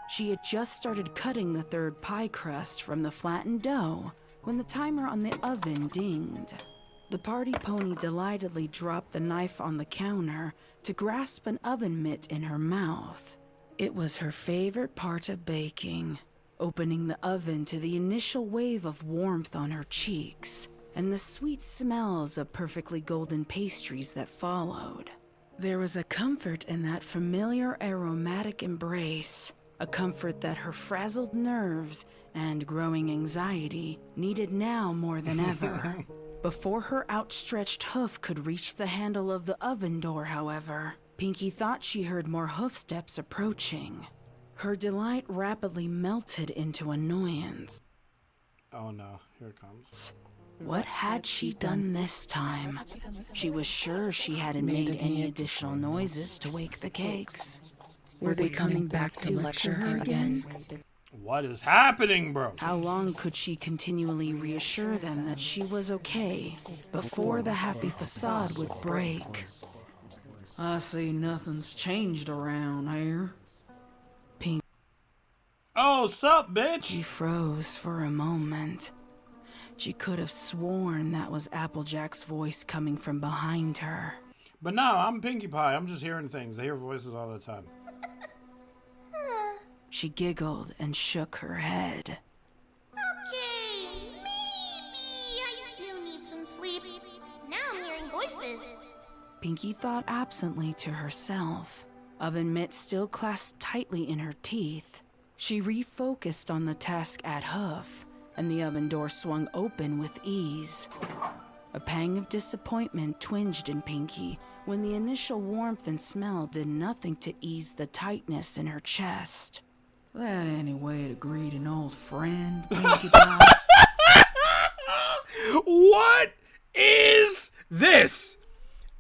She had just started cutting the third pie crust from the flattened dough when the timer on the oven dinged. The party pony delightedly dropped the knife on the counter to grasp an oven mitt in her mouth. It was her favorite part of baking, opening the oven to the initial wave of warmth on her cheeks and the sweet smells of perfectly golden pastries that followed. There was a comfort in that familiar aromatic embrace, a comfort that her frazzled nerves and growing anxiety needed now more than ever. Before her outstretched hoof could reach the handle of the oven door, however, Pinkie thought she heard more hoofsteps approaching. Her delight rapidly melted into annoyance. Oh no, here it comes. What had she done this time? She was sure she hadn't made any additional noises to wake the Cakes. Were they coming back to lecture her again? What is happening, bro? How long could she continually reassure them that she was okay before the happy facade would break? I see nothing's changed around here. Pinkie Oh, sup, bitch? froze for a moment. She could have sworn that was Applejack's voice coming from behind her. But no, I'm Pinkie Pie. I'm just hearing things. I hear voices all the time. She giggled and shook her head. Okay, maybe I do need some sleep. Now I'm hearing voices. Pinkie thought absently to herself, oven mitt still clasped tightly in her teeth. She refocused on the task at hoof, and the oven door swung open with ease. A pang of disappointment twinged in Pinkie when the initial warmth and smell did nothing to ease the tightness in her chest. That any way to greet an old friend, Pinkie Pie? What is this?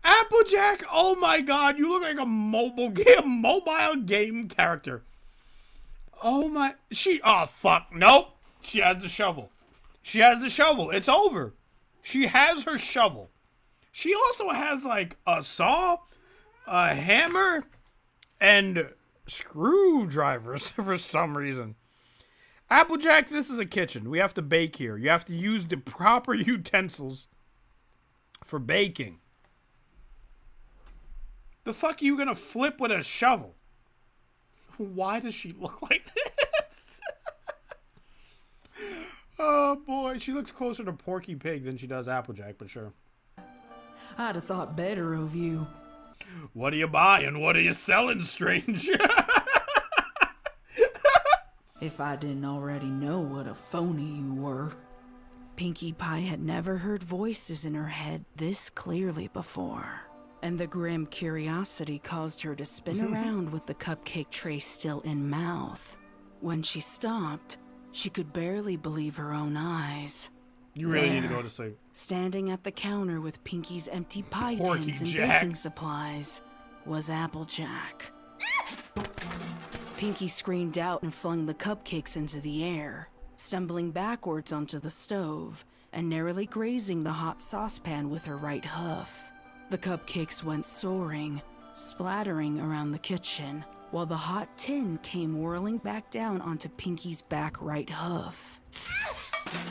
Applejack, oh my god, you look like a mobile game character. Oh my, oh fuck, nope. She has the shovel. She has the shovel. It's over. She has her shovel. She also has like a saw, a hammer, and screwdrivers for some reason. Applejack, this is a kitchen. We have to bake here. You have to use the proper utensils for baking. The fuck are you gonna flip with a shovel? Why does she look like this? Oh boy, she looks closer to Porky Pig than she does Applejack, but sure. I'd have thought better of you. What are you buying? What are you selling, strange? If I didn't already know what a phony you were. Pinkie Pie had never heard voices in her head this clearly before, and the grim curiosity caused her to spin around with the cupcake tray still in mouth. When she stopped, she could barely believe her own eyes. You really need to go to sleep. Standing at the counter with Pinkie's empty pie Porky tins and Jack. baking supplies was Applejack. Pinkie screamed out and flung the cupcakes into the air, stumbling backwards onto the stove and narrowly grazing the hot saucepan with her right hoof. The cupcakes went soaring, splattering around the kitchen, while the hot tin came whirling back down onto Pinkie's back right hoof.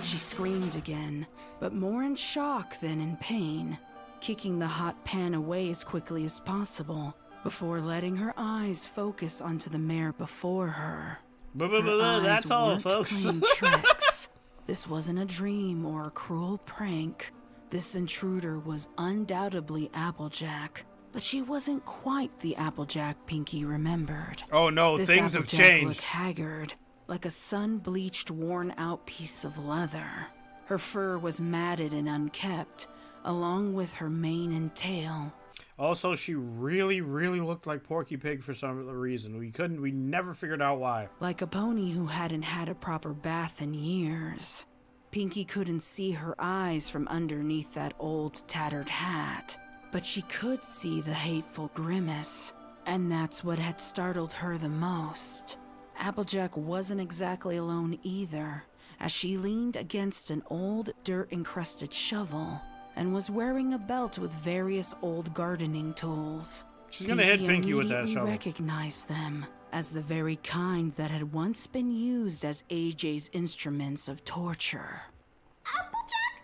She screamed again, but more in shock than in pain, kicking the hot pan away as quickly as possible before letting her eyes focus onto the mare before her. That's all, folks. Playing tricks. This wasn't a dream or a cruel prank. This intruder was undoubtedly Applejack, but she wasn't quite the Applejack Pinkie remembered. Oh no, This things have Applejack changed. looked haggard, like a sun-bleached, worn-out piece of leather. Her fur was matted and unkempt, along with her mane and tail. Also, she really, really looked like Porky Pig for some reason. We never figured out why. Like a pony who hadn't had a proper bath in years. Pinkie couldn't see her eyes from underneath that old tattered hat, but she could see the hateful grimace, and that's what had startled her the most. Applejack wasn't exactly alone either, as she leaned against an old dirt-encrusted shovel and was wearing a belt with various old gardening tools. She's gonna hit Pinkie with that immediately shovel. recognized them as the very kind that had once been used as AJ's instruments of torture. Applejack?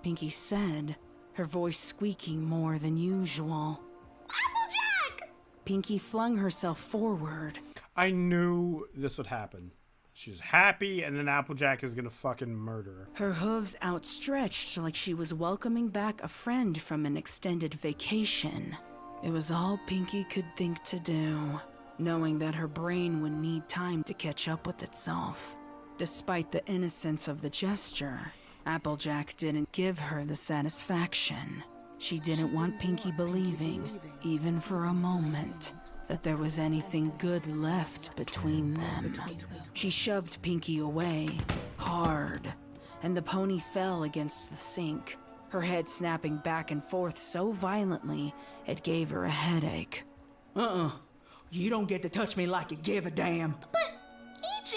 Pinkie said, her voice squeaking more than usual. Applejack! Pinkie flung herself forward. I knew this would happen. She's happy, and then Applejack is gonna fucking murder her. Her hooves outstretched like she was welcoming back a friend from an extended vacation. It was all Pinkie could think to do, knowing that her brain would need time to catch up with itself. Despite the innocence of the gesture, Applejack didn't give her the satisfaction. She didn't want Pinkie believing, even for a moment, that there was anything good left between them. She shoved Pinkie away, hard, and the pony fell against the sink, her head snapping back and forth so violently it gave her a headache. You don't get to touch me like you give a damn. But, AJ?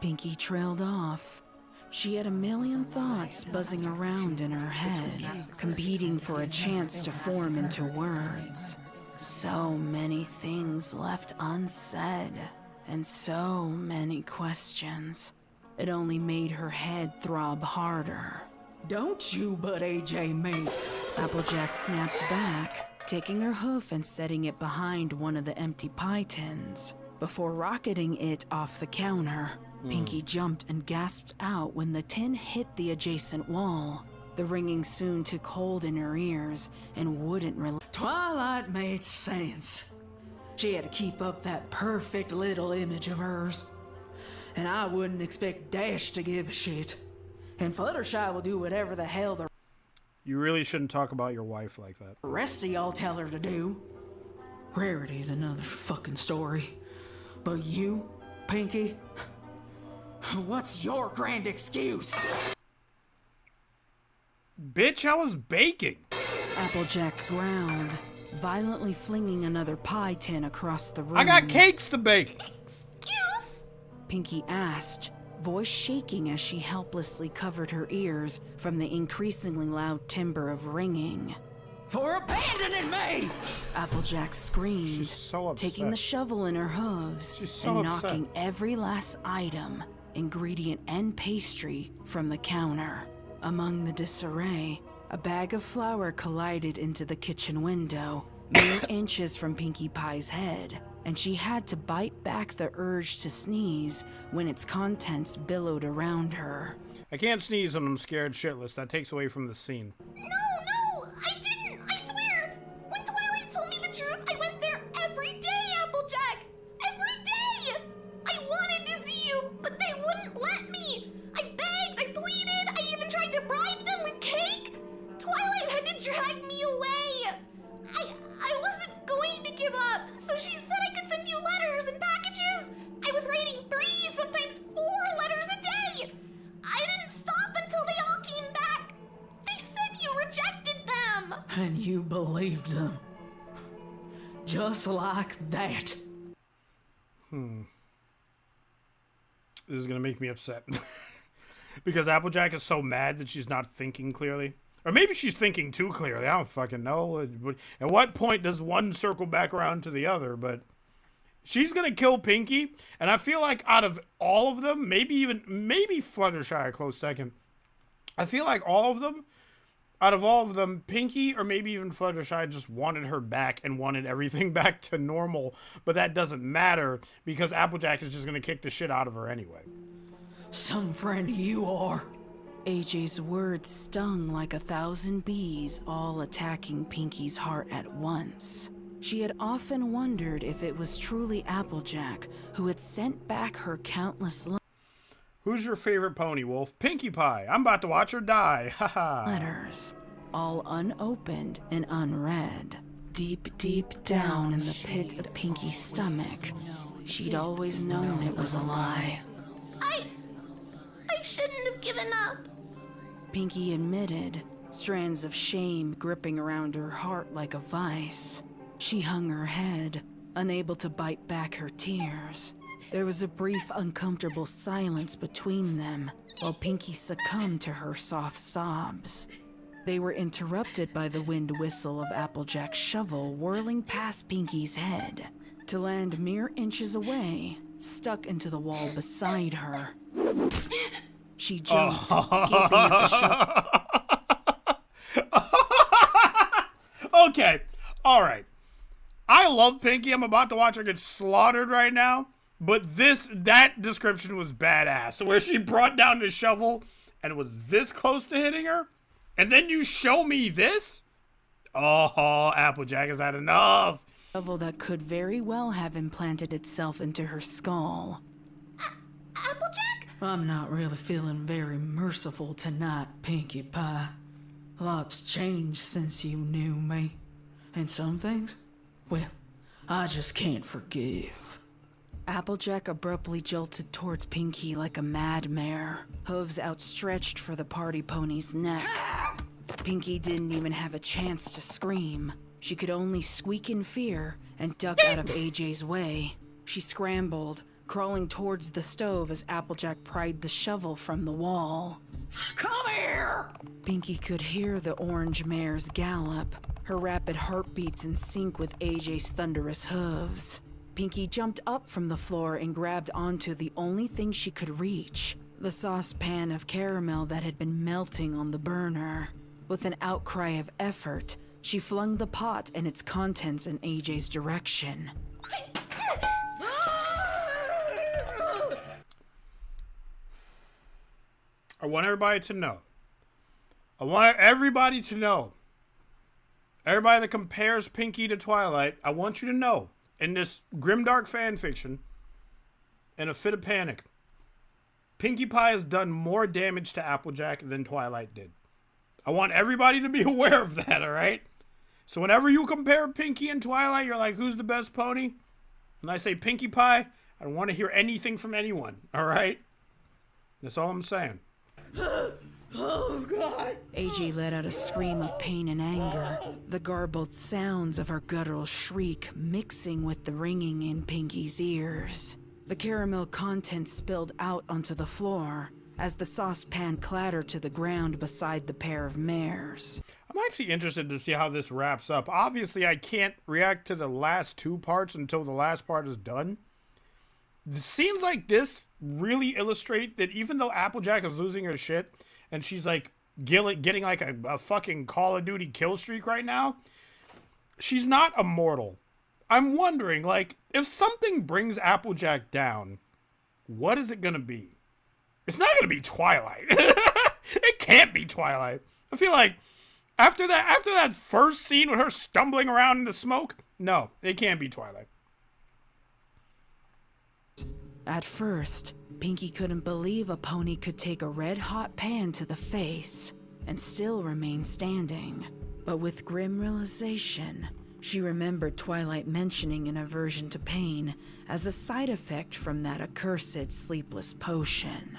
Pinkie trailed off. She had a million thoughts buzzing around in her head, competing for a chance to form into words. So many things left unsaid, and so many questions. It only made her head throb harder. Don't you but AJ me. Applejack snapped back, taking her hoof and setting it behind one of the empty pie tins. Before rocketing it off the counter, Pinkie jumped and gasped out when the tin hit the adjacent wall. The ringing soon took hold in her ears and wouldn't relax. Twilight made sense. She had to keep up that perfect little image of hers. And I wouldn't expect Dash to give a shit. And Fluttershy will do whatever the hell the You really shouldn't talk about your wife like that. rest of y'all tell her to do. Rarity's another fucking story. But you, Pinkie, what's your grand excuse? Bitch, I was baking. Applejack ground, violently flinging another pie tin across the room. I got cakes to bake. Excuse? Pinkie asked, voice shaking as she helplessly covered her ears from the increasingly loud timbre of ringing. For abandoning me! Applejack screamed, She's so upset. taking the shovel in her hooves She's so and upset. knocking every last item, ingredient and pastry, from the counter. Among the disarray, a bag of flour collided into the kitchen window, mere inches from Pinkie Pie's head, and she had to bite back the urge to sneeze when its contents billowed around her. I can't sneeze when I'm scared shitless. That takes away from the scene. No, I didn't, I swear. When Twilight told me the truth, I went there every day, Applejack. Every day. I wanted to see you, but they wouldn't let me. I begged, I pleaded, I even tried to bribe them with cake. Twilight had to drag me away. I wasn't going to give up, so she said I could send you letters and packages. I was writing 3, sometimes 4 letters a day. I didn't stop until they all came back. They said you rejected them. And you believed them. Just like that. This is gonna make me upset. Because Applejack is so mad that she's not thinking clearly. Or maybe she's thinking too clearly. I don't fucking know. At what point does one circle back around to the other? But she's going to kill Pinkie. And I feel like out of all of them, maybe Fluttershy a close second. I feel like out of all of them, Pinkie or maybe even Fluttershy just wanted her back and wanted everything back to normal. But that doesn't matter because Applejack is just going to kick the shit out of her anyway. Some friend you are. AJ's words stung like 1,000 bees, all attacking Pinkie's heart at once. She had often wondered if it was truly Applejack who had sent back her countless Who's your favorite pony, Wolf? Pinkie Pie. I'm about to watch her die. Haha. letters, all unopened and unread. Deep, deep down in the pit of Pinkie's stomach, she'd always known it was a lie. I shouldn't have given up. Pinkie admitted, strands of shame gripping around her heart like a vice. She hung her head, unable to bite back her tears. There was a brief, uncomfortable silence between them, while Pinkie succumbed to her soft sobs. They were interrupted by the wind whistle of Applejack's shovel whirling past Pinkie's head, to land mere inches away, stuck into the wall beside her. She jumped, gaping at the shovel. Okay. All right. I love Pinkie. I'm about to watch her get slaughtered right now. But that description was badass. Where she brought down the shovel and was this close to hitting her. And then you show me this? Oh, Applejack has had enough. Shovel that could very well have implanted itself into her skull. Applejack? I'm not really feeling very merciful tonight, Pinkie Pie. Lots changed since you knew me. And some things, well, I just can't forgive. Applejack abruptly jolted towards Pinkie like a mad mare, hooves outstretched for the party pony's neck. Pinkie didn't even have a chance to scream. She could only squeak in fear and duck out of AJ's way. She scrambled, crawling towards the stove as Applejack pried the shovel from the wall. Come here! Pinkie could hear the orange mare's gallop, her rapid heartbeats in sync with AJ's thunderous hooves. Pinkie jumped up from the floor and grabbed onto the only thing she could reach, the saucepan of caramel that had been melting on the burner. With an outcry of effort, she flung the pot and its contents in AJ's direction. I want everybody to know. Everybody that compares Pinkie to Twilight, I want you to know, in this grimdark fanfiction, in a fit of panic, Pinkie Pie has done more damage to Applejack than Twilight did. I want everybody to be aware of that, alright? So whenever you compare Pinkie and Twilight, you're like, who's the best pony? And I say Pinkie Pie, I don't want to hear anything from anyone, alright? That's all I'm saying. Oh, God! AJ let out a scream of pain and anger, the garbled sounds of her guttural shriek mixing with the ringing in Pinkie's ears. The caramel contents spilled out onto the floor as the saucepan clattered to the ground beside the pair of mares. I'm actually interested to see how this wraps up. Obviously, I can't react to the last two parts until the last part is done. The scenes like this really illustrate that even though Applejack is losing her shit and she's like getting like a fucking Call of Duty kill streak right now, she's not immortal. I'm wondering, like, if something brings Applejack down, what is it gonna be? It's not gonna be Twilight. It can't be Twilight. I feel like after that first scene with her stumbling around in the smoke, no, it can't be Twilight. At first, Pinkie couldn't believe a pony could take a red-hot pan to the face and still remain standing. But with grim realization, she remembered Twilight mentioning an aversion to pain as a side effect from that accursed sleepless potion.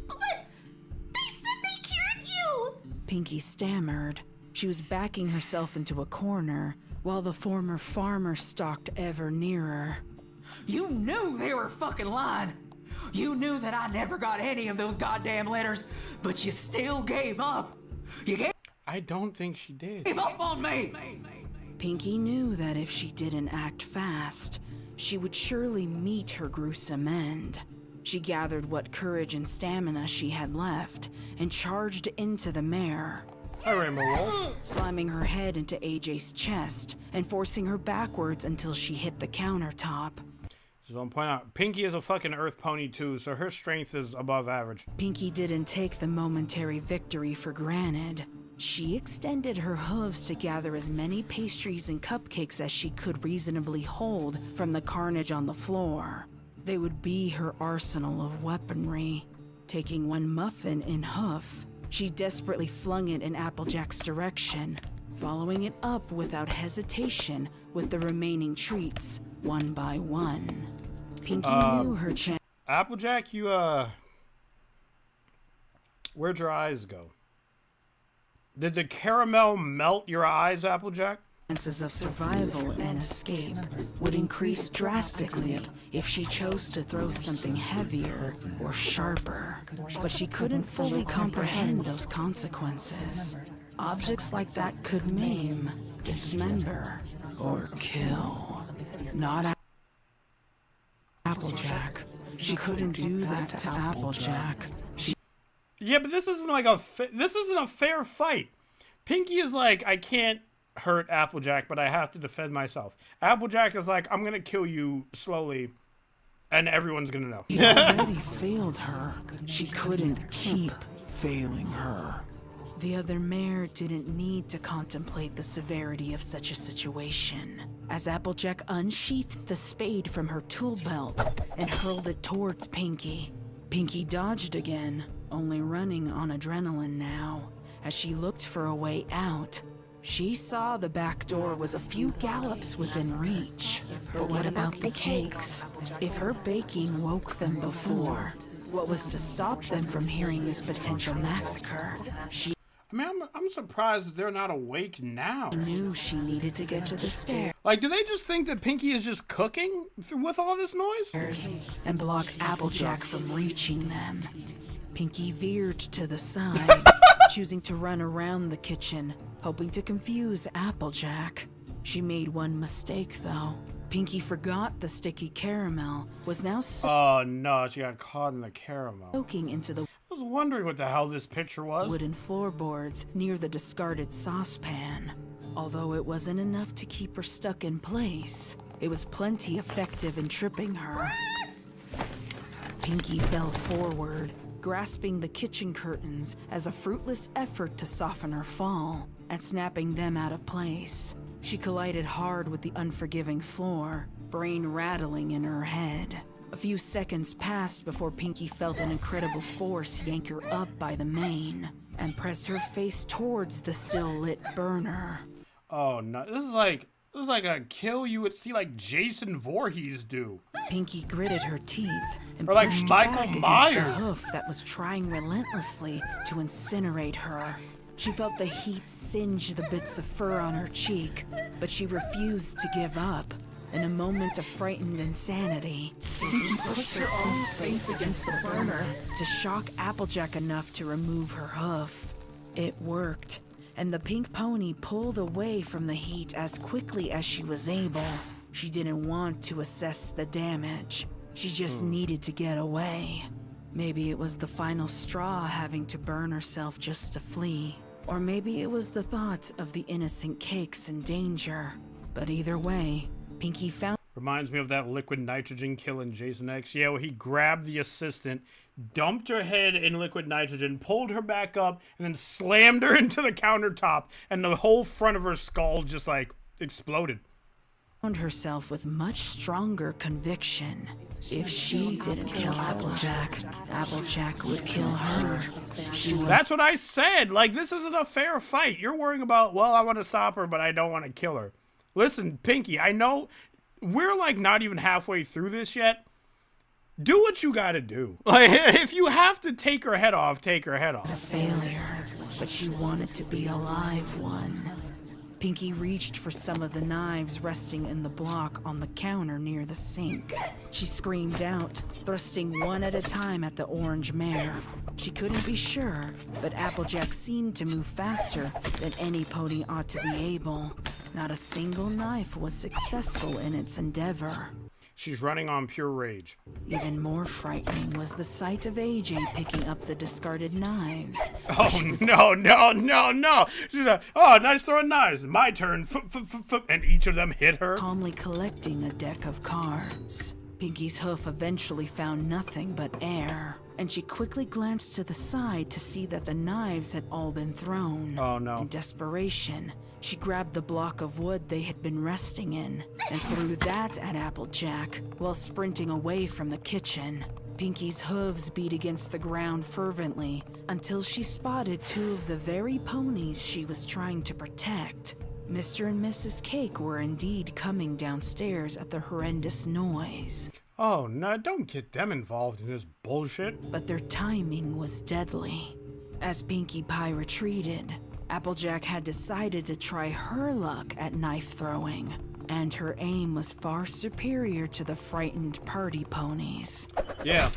But they said they cured you! Pinkie stammered. She was backing herself into a corner while the former farmer stalked ever nearer. You knew they were fucking lying. You knew that I never got any of those goddamn letters, but you still gave up. You gave I don't think she did. up on me. Pinkie knew that if she didn't act fast, she would surely meet her gruesome end. She gathered what courage and stamina she had left and charged into the mare. Hi, Rainbow Wolf. Slamming her head into AJ's chest and forcing her backwards until she hit the countertop. Just want to point out, Pinkie is a fucking earth pony too, so her strength is above average. Pinkie didn't take the momentary victory for granted. She extended her hooves to gather as many pastries and cupcakes as she could reasonably hold from the carnage on the floor. They would be her arsenal of weaponry. Taking one muffin in hoof, she desperately flung it in Applejack's direction, following it up without hesitation with the remaining treats, one by one. Pinkie knew her chance. Applejack, you, where'd your eyes go? Did the caramel melt your eyes, Applejack? Chances of survival and escape would increase drastically if she chose to throw something heavier or sharper. But she couldn't fully comprehend those consequences. Objects like that could maim, dismember, or kill. Not Applejack. She couldn't do that to Applejack. Yeah, but this isn't like this isn't a fair fight. Pinkie is like, I can't hurt Applejack, but I have to defend myself. Applejack is like, I'm gonna kill you slowly, and everyone's gonna know. He already failed her. She couldn't keep failing her. The other mare didn't need to contemplate the severity of such a situation, as Applejack unsheathed the spade from her tool belt and hurled it towards Pinkie. Pinkie dodged again, only running on adrenaline now. As she looked for a way out, she saw the back door was a few gallops within reach. But what about the cakes? If her baking woke them before, what was to stop them from hearing this potential massacre? She I mean, I'm surprised that they're not awake now. knew she needed to get to the stairs Like, do they just think that Pinkie is just cooking with all this noise? and block Applejack from reaching them. Pinkie veered to the side, choosing to run around the kitchen, hoping to confuse Applejack. She made one mistake, though. Pinkie forgot the sticky caramel was now Oh no, she got caught in the caramel. soaking into the I was wondering what the hell this picture was. wooden floorboards near the discarded saucepan. Although it wasn't enough to keep her stuck in place, it was plenty effective in tripping her. Pinkie fell forward, grasping the kitchen curtains as a fruitless effort to soften her fall and snapping them out of place. She collided hard with the unforgiving floor, brain rattling in her head. A few seconds passed before Pinkie felt an incredible force yank her up by the mane and press her face towards the still lit burner. Oh no, this is like a kill you would see like Jason Voorhees do. Pinkie gritted her teeth and Or like pushed Michael back against Myers. the hoof that was trying relentlessly to incinerate her. She felt the heat singe the bits of fur on her cheek, but she refused to give up. In a moment of frightened insanity, Pinkie pushed her own face against the burner to shock Applejack enough to remove her hoof. It worked, and the pink pony pulled away from the heat as quickly as she was able. She didn't want to assess the damage. She just needed to get away. Maybe it was the final straw having to burn herself just to flee. Or maybe it was the thought of the innocent cakes in danger. But either way, Pinkie found... Reminds me of that liquid nitrogen kill in Jason X. Yeah, where he grabbed the assistant, dumped her head in liquid nitrogen, pulled her back up, and then slammed her into the countertop, and the whole front of her skull just, like, exploded. Found herself with much stronger conviction. If she didn't kill Applejack, Applejack would kill her. That's what I said. Like, this isn't a fair fight. You're worrying about, well, I want to stop her, but I don't want to kill her. Listen, Pinkie, I know we're, like, not even halfway through this yet. Do what you gotta do. Like, if you have to take her head off, take her head off. A failure, but she wanted to be a live one. Pinkie reached for some of the knives resting in the block on the counter near the sink. She screamed out, thrusting one at a time at the orange mare. She couldn't be sure, but Applejack seemed to move faster than any pony ought to be able. Not a single knife was successful in its endeavor. She's running on pure rage. Even more frightening was the sight of AJ picking up the discarded knives. Oh, no. She's like, oh, nice throwing knives. My turn. And each of them hit her. Calmly collecting a deck of cards. Pinkie's hoof eventually found nothing but air, and she quickly glanced to the side to see that the knives had all been thrown. Oh, no. In desperation, she grabbed the block of wood they had been resting in and threw that at Applejack while sprinting away from the kitchen. Pinkie's hooves beat against the ground fervently until she spotted two of the very ponies she was trying to protect. Mr. and Mrs. Cake were indeed coming downstairs at the horrendous noise. Oh, no, don't get them involved in this bullshit. But their timing was deadly. As Pinkie Pie retreated, Applejack had decided to try her luck at knife throwing, and her aim was far superior to the frightened party ponies. Yeah.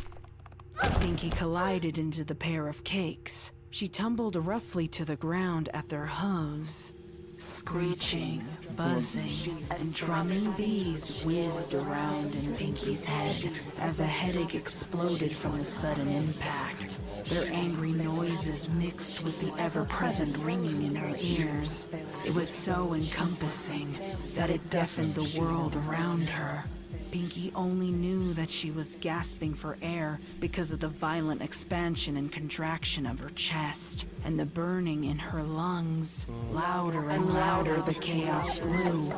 Pinkie collided into the pair of cakes. She tumbled roughly to the ground at their hooves. Screeching, buzzing, and drumming bees whizzed around in Pinkie's head as a headache exploded from the sudden impact. Their angry noises mixed with the ever-present ringing in her ears. It was so encompassing that it deafened the world around her. Pinkie only knew that she was gasping for air because of the violent expansion and contraction of her chest, and the burning in her lungs. Louder and louder the chaos grew,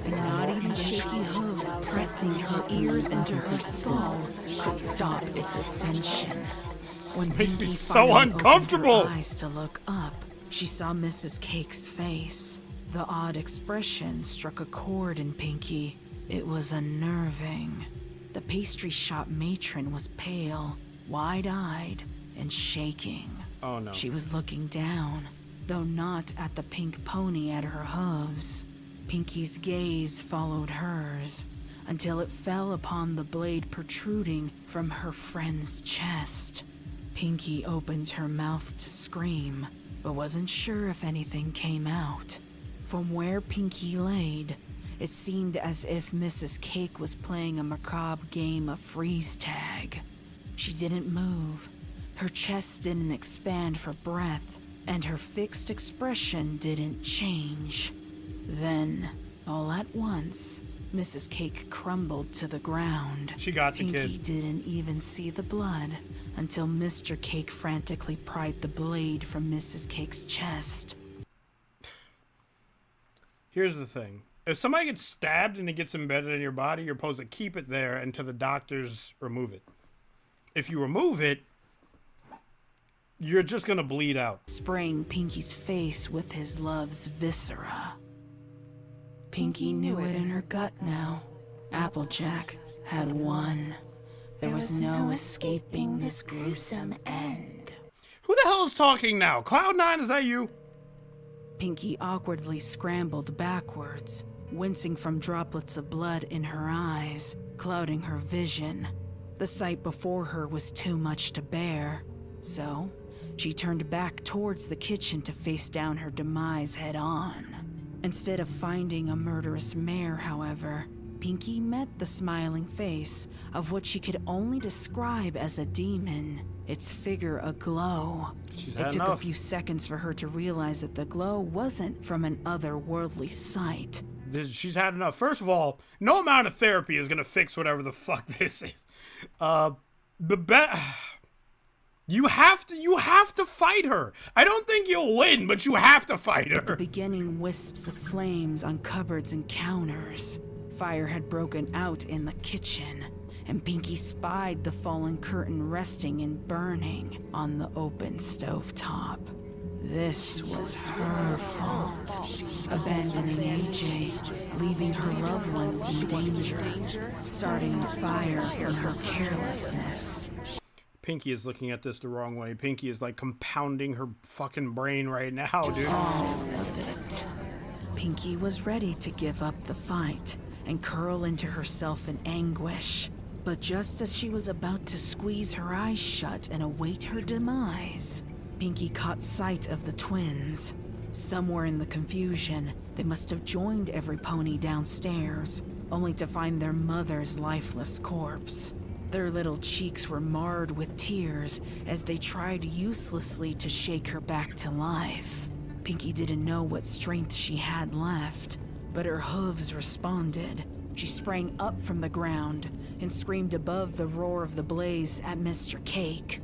and not even shaky hooves pressing her ears into her skull could stop its ascension. When Makes me Pinkie so finally uncomfortable. opened her eyes to look up, she saw Mrs. Cake's face. The odd expression struck a chord in Pinkie. It was unnerving. The pastry shop matron was pale, wide-eyed, and shaking. Oh, no. She was looking down, though not at the pink pony at her hooves. Pinkie's gaze followed hers until it fell upon the blade protruding from her friend's chest. Pinkie opened her mouth to scream, but wasn't sure if anything came out. From where Pinkie laid, it seemed as if Mrs. Cake was playing a macabre game of freeze tag. She didn't move. Her chest didn't expand for breath, and her fixed expression didn't change. Then, all at once, Mrs. Cake crumbled to the ground. She got the Pinkie kid. didn't even see the blood until Mr. Cake frantically pried the blade from Mrs. Cake's chest. Here's the thing. If somebody gets stabbed and it gets embedded in your body, you're supposed to keep it there until the doctors remove it. If you remove it, you're just gonna bleed out. Spraying Pinkie's face with his love's viscera. Pinkie knew it in her gut now. Applejack had won. There was no escaping this gruesome end. Who the hell is talking now? Cloud9, is that you? Pinkie awkwardly scrambled backwards, wincing from droplets of blood in her eyes, clouding her vision. The sight before her was too much to bear, so she turned back towards the kitchen to face down her demise head-on. Instead of finding a murderous mare, however, Pinkie met the smiling face of what she could only describe as a demon, its figure aglow. It took a few seconds for her to realize that the glow wasn't from an otherworldly sight. She's had enough. First of all, no amount of therapy is gonna fix whatever the fuck this is. You have to fight her. I don't think you'll win, but you have to fight her. The beginning wisps of flames on cupboards and counters. Fire had broken out in the kitchen, and Pinkie spied the fallen curtain resting and burning on the open stovetop. This was her fault. Abandoning AJ, leaving her loved ones in danger, starting the fire from her carelessness. Pinkie is looking at this the wrong way. Pinkie is like compounding her fucking brain right now, dude. All of it. Pinkie was ready to give up the fight and curl into herself in anguish. But just as she was about to squeeze her eyes shut and await her demise, Pinkie caught sight of the twins. Somewhere in the confusion, they must have joined every pony downstairs, only to find their mother's lifeless corpse. Their little cheeks were marred with tears as they tried uselessly to shake her back to life. Pinkie didn't know what strength she had left, but her hooves responded. She sprang up from the ground and screamed above the roar of the blaze at Mr. Cake.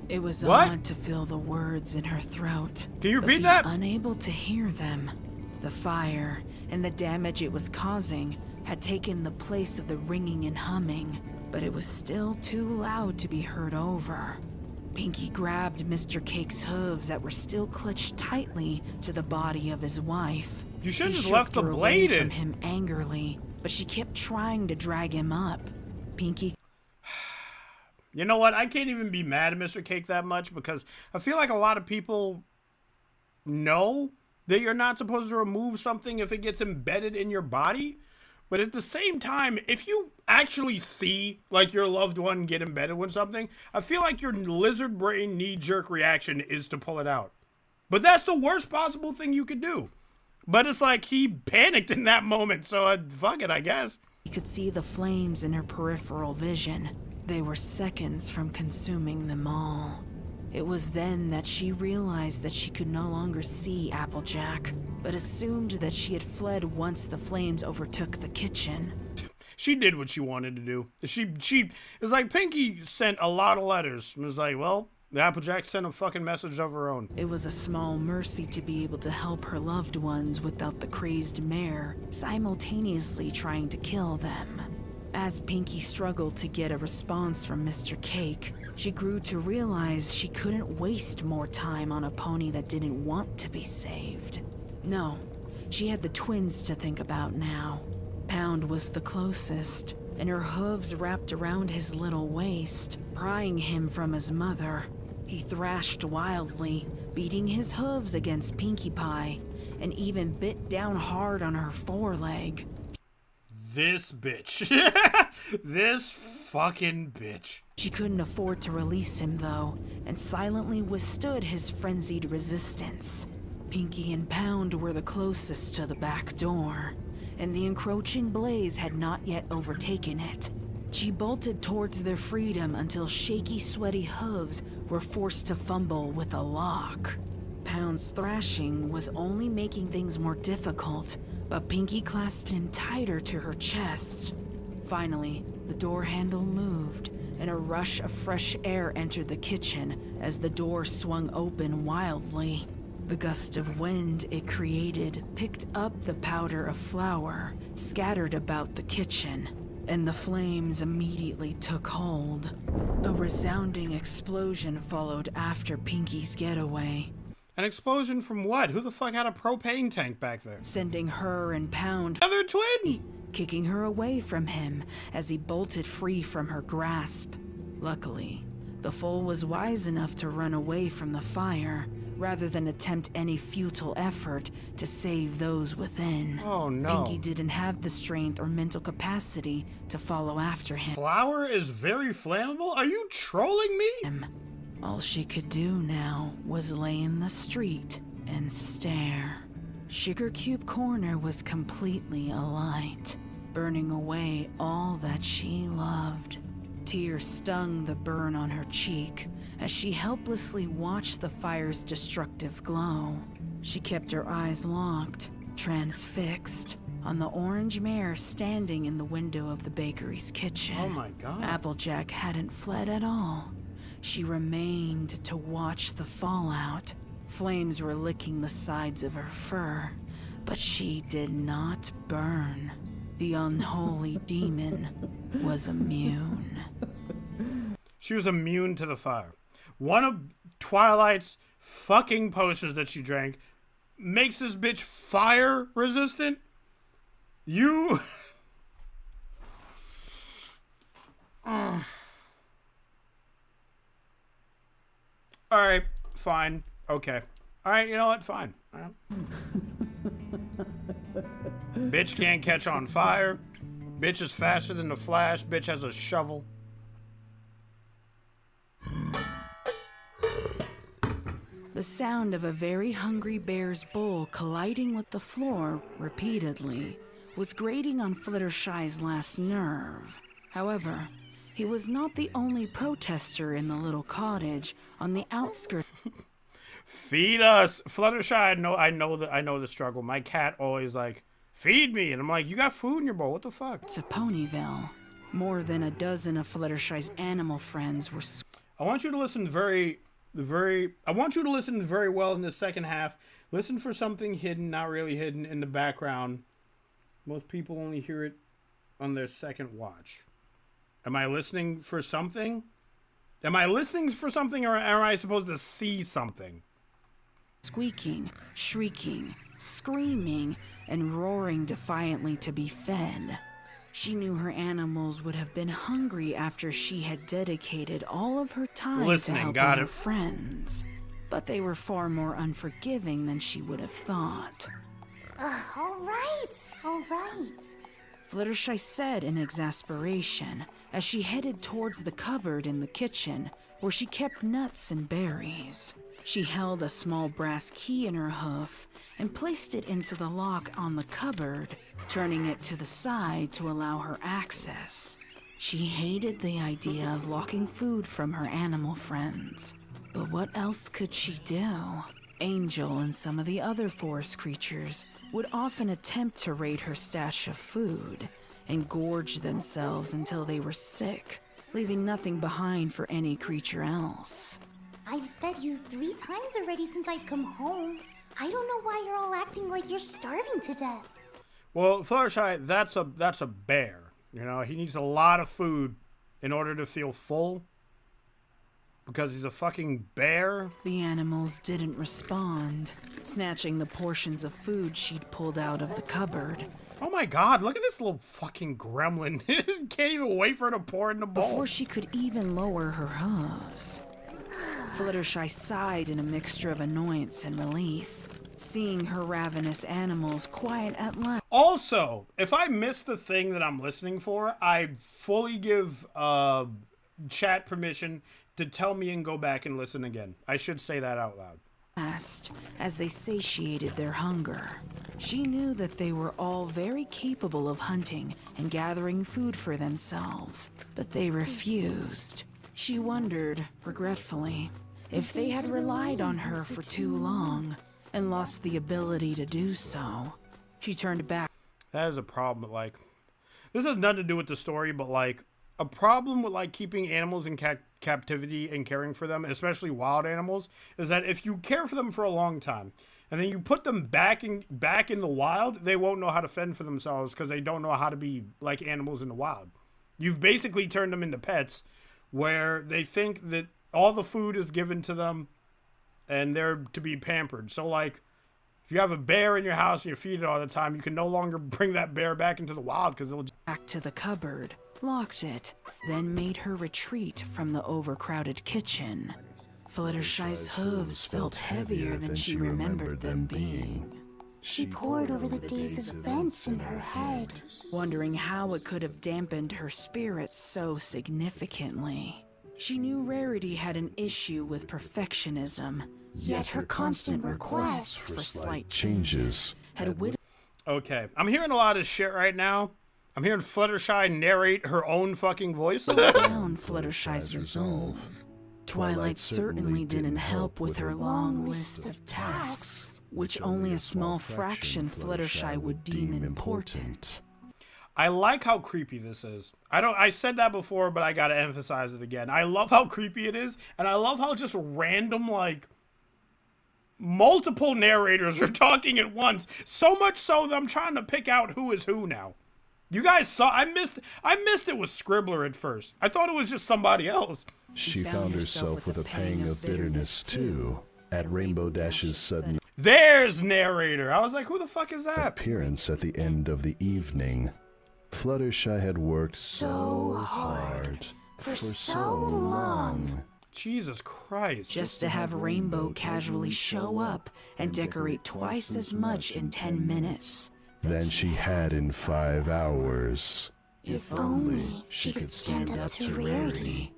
It was odd to feel the words in her throat. Can you repeat that? Unable to hear them. The fire and the damage it was causing had taken the place of the ringing and humming, but it was still too loud to be heard over. Pinkie grabbed Mr. Cake's hooves that were still clutched tightly to the body of his wife. You should have He just left the shook her blade away in. from him angrily, but she kept trying to drag him up. Pinkie. You know what? I can't even be mad at Mr. Cake that much because I feel like a lot of people know that you're not supposed to remove something if it gets embedded in your body. But at the same time, if you actually see like your loved one get embedded with something, I feel like your lizard brain knee-jerk reaction is to pull it out. But that's the worst possible thing you could do. But it's like he panicked in that moment, so fuck it, I guess. He could see the flames in her peripheral vision. They were seconds from consuming them all. It was then that she realized that she could no longer see Applejack, but assumed that she had fled once the flames overtook the kitchen. She did what she wanted to do. She it's like Pinkie sent a lot of letters. It was like, well, the Applejack sent a fucking message of her own. It was a small mercy to be able to help her loved ones without the crazed mare simultaneously trying to kill them. As Pinkie struggled to get a response from Mr. Cake, she grew to realize she couldn't waste more time on a pony that didn't want to be saved. No, she had the twins to think about now. Pound was the closest, and her hooves wrapped around his little waist, prying him from his mother. He thrashed wildly, beating his hooves against Pinkie Pie, and even bit down hard on her foreleg. This bitch. This fucking bitch. She couldn't afford to release him, though, and silently withstood his frenzied resistance. Pinkie and Pound were the closest to the back door, and the encroaching blaze had not yet overtaken it. She bolted towards their freedom until shaky, sweaty hooves were forced to fumble with a lock. Pound's thrashing was only making things more difficult, but Pinkie clasped him tighter to her chest. Finally, the door handle moved, and a rush of fresh air entered the kitchen as the door swung open wildly. The gust of wind it created picked up the powder of flour scattered about the kitchen, and the flames immediately took hold. A resounding explosion followed after Pinkie's getaway. An explosion from what? Who the fuck had a propane tank back there? Sending her and Pound Other twin! kicking her away from him as he bolted free from her grasp. Luckily, the foal was wise enough to run away from the fire, rather than attempt any futile effort to save those within. Oh no. Pinkie didn't have the strength or mental capacity to follow after him. Flour is very flammable? Are you trolling me? All she could do now was lay in the street and stare. Sugar Cube Corner was completely alight, burning away all that she loved. Tears stung the burn on her cheek as she helplessly watched the fire's destructive glow. She kept her eyes locked, transfixed, on the orange mare standing in the window of the bakery's kitchen. Oh my god. Applejack hadn't fled at all. She remained to watch the fallout. Flames were licking the sides of her fur, but she did not burn. The unholy demon was immune. She was immune to the fire. One of Twilight's fucking potions that she drank makes this bitch fire resistant? You... Alright, fine. Okay. Alright, you know what? Fine. All right. Bitch can't catch on fire. Bitch is faster than the Flash. Bitch has a shovel. The sound of a very hungry bear's bowl colliding with the floor repeatedly was grating on Fluttershy's last nerve. However, he was not the only protester in the little cottage on the outskirts. Feed us, Fluttershy. I know the struggle. My cat always like, feed me, and I'm like, you got food in your bowl. What the fuck? To Ponyville, more than a dozen of Fluttershy's animal friends were. I want you to listen very well in the second half. Listen for something hidden, not really hidden, in the background. Most people only hear it on their second watch. Am I listening for something? Am I listening for something, or am I supposed to see something? Squeaking, shrieking, screaming, and roaring defiantly to be fed. She knew her animals would have been hungry after she had dedicated all of her time to helping her friends. But they were far more unforgiving than she would have thought. All right. Fluttershy said in exasperation as she headed towards the cupboard in the kitchen where she kept nuts and berries. She held a small brass key in her hoof and placed it into the lock on the cupboard, turning it to the side to allow her access. She hated the idea of locking food from her animal friends. But what else could she do? Angel and some of the other forest creatures would often attempt to raid her stash of food and gorge themselves until they were sick, leaving nothing behind for any creature else. I've fed you 3 times already since I've come home. I don't know why you're all acting like you're starving to death. Well, Fluttershy, that's a bear. You know, he needs a lot of food in order to feel full. Because he's a fucking bear. The animals didn't respond, snatching the portions of food she'd pulled out of the cupboard. Oh my god, look at this little fucking gremlin. Can't even wait for it to pour in the bowl. Before she could even lower her hooves, Fluttershy sighed in a mixture of annoyance and relief, seeing her ravenous animals quiet at last. Also, if I miss the thing that I'm listening for, I fully give chat permission to tell me and go back and listen again. I should say that out loud. As they satiated their hunger, she knew that they were all very capable of hunting and gathering food for themselves, but they refused. She wondered, regretfully, if they had relied on her for too long and lost the ability to do so. She turned back. That is a problem, like, this has nothing to do with the story, but like, a problem with like keeping animals in captivity and caring for them, especially wild animals, is that if you care for them for a long time and then you put them back in the wild, they won't know how to fend for themselves because they don't know how to be like animals in the wild. You've basically turned them into pets where they think that all the food is given to them and they're to be pampered. So like, if you have a bear in your house and you feed it all the time, you can no longer bring that bear back into the wild because it'll back to the cupboard, locked it, then made her retreat from the overcrowded kitchen. Fluttershy's hooves felt heavier than she remembered them being. She pored over the days of events in her head. Wondering how it could have dampened her spirits so significantly. She knew Rarity had an issue with perfectionism, yet her constant requests for slight changes had Okay, I'm hearing a lot of shit right now. I'm hearing Fluttershy narrate her own fucking voice. down Fluttershy's resolve. Twilight certainly didn't help with her long list of tasks, which only a small fraction Fluttershy would deem important. I like how creepy this is. I said that before, but I gotta emphasize it again. I love how creepy it is, and I love how just random, like, multiple narrators are talking at once. So much so that I'm trying to pick out who is who now. You guys saw, I missed it with Scribbler at first. I thought it was just somebody else. She found herself with a pang of bitterness, too, at Rainbow Dash's sudden There's narrator. I was like, who the fuck is that? appearance at the end of the evening. Fluttershy had worked so hard for so long. Jesus Christ. Just to have Rainbow casually show up and decorate twice as much in 10 minutes. Than she had in 5 hours. If only she could stand up to Rarity.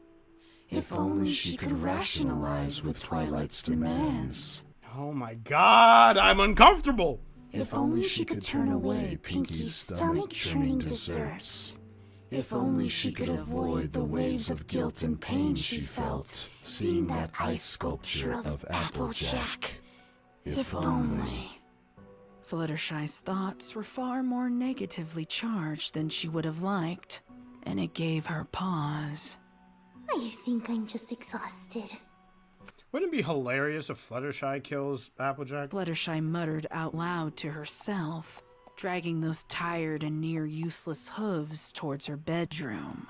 If only she could rationalize with Twilight's demands. Oh my God, I'm uncomfortable. If only she could turn away Pinkie's stomach-churning desserts. If only she could avoid the waves of guilt and pain she felt seeing that ice sculpture of Applejack. If only. Fluttershy's thoughts were far more negatively charged than she would have liked, and it gave her pause. I think I'm just exhausted. Wouldn't it be hilarious if Fluttershy kills Applejack? Fluttershy muttered out loud to herself, dragging those tired and near-useless hooves towards her bedroom.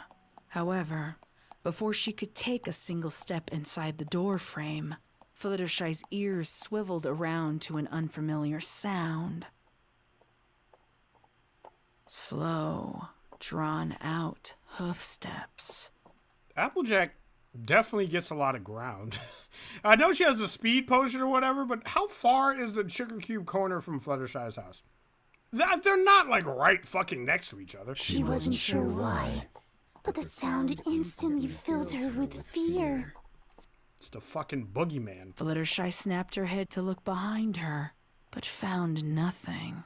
However, before she could take a single step inside the doorframe, Fluttershy's ears swiveled around to an unfamiliar sound. Slow, drawn-out hoof steps. Applejack definitely gets a lot of ground. I know she has the speed potion or whatever, but how far is the Sugar Cube corner from Fluttershy's house? They're not, like, right fucking next to each other. She wasn't sure why, but the sound instantly filled her with fear. It's the fucking boogeyman. Fluttershy snapped her head to look behind her, but found nothing.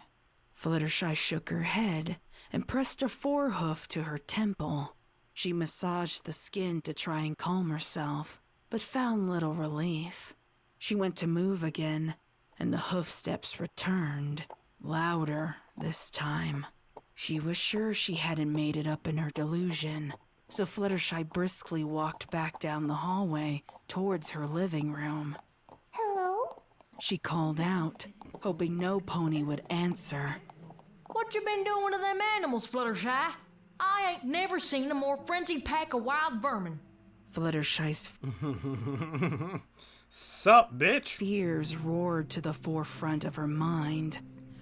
Fluttershy shook her head and pressed a forehoof to her temple. She massaged the skin to try and calm herself, but found little relief. She went to move again, and the hoof steps returned, louder this time. She was sure she hadn't made it up in her delusion, so Fluttershy briskly walked back down the hallway towards her living room. Hello? She called out, hoping no pony would answer. What you been doing to them animals, Fluttershy? I ain't never seen a more frenzied pack of wild vermin. Fluttershy's Sup, bitch? fears roared to the forefront of her mind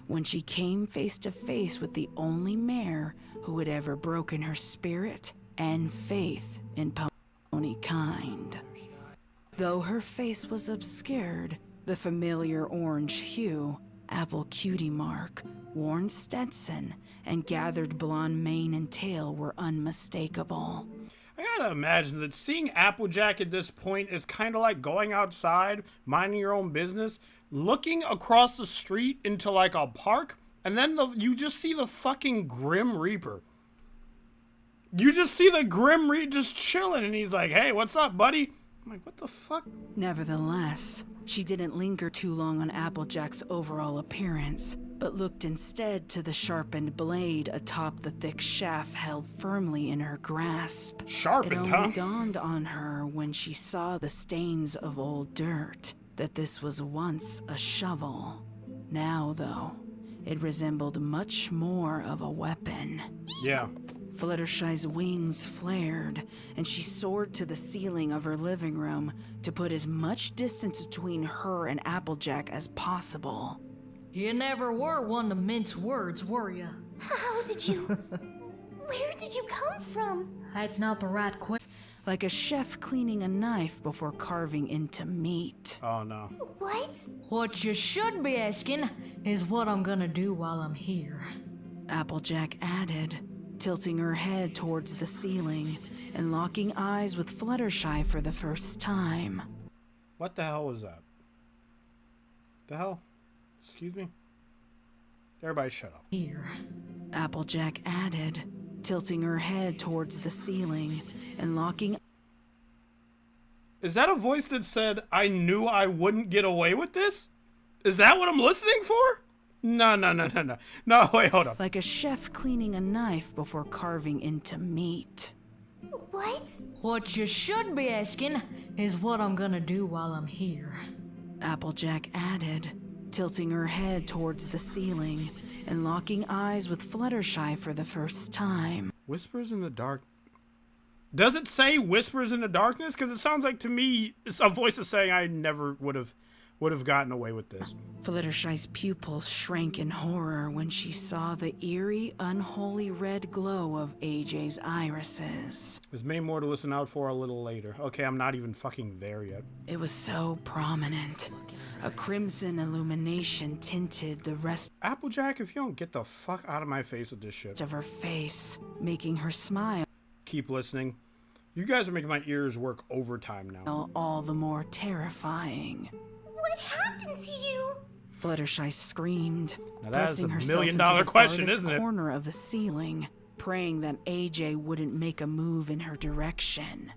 when she came face to face with the only mare who had ever broken her spirit and faith in pony kind. Though her face was obscured, the familiar orange hue, apple cutie mark, worn Stetson, and gathered blonde mane and tail were unmistakable. I gotta imagine that seeing Applejack at this point is kind of like going outside, minding your own business, looking across the street into like a park, and then you just see the fucking Grim Reaper. You just see the Grim Reaper just chilling, and he's like, hey, what's up, buddy? I'm like, what the fuck? Nevertheless, she didn't linger too long on Applejack's overall appearance, but looked instead to the sharpened blade atop the thick shaft held firmly in her grasp. Sharpened, it only huh? dawned on her when she saw the stains of old dirt that this was once a shovel. Now, though, it resembled much more of a weapon. Yeah. Fluttershy's wings flared, and she soared to the ceiling of her living room to put as much distance between her and Applejack as possible. You never were one to mince words, were you? How did you... Where did you come from? That's not the right question. Like a chef cleaning a knife before carving into meat. Oh no. What? What you should be asking is what I'm gonna do while I'm here. Applejack added, tilting her head towards the ceiling and locking eyes with Fluttershy for the first time. What the hell was that? The hell? Excuse me? Everybody shut up. Here. Applejack added, tilting her head towards the ceiling and locking... Is that a voice that said, I knew I wouldn't get away with this? Is that what I'm listening for? No. No, wait, hold up. Like a chef cleaning a knife before carving into meat. What? What you should be asking is what I'm gonna do while I'm here. Applejack added, tilting her head towards the ceiling and locking eyes with Fluttershy for the first time. Whispers in the dark. Does it say whispers in the darkness? Because it sounds like to me a voice is saying I never would have gotten away with this. Fluttershy's pupils shrank in horror when she saw the eerie, unholy red glow of AJ's irises. There's many more to listen out for a little later. Okay, I'm not even fucking there yet. It was so prominent. A crimson illumination tinted the rest Applejack, if you don't get the fuck out of my face with this shit. of her face, making her smile Keep listening. You guys are making my ears work overtime now. all the more terrifying. What happened to you? Fluttershy screamed, Now that is pressing a herself million-dollar into the question, farthest isn't it? corner of the ceiling, praying that AJ wouldn't make a move in her direction.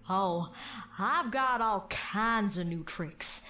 Oh, I've got all kinds of new tricks.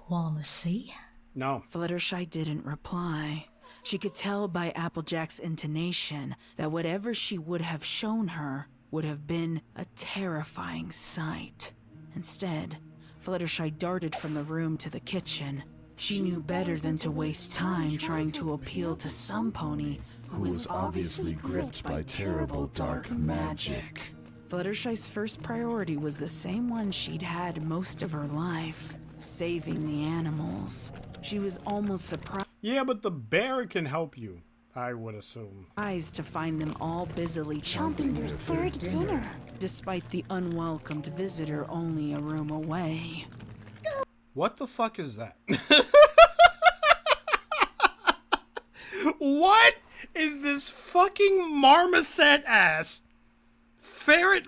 Wanna see? No. Fluttershy didn't reply. She could tell by Applejack's intonation that whatever she would have shown her would have been a terrifying sight. Instead, Fluttershy darted from the room to the kitchen. She knew better than to waste time trying to appeal to some pony who was obviously gripped by terrible dark magic. Fluttershy's first priority was the same one she'd had most of her life, saving the animals. She was almost surprised Yeah, but the bear can help you, I would assume. to find them all busily Chomping their third dinner. despite the unwelcomed visitor only a room away. What the fuck is that? What is this fucking marmoset ass ferret?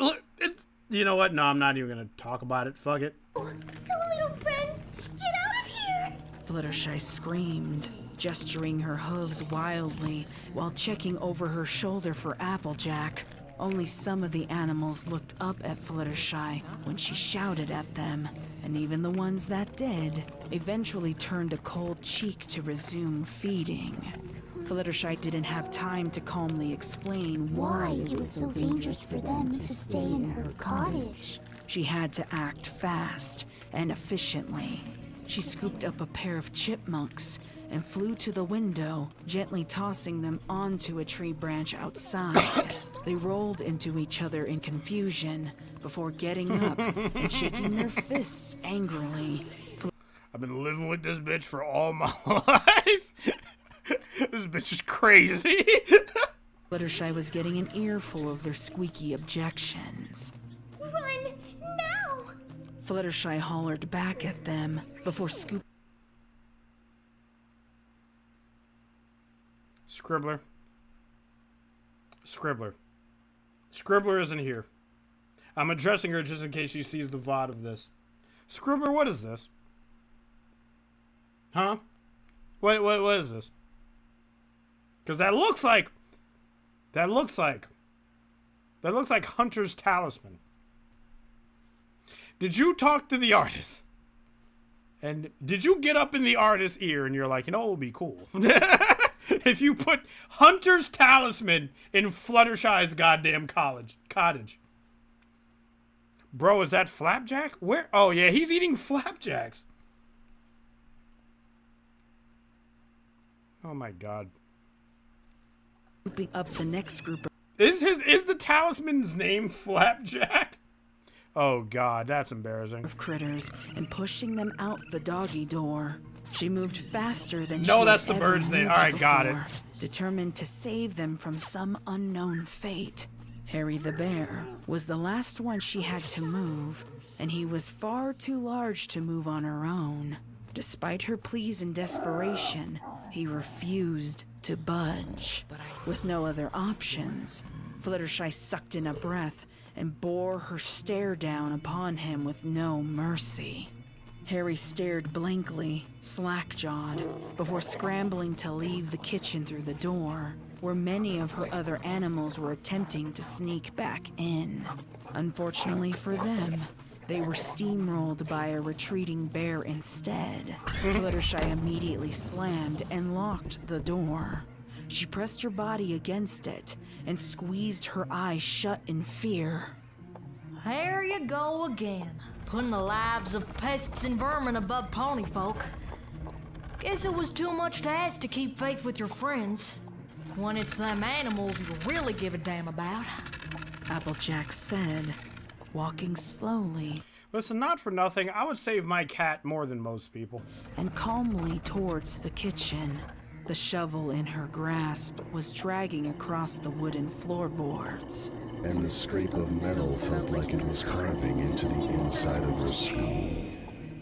You know what? No, I'm not even gonna talk about it. Fuck it. Go, little friends! Get out of here! Fluttershy screamed, gesturing her hooves wildly while checking over her shoulder for Applejack. Only some of the animals looked up at Fluttershy when she shouted at them, and even the ones that did eventually turned a cold cheek to resume feeding. Fluttershy didn't have time to calmly explain Why it was so dangerous for them to stay in her cottage. She had to act fast and efficiently. She scooped up a pair of chipmunks and flew to the window, gently tossing them onto a tree branch outside. They rolled into each other in confusion before getting up and shaking their fists angrily. I've been living with this bitch for all my life. This bitch is crazy. Fluttershy was getting an earful of their squeaky objections. Run! Now! Fluttershy hollered back at them before scooping Scribbler. Scribbler isn't here. I'm addressing her just in case she sees the VOD of this. Scribbler, what is this? Huh? What is this? Because that looks like Hunter's talisman. Did you talk to the artist? And did you get up in the artist's ear and you're like, you know, it would be cool if you put Hunter's talisman in Fluttershy's goddamn cottage? Bro, is that Flapjack? Where? Oh yeah, he's eating flapjacks. Oh my god. scooping up the next group of Is the talisman's name Flapjack? Oh god, that's embarrassing. critters and pushing them out the doggy door. She moved faster than No, she that's had the ever bird's name. moved All right, got it. before, determined to save them from some unknown fate. Harry the bear was the last one she had to move, and he was far too large to move on her own. Despite her pleas and desperation, he refused to budge. With no other options, Fluttershy sucked in a breath and bore her stare down upon him with no mercy. Harry stared blankly, slack-jawed, before scrambling to leave the kitchen through the door, where many of her other animals were attempting to sneak back in. Unfortunately for them, they were steamrolled by a retreating bear instead. Fluttershy immediately slammed and locked the door. She pressed her body against it and squeezed her eyes shut in fear. There you go again, putting the lives of pests and vermin above pony folk. Guess it was too much to ask to keep faith with your friends, when it's them animals you really give a damn about. Applejack said, walking slowly. Listen, not for nothing, I would save my cat more than most people. And calmly towards the kitchen. The shovel in her grasp was dragging across the wooden floorboards. And the scrape of metal felt like it was carving into the inside of her skull.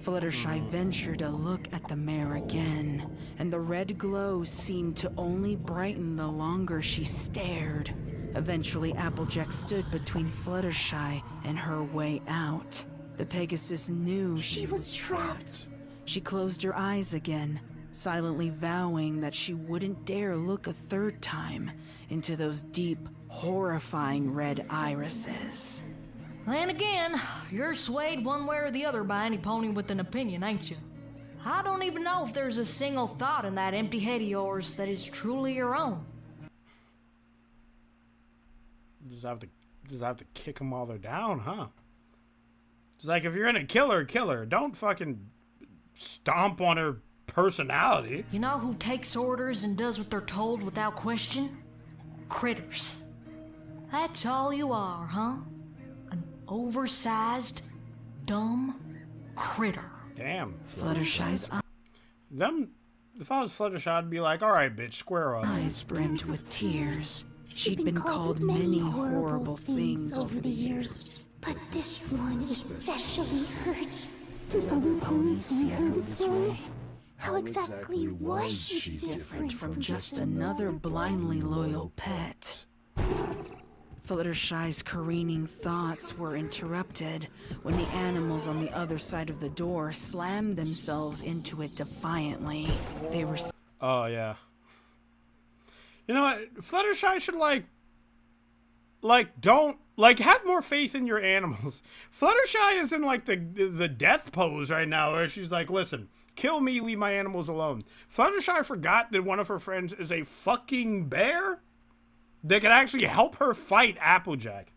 Fluttershy ventured a look at the mare again, and the red glow seemed to only brighten the longer she stared. Eventually, Applejack stood between Fluttershy and her way out. The Pegasus knew she was trapped. She closed her eyes again, silently vowing that she wouldn't dare look a third time into those deep, horrifying red irises. Then again, you're swayed one way or the other by any pony with an opinion, ain't you? I don't even know if there's a single thought in that empty head of yours that is truly your own. Just have to kick them while they're down, huh? It's like, if you're gonna kill her. Don't fucking stomp on her personality. You know who takes orders and does what they're told without question? Critters. That's all you are, huh? An oversized, dumb critter. Damn. Fluttershy's If I was Fluttershy, I'd be like, alright, bitch, square up. eyes brimmed with tears. She'd been called many horrible things over the years. But this one especially hurt. Did other ponies see her this way? How exactly was she different From just another blindly loyal pet. Fluttershy's careening thoughts were interrupted when the animals on the other side of the door slammed themselves into it defiantly. They were... Oh, yeah. You know what? Fluttershy should, have more faith in your animals. Fluttershy is in, the death pose right now, where she's like, listen, kill me, leave my animals alone. Fluttershy forgot that one of her friends is a fucking bear that could actually help her fight Applejack.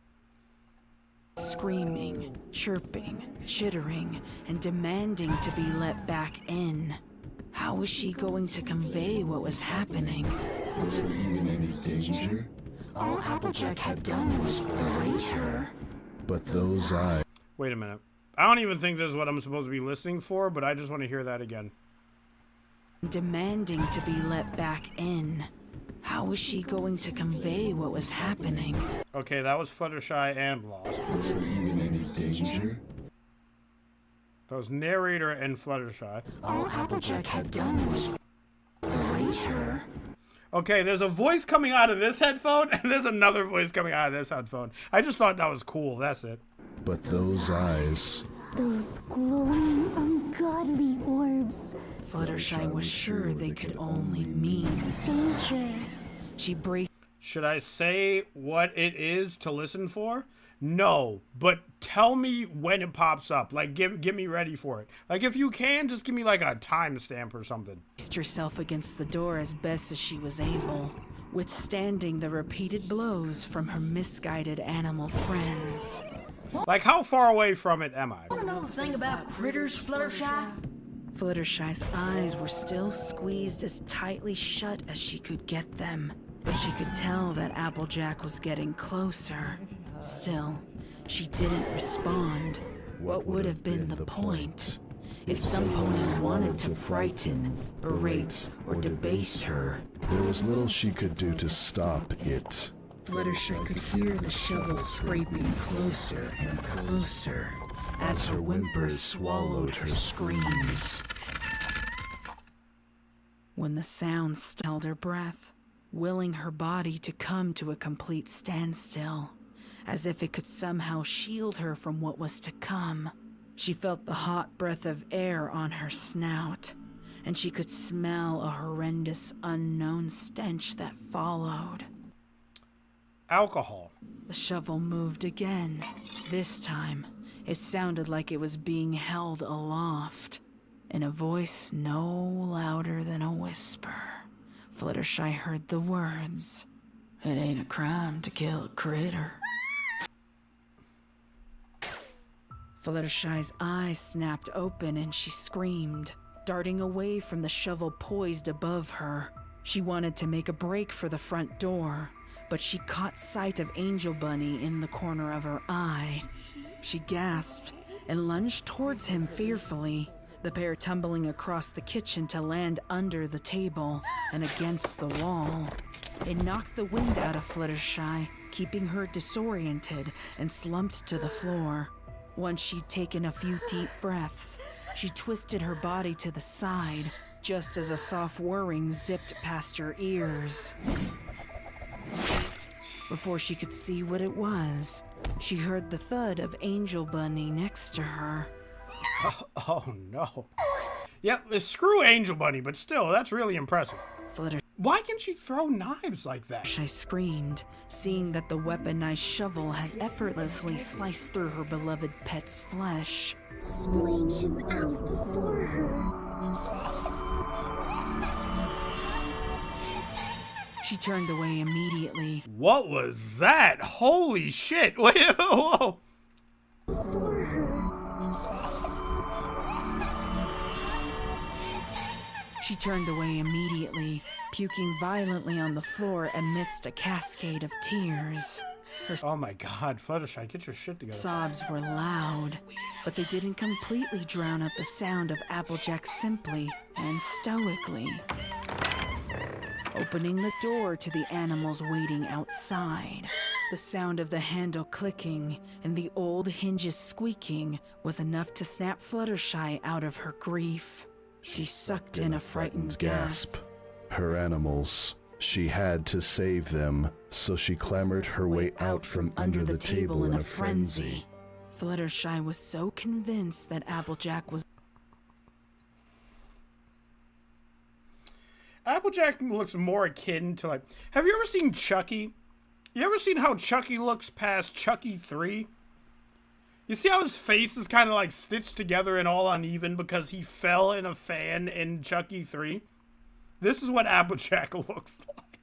Screaming, chirping, chittering, and demanding to be let back in. How was she going to convey what was happening? Was there even any danger? All Applejack had done was berate her. But those eyes... Wait a minute. I don't even think this is what I'm supposed to be listening for, but I just want to hear that again. Demanding to be let back in. How was she going to convey what was happening? Okay, that was Fluttershy and Lost. Was there even any danger? That was narrator and Fluttershy. All Applejack had done was berate her. Okay, there's a voice coming out of this headphone, and there's another voice coming out of this headphone. I just thought that was cool, that's it. But those eyes... Those glowing, ungodly orbs. Fluttershy was sure they could only mean Danger. She braced. Should I say what it is to listen for? No, but tell me when it pops up. Like, get me ready for it. Like, if you can, just give me, a timestamp or something. Herself against the door as best as she was able, withstanding the repeated blows from her misguided animal friends. Like, how far away from it am I? Wanna know the thing about critters, Fluttershy? Fluttershy's eyes were still squeezed as tightly shut as she could get them, but she could tell that Applejack was getting closer. Still, she didn't respond. What would have been the point? If some pony wanted to frighten, berate, or debase her, there was little she could do to stop it. Fluttershy could hear the shovel scraping closer and closer as her whimpers swallowed her screams. When the sound held her breath, willing her body to come to a complete standstill, as if it could somehow shield her from what was to come. She felt the hot breath of air on her snout, and she could smell a horrendous unknown stench that followed. Alcohol. The shovel moved again. This time, it sounded like it was being held aloft, in a voice no louder than a whisper. Fluttershy heard the words, "It ain't a crime to kill a critter." Fluttershy's eyes snapped open and she screamed, darting away from the shovel poised above her. She wanted to make a break for the front door, but she caught sight of Angel Bunny in the corner of her eye. She gasped and lunged towards him fearfully, the pair tumbling across the kitchen to land under the table and against the wall. It knocked the wind out of Fluttershy, keeping her disoriented and slumped to the floor. Once she'd taken a few deep breaths, she twisted her body to the side, just as a soft whirring zipped past her ears. Before she could see what it was, she heard the thud of Angel Bunny next to her. Oh no. Yep, screw Angel Bunny, but still, that's really impressive. Why can she throw knives like that? Fluttershy screamed, seeing that the weaponized shovel had effortlessly sliced through her beloved pet's flesh. Splaying him out before her. She turned away immediately. What was that? Holy shit! Wait, whoa! Before her. She turned away immediately, puking violently on the floor amidst a cascade of tears. Her Oh my god, Fluttershy, get your shit together. sobs were loud, but they didn't completely drown out the sound of Applejack simply and stoically opening the door to the animals waiting outside. The sound of the handle clicking and the old hinges squeaking was enough to snap Fluttershy out of her grief. She sucked in a frightened gasp. Her animals. She had to save them, so she clambered her way out from under the table in a frenzy. Fluttershy was so convinced that Applejack was Applejack looks more akin to like... Have you ever seen Chucky? You ever seen how Chucky looks past Chucky 3? You see how his face is kind of like stitched together and all uneven because he fell in a fan in Chucky 3? This is what Applejack looks like.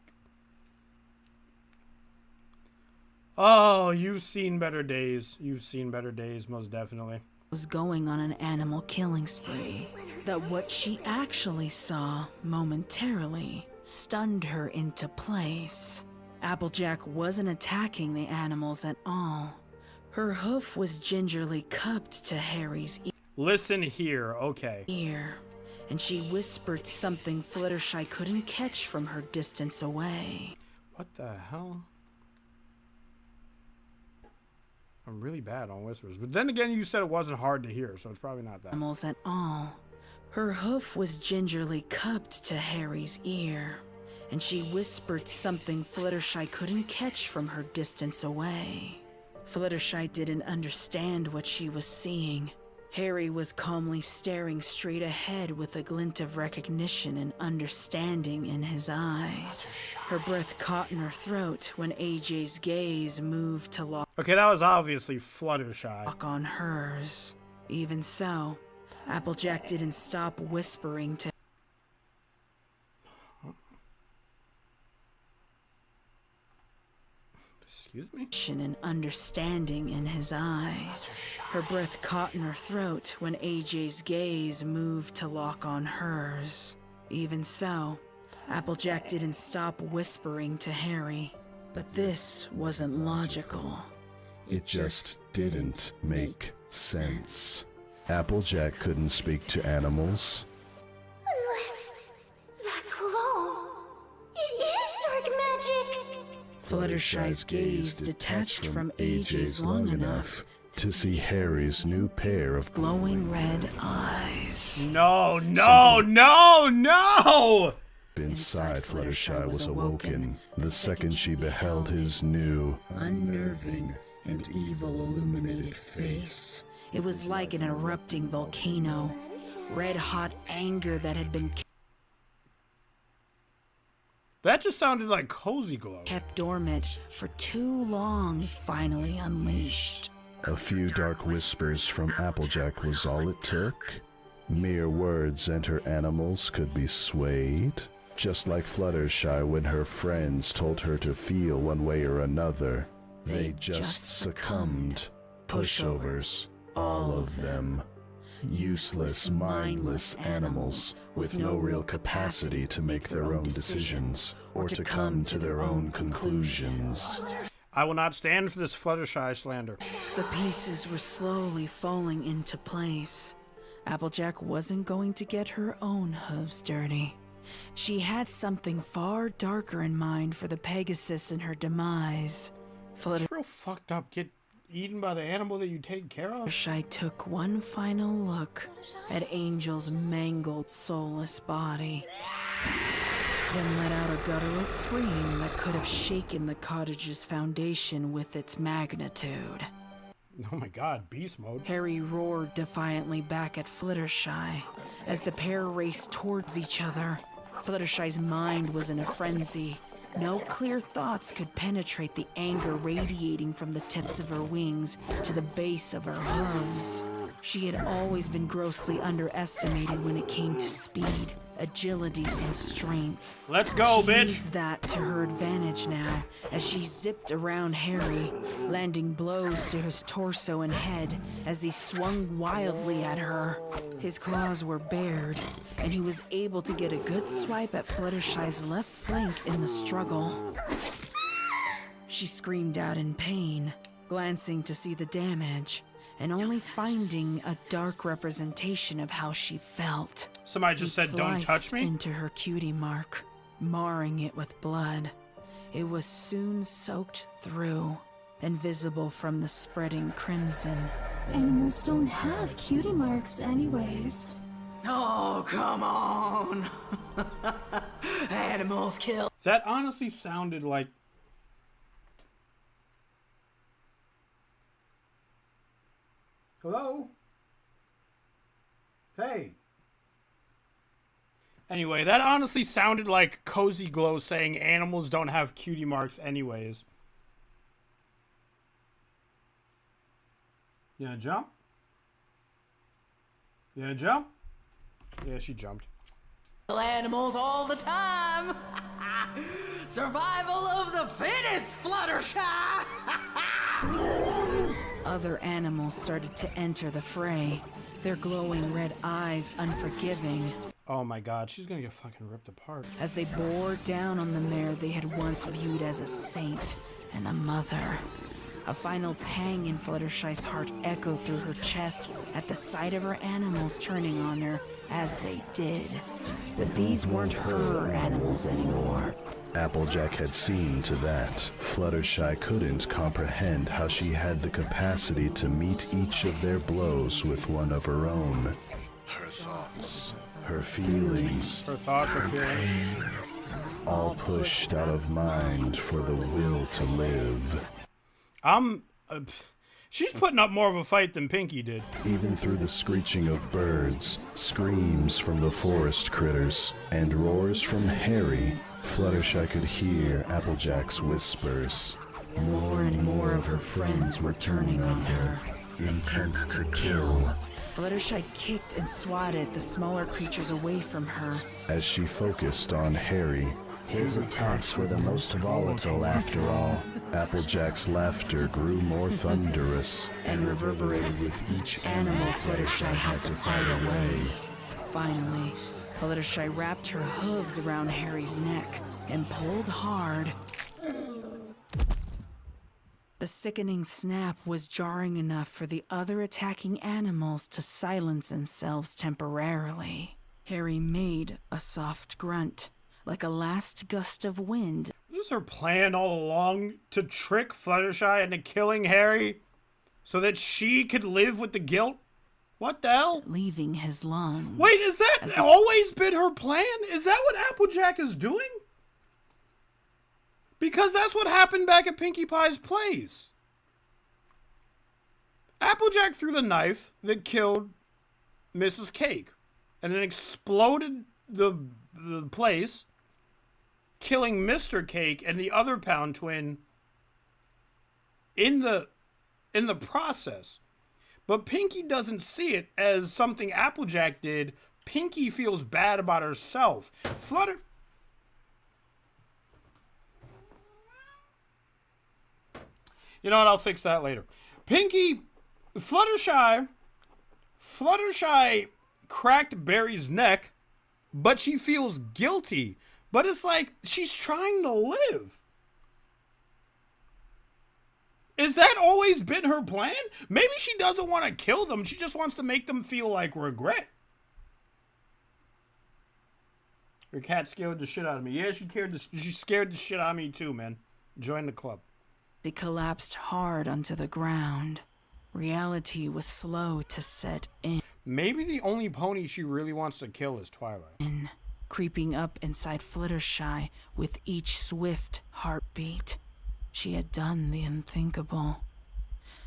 Oh, you've seen better days. You've seen better days, most definitely. Was going on an animal killing spree. That what she actually saw momentarily stunned her into place. Applejack wasn't attacking the animals at all. Her hoof was gingerly cupped to Harry's Listen here, okay. ear, and she whispered something Fluttershy couldn't catch from her distance away. What the hell? I'm really bad on whispers. But then again, you said it wasn't hard to hear, so it's probably not that. Animals at all. Her hoof was gingerly cupped to Harry's ear, and she whispered something Fluttershy couldn't catch from her distance away. Fluttershy didn't understand what she was seeing. Harry was calmly staring straight ahead with a glint of recognition and understanding in his eyes. Her breath caught in her throat when AJ's gaze moved to lock Okay, that was obviously Fluttershy. on hers. Even so, Applejack didn't stop whispering to Excuse me? and understanding in his eyes. Her breath caught in her throat when AJ's gaze moved to lock on hers. Even so, Applejack didn't stop whispering to Harry. But this wasn't logical. It just didn't make sense. Applejack couldn't speak to animals. Unless that glow. It is dark magic. Fluttershy's gaze detached from AJ's long enough to see Harry's new pair of glowing red eyes. No, no, no, no! Inside Fluttershy was awoken the second she beheld his new, unnerving and evil illuminated face. It was like an erupting volcano. Red-hot anger that had been That just sounded like Cozy Glow. kept dormant for too long, finally unleashed. A few dark whispers from Applejack was all it took. Mere words and her animals could be swayed. Just like Fluttershy when her friends told her to feel one way or another. They just succumbed. Pushovers. All of them. Useless, mindless animals with no real capacity to make their own decisions or to come to their own conclusions. I will not stand for this Fluttershy slander. The pieces were slowly falling into place. Applejack wasn't going to get her own hooves dirty. She had something far darker in mind for the Pegasus and her demise. It's real fucked up. Get eaten by the animal that you take care of? Fluttershy took one final look at Angel's mangled, soulless body, then let out a guttural scream that could have shaken the cottage's foundation with its magnitude. Oh my god, beast mode. Harry roared defiantly back at Fluttershy as the pair raced towards each other. Fluttershy's mind was in a frenzy. No clear thoughts could penetrate the anger radiating from the tips of her wings to the base of her hooves. She had always been grossly underestimated when it came to speed, agility, and strength. Let's go, She bitch! used that to her advantage now, as she zipped around Harry, landing blows to his torso and head as he swung wildly at her. His claws were bared, and he was able to get a good swipe at Fluttershy's left flank in the struggle. She screamed out in pain, glancing to see the damage, and only finding a dark representation of how she felt. Somebody just said, "Don't touch me"? Into her cutie mark, marring it with blood. It was soon soaked through and visible from the spreading crimson. Animals don't have cutie marks anyways. Oh, come on. Animals kill. That honestly sounded like... Hello? Hey. Anyway, that honestly sounded like Cozy Glow saying animals don't have cutie marks anyways. You gonna jump? You gonna jump? Yeah, she jumped. Animals all the time. Survival of the fittest, Fluttershy. Other animals started to enter the fray, their glowing red eyes unforgiving. Oh my god, she's gonna get fucking ripped apart. As they bore down on the mare they had once viewed as a saint and a mother. A final pang in Fluttershy's heart echoed through her chest at the sight of her animals turning on her as they did. But these weren't her animals anymore. Applejack had seen to that. Fluttershy couldn't comprehend how she had the capacity to meet each of their blows with one of her own. Her thoughts. Her feelings. Her thoughts are feeling. All pushed out of mind for the will to live. She's putting up more of a fight than Pinkie did. Even through the screeching of birds, screams from the forest critters, and roars from Harry, Fluttershy could hear Applejack's whispers. More and more of her friends were turning on her, intent to kill. Fluttershy kicked and swatted the smaller creatures away from her. As she focused on Harry, his attacks were the most volatile after all. Applejack's laughter grew more thunderous and reverberated with each animal Fluttershy had to fight away. Finally, Fluttershy wrapped her hooves around Harry's neck and pulled hard. The sickening snap was jarring enough for the other attacking animals to silence themselves temporarily. Harry made a soft grunt, like a last gust of wind. Was this her plan all along, to trick Fluttershy into killing Harry so that she could live with the guilt? What the hell? Leaving his lungs. Wait, is that always been her plan? Is that what Applejack is doing? Because that's what happened back at Pinkie Pie's place. Applejack threw the knife that killed Mrs. Cake and then exploded the place, killing Mr. Cake and the other Pound Twin in the process. But Pinkie doesn't see it as something Applejack did. Pinkie feels bad about herself. You know what? I'll fix that later. Fluttershy cracked Barry's neck, but she feels guilty. But it's like she's trying to live. Is that always been her plan? Maybe she doesn't want to kill them. She just wants to make them feel like regret. Your cat scared the shit out of me. Yeah, she scared the shit out of me too, man. Join the club. They collapsed hard onto the ground. Reality was slow to set in. Maybe the only pony she really wants to kill is Twilight. Creeping up inside Fluttershy with each swift heartbeat. She had done the unthinkable.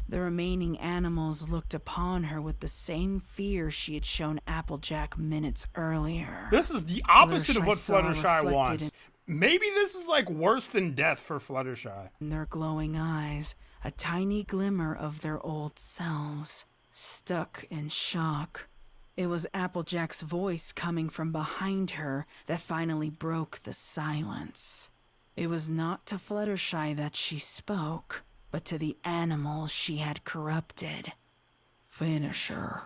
The remaining animals looked upon her with the same fear she had shown Applejack minutes earlier. This is the opposite of what Fluttershy wants. Maybe this is like worse than death for Fluttershy. In their glowing eyes, a tiny glimmer of their old selves, stuck in shock. It was Applejack's voice coming from behind her that finally broke the silence. It was not to Fluttershy that she spoke, but to the animals she had corrupted. Finish her.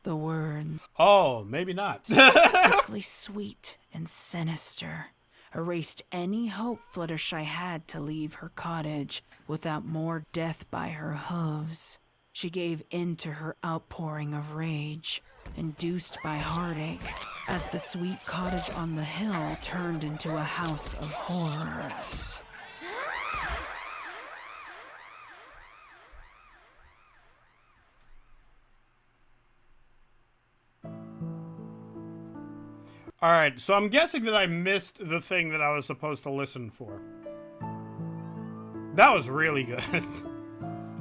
The words. Oh, maybe not. Sickly sweet and sinister. Erased any hope Fluttershy had to leave her cottage without more death by her hooves. She gave in to her outpouring of rage, induced by heartache, as the sweet cottage on the hill turned into a house of horrors. Alright, so I'm guessing that I missed the thing that I was supposed to listen for. That was really good.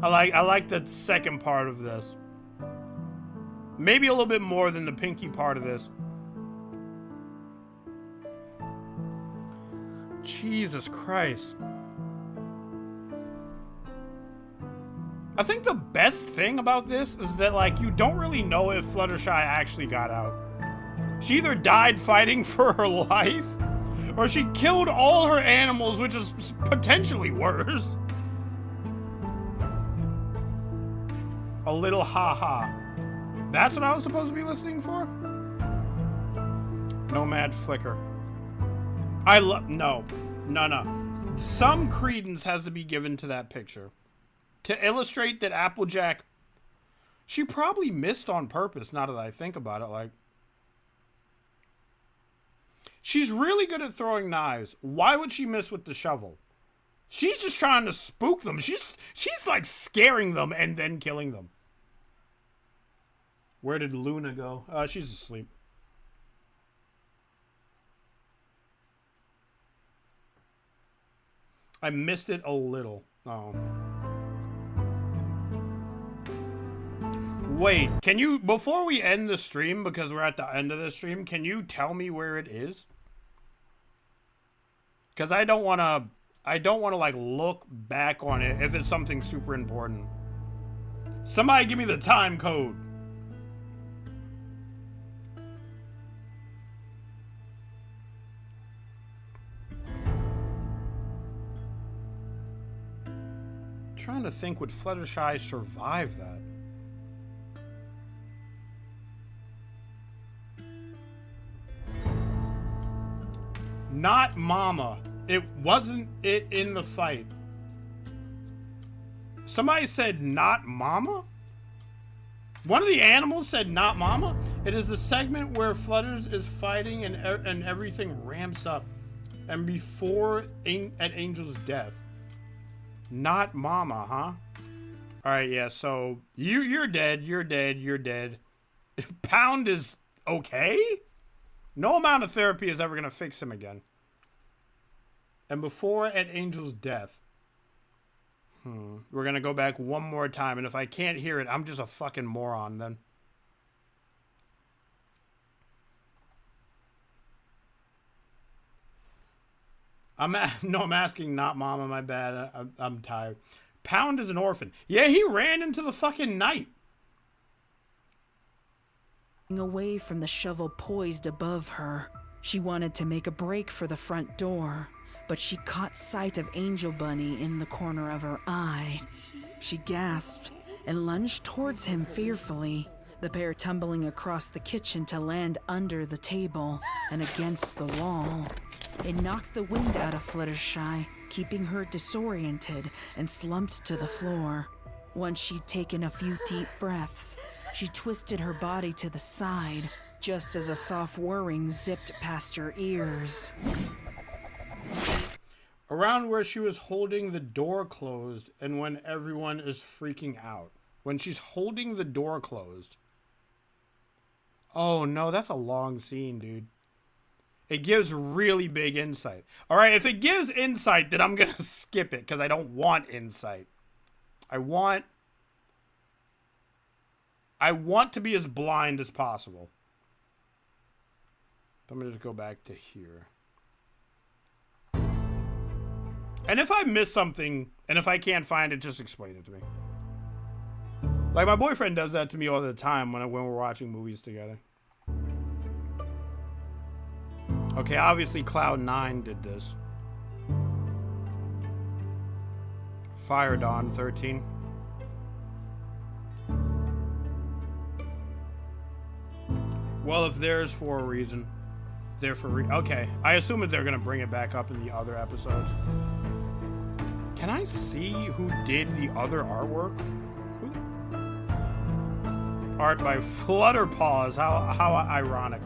I like the second part of this. Maybe a little bit more than the Pinkie part of this. Jesus Christ. I think the best thing about this is that, like, you don't really know if Fluttershy actually got out. She either died fighting for her life, or she killed all her animals, which is potentially worse. A little ha-ha. That's what I was supposed to be listening for? Nomad Flicker. No. Some credence has to be given to that picture. To illustrate that Applejack, she probably missed on purpose, now that I think about it, like. She's really good at throwing knives. Why would she miss with the shovel? She's just trying to spook them. She's like scaring them and then killing them. Where did Luna go? She's asleep. I missed it a little. Oh. Wait, can you, before we end the stream, because we're at the end of the stream, can you tell me where it is? Because I don't want to like look back on it if it's something super important. Somebody give me the time code. I'm trying to think, would Fluttershy survive that? Not Mama. It wasn't it in the fight. Somebody said not Mama? One of the animals said, "Not Mama." It is the segment where Flutters is fighting and everything ramps up, and before at Angel's death. Not Mama, huh? All right, yeah. So you're dead. You're dead. You're dead. Pound is okay. No amount of therapy is ever gonna fix him again. And before at Angel's death. We're gonna go back one more time, and if I can't hear it, I'm just a fucking moron then. I'm asking, not Mama, my bad. I'm tired. Pound is an orphan. Yeah, he ran into the fucking night. Away from the shovel poised above her, she wanted to make a break for the front door, but she caught sight of Angel Bunny in the corner of her eye. She gasped and lunged towards him fearfully, the pair tumbling across the kitchen to land under the table and against the wall. It knocked the wind out of Fluttershy, keeping her disoriented and slumped to the floor. Once she'd taken a few deep breaths, she twisted her body to the side, just as a soft whirring zipped past her ears. Around where she was holding the door closed and when everyone is freaking out. When she's holding the door closed. Oh no, that's a long scene, dude. It gives really big insight. Alright, if it gives insight, then I'm gonna skip it, because I don't want insight. I want to be as blind as possible. I'm gonna go back to here. And if I miss something, and if I can't find it, just explain it to me. Like, my boyfriend does that to me all the time when we're watching movies together. Okay, obviously Cloud9 did this. Fire Dawn 13. Well, if there's for a reason, they're for okay. I assume that they're gonna bring it back up in the other episodes. Can I see who did the other artwork? Art by Flutterpaws. How ironic.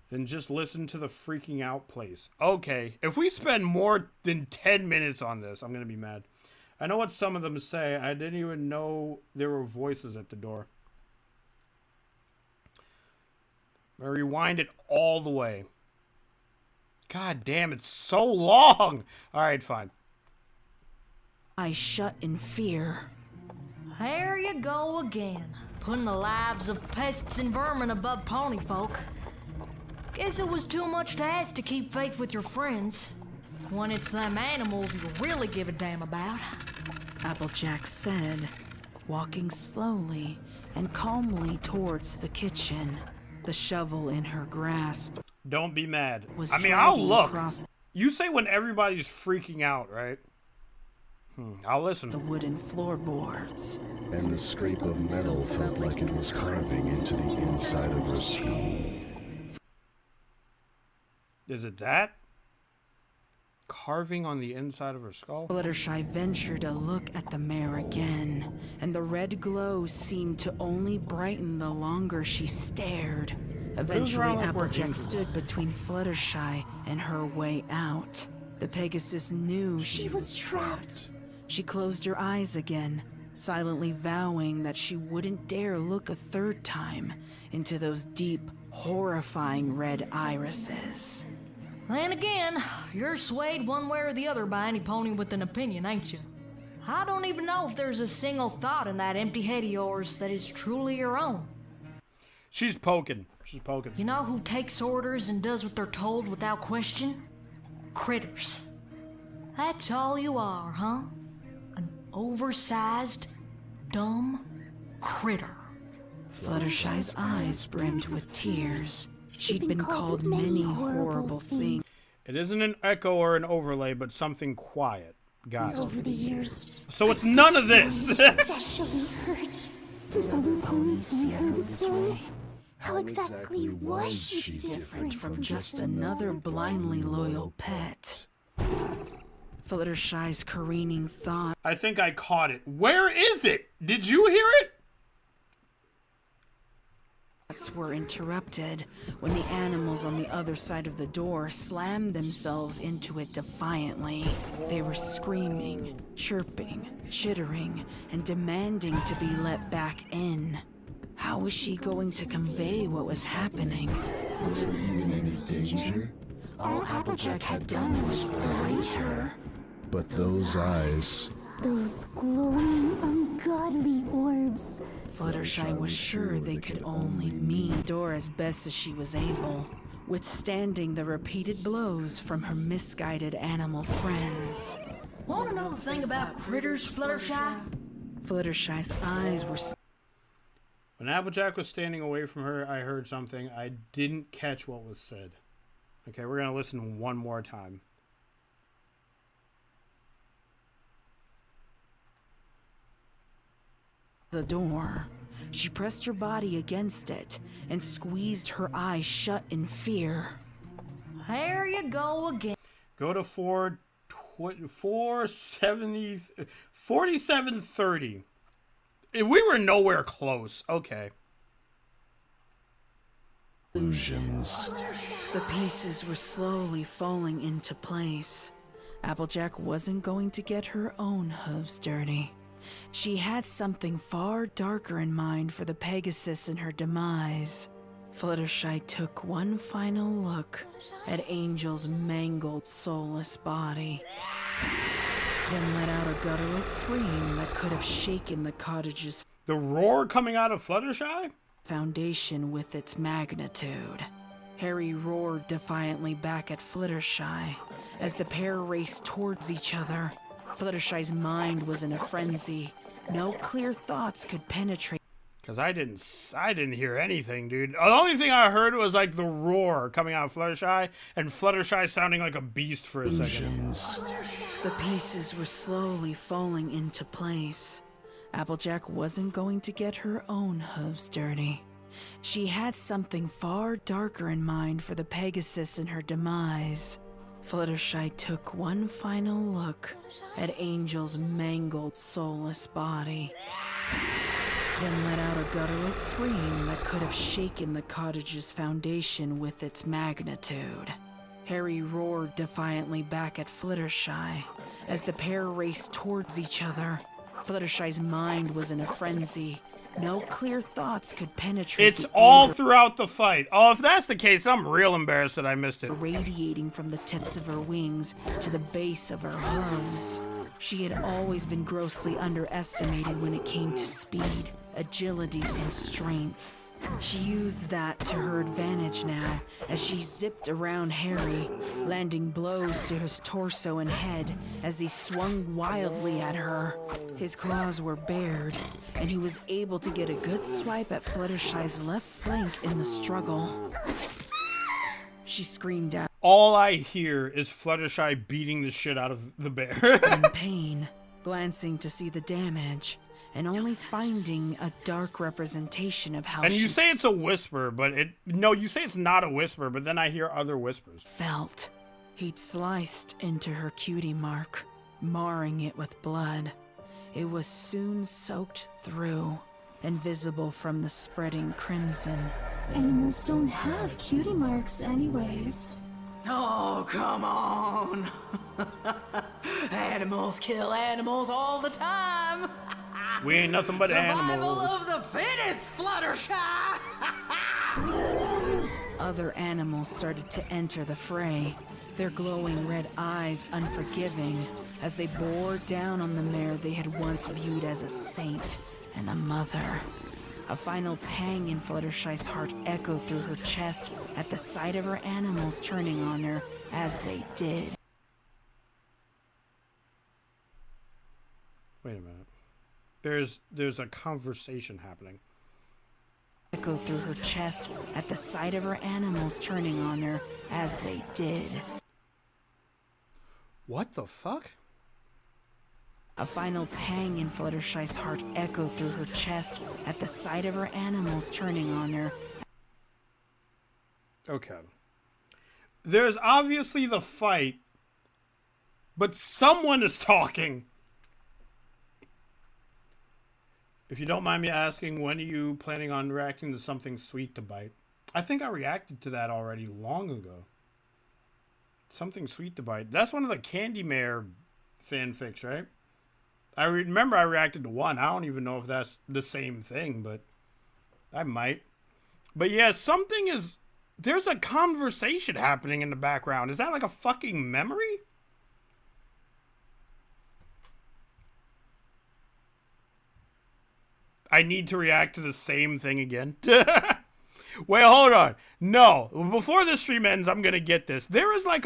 Then just listen to the freaking out place. Okay, if we spend more than 10 minutes on this, I'm gonna be mad. I know what some of them say. I didn't even know there were voices at the door. I rewind it all the way. God damn, it's so long! Alright, fine. I shut in fear. There you go again, putting the lives of pests and vermin above pony folk. Guess it was too much to ask to keep faith with your friends, when it's them animals you really give a damn about. Applejack said, walking slowly and calmly towards the kitchen, the shovel in her grasp. Don't be mad. I mean, I'll look. You say when everybody's freaking out, right? I'll listen. The wooden floorboards. And the scrape of metal felt like it was carving into the inside of her skull. Is it that? Carving on the inside of her skull? Fluttershy ventured a look at the mare again, and the red glow seemed to only brighten the longer she stared. Eventually, Applejack stood between Fluttershy and her way out. The Pegasus knew she was trapped. She closed her eyes again, silently vowing that she wouldn't dare look a third time into those deep, horrifying red irises. Then again, you're swayed one way or the other by any pony with an opinion, ain't you? I don't even know if there's a single thought in that empty head of yours that is truly your own. She's poking. She's poking. You know who takes orders and does what they're told without question? Critters. That's all you are, huh? An oversized, dumb critter. Fluttershy's eyes brimmed with tears. She'd been called many horrible things. It isn't an echo or an overlay, but something quiet. Got it. Over the years, so it's none of this. especially hurt. Did other ponies see her this way? How exactly was she different from just another blindly loyal pet? Fluttershy's careening thoughts I think I caught it. Where is it? Did you hear it? were interrupted when the animals on the other side of the door slammed themselves into it defiantly. They were screaming, chirping, chittering, and demanding to be let back in. How was she going to convey what was happening? Was there even any danger? All Applejack had done was berate her. But those eyes... Those glowing, ungodly orbs. Fluttershy was sure they could only mean Dora as best as she was able, withstanding the repeated blows from her misguided animal friends. Want to know the thing about critters, Fluttershy? Fluttershy's eyes were... When Applejack was standing away from her, I heard something. I didn't catch what was said. Okay, we're going to listen one more time. The door. She pressed her body against it and squeezed her eyes shut in fear. There you go again. Go to 4730. We were nowhere close. Okay. Illusions. The pieces were slowly falling into place. Applejack wasn't going to get her own hooves dirty. She had something far darker in mind for the Pegasus and her demise. Fluttershy took one final look at Angel's mangled, soulless body, then let out a guttural scream that could have shaken the cottage's The roar coming out of Fluttershy? Foundation with its magnitude. Harry roared defiantly back at Fluttershy as the pair raced towards each other. Fluttershy's mind was in a frenzy. No clear thoughts could penetrate. Because I didn't hear anything, dude. The only thing I heard was like the roar coming out of Fluttershy, and Fluttershy sounding like a beast for a second. The pieces were slowly falling into place. Applejack wasn't going to get her own hooves dirty. She had something far darker in mind for the Pegasus and her demise. Fluttershy took one final look at Angel's mangled, soulless body, then let out a guttural scream that could have shaken the cottage's foundation with its magnitude. Harry roared defiantly back at Fluttershy as the pair raced towards each other. Fluttershy's mind was in a frenzy. No clear thoughts could penetrate. It's all throughout the fight. Oh, if that's the case, I'm real embarrassed that I missed it. Radiating from the tips of her wings to the base of her hooves. She had always been grossly underestimated when it came to speed, agility, and strength. She used that to her advantage now as she zipped around Harry, landing blows to his torso and head as he swung wildly at her. His claws were bared, and he was able to get a good swipe at Fluttershy's left flank in the struggle. She screamed out. All I hear is Fluttershy beating the shit out of the bear. In pain, glancing to see the damage, and only finding a dark representation of how and you say it's a whisper, but you say it's not a whisper, but then I hear other whispers. Felt. He'd sliced into her cutie mark, marring it with blood. It was soon soaked through and visible from the spreading crimson. Animals don't have cutie marks anyways. Oh, come on. Animals kill animals all the time. We ain't nothing but Survival animals. of the fittest, Fluttershy! Other animals started to enter the fray, their glowing red eyes unforgiving as they bore down on the mare they had once viewed as a saint and a mother. A final pang in Fluttershy's heart echoed through her chest at the sight of her animals turning on her as they did. Wait a minute. There's a conversation happening. Echoed through her chest at the sight of her animals turning on her as they did. What the fuck? A final pang in Fluttershy's heart echoed through her chest at the sight of her animals turning on her. Okay. There's obviously the fight But someone is talking. If you don't mind me asking, when are you planning on reacting to something sweet to bite? I think I reacted to that already long ago. Something sweet to bite. That's one of the Candy Mare fanfics, right? I remember I reacted to one. I don't even know if that's the same thing, but I might. But yeah, something is... There's a conversation happening in the background. Is that like a fucking memory? I need to react to the same thing again. Wait, hold on. No, before this stream ends, I'm gonna get this. There's like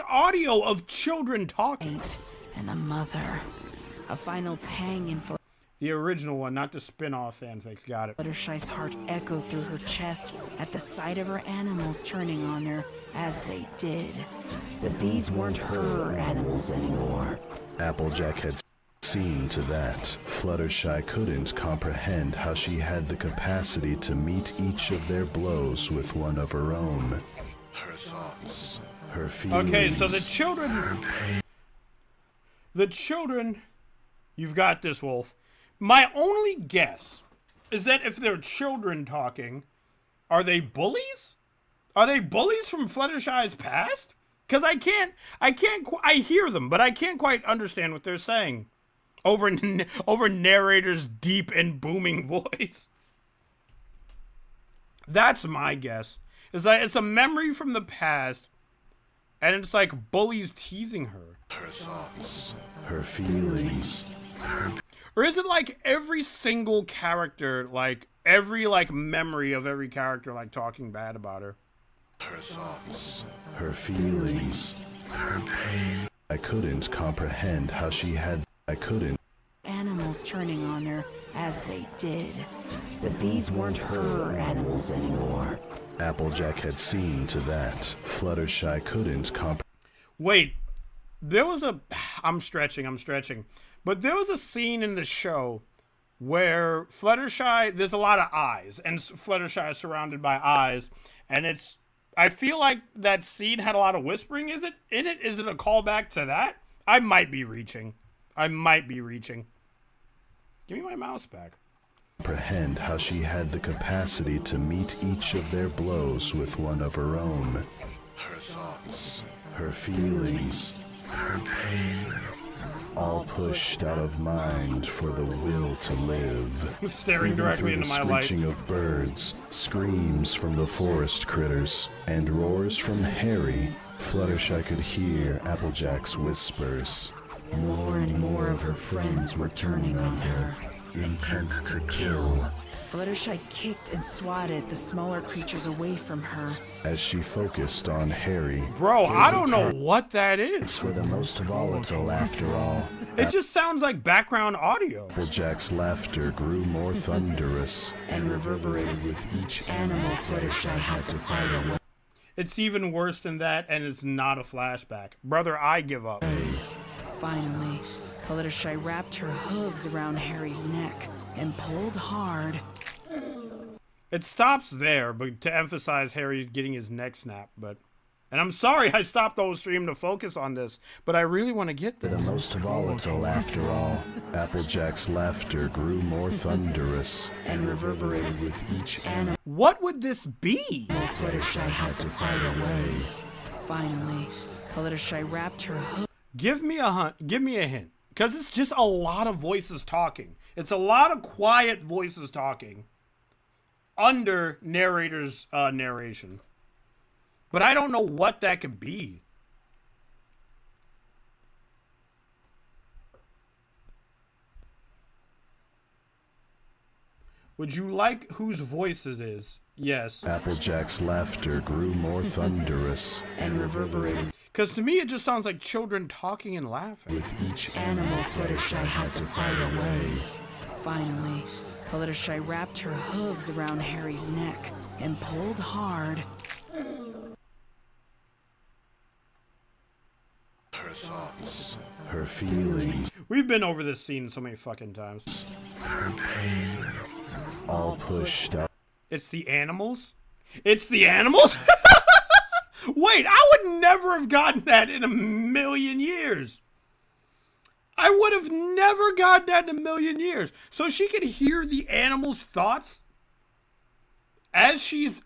audio of children talking. And a mother. A final pang in The original one, not the spin-off fanfics. Got it. Fluttershy's heart echoed through her chest at the sight of her animals turning on her as they did. But these weren't her animals anymore. Applejack had seen to that. Fluttershy couldn't comprehend how she had the capacity to meet each of their blows with one of her own. Her thoughts. Her feelings. Okay, so the children, you've got this, Wolf. My only guess is that if they're children talking, are they bullies? Are they bullies from Fluttershy's past? Because I hear them, but I can't quite understand what they're saying over narrator's deep and booming voice. That's my guess. Is that it's a memory from the past, and it's like bullies teasing her. Her thoughts. Her feelings. Or is it like every single character, like every like memory of every character like talking bad about her? Her thoughts. Her feelings. Her pain. I couldn't comprehend how she had... I couldn't... Animals turning on her as they did. But these weren't her animals anymore. Applejack had seen to that. Fluttershy couldn't comprehend... Wait, there was a... I'm stretching. But there was a scene in the show where Fluttershy... There's a lot of eyes, and Fluttershy is surrounded by eyes, and it's... I feel like that scene had a lot of whispering. Is it in it? Is it a callback to that? I might be reaching. Give me my mouse back. Comprehend how she had the capacity to meet each of their blows with one of her own. Her thoughts. Her feelings. Her pain. All pushed out of mind for the will to live. Staring directly into my light. Screeching of birds, screams from the forest critters, and roars from Harry, Fluttershy could hear Applejack's whispers. More and more of her friends were turning on her, intent to kill. Fluttershy kicked and swatted the smaller creatures away from her. As she focused on Harry. Bro, I don't know what that is. It's for the most volatile after all. It just sounds like background audio. Applejack's laughter grew more thunderous. And reverberated with each animal Fluttershy had to fight away. It's even worse than that, and it's not a flashback. Brother, I give up. Finally, Fluttershy wrapped her hooves around Harry's neck and pulled hard. It stops there, but to emphasize Harry getting his neck snapped. And I'm sorry I stopped the whole stream to focus on this, but I really want to get this. The most volatile after all. Applejack's laughter grew more thunderous. And reverberated with each animal. What would this be? Fluttershy had to fight away. Finally, Fluttershy wrapped her hooves. Give me a hint. Because it's just a lot of voices talking. It's a lot of quiet voices talking under narrator's narration. But I don't know what that could be. Would you like whose voice it is? Yes. Applejack's laughter grew more thunderous. And reverberated. Because to me, it just sounds like children talking and laughing. With each animal Fluttershy had to fight away. Finally, Fluttershy wrapped her hooves around Harry's neck and pulled hard. Her thoughts. Her feelings. We've been over this scene so many fucking times. Her pain. All pushed out. It's the animals? It's the animals? Wait, I would never have gotten that in a million years. I would have never gotten that in a million years. So she could hear the animal's thoughts as she's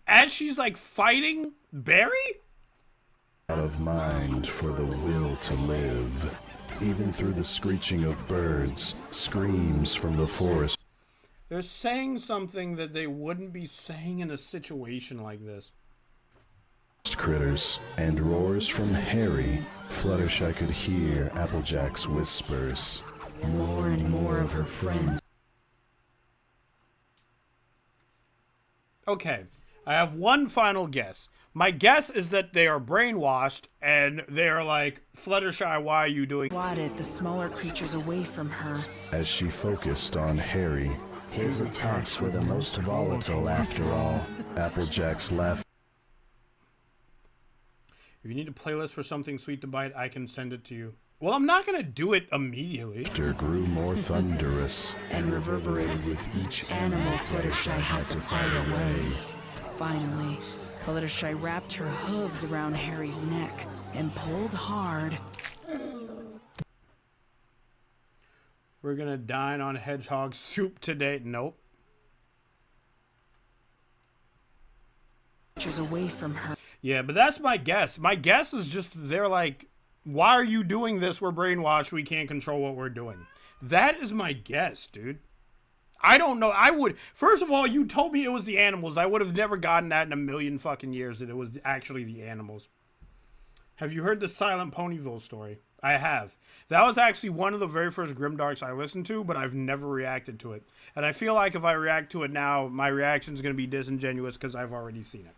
like fighting Barry? Out of mind for the will to live. Even through the screeching of birds, screams from the forest. They're saying something that they wouldn't be saying in a situation like this. Critters and roars from Harry, Fluttershy could hear Applejack's whispers. More and more of her friends. Okay, I have one final guess. My guess is that they are brainwashed and they're like, Fluttershy, why are you doing? Swatted the smaller creatures away from her. As she focused on Harry, his attacks were the most volatile after all. Applejack's laugh. If you need a playlist for something sweet to bite, I can send it to you. Well, I'm not going to do it immediately. Grew more thunderous and reverberated with each animal Fluttershy had to fight away. Finally, Fluttershy wrapped her hooves around Harry's neck and pulled hard. We're going to dine on hedgehog soup today. Nope. Away from her. Yeah, but that's my guess. My guess is just they're like, why are you doing this? We're brainwashed. We can't control what we're doing. That is my guess, dude. I don't know. I would... First of all, you told me it was the animals. I would have never gotten that in a million fucking years that it was actually the animals. Have you heard the Silent Ponyville story? I have. That was actually one of the very first Grimdarks I listened to, but I've never reacted to it. And I feel like if I react to it now, my reaction is going to be disingenuous because I've already seen it.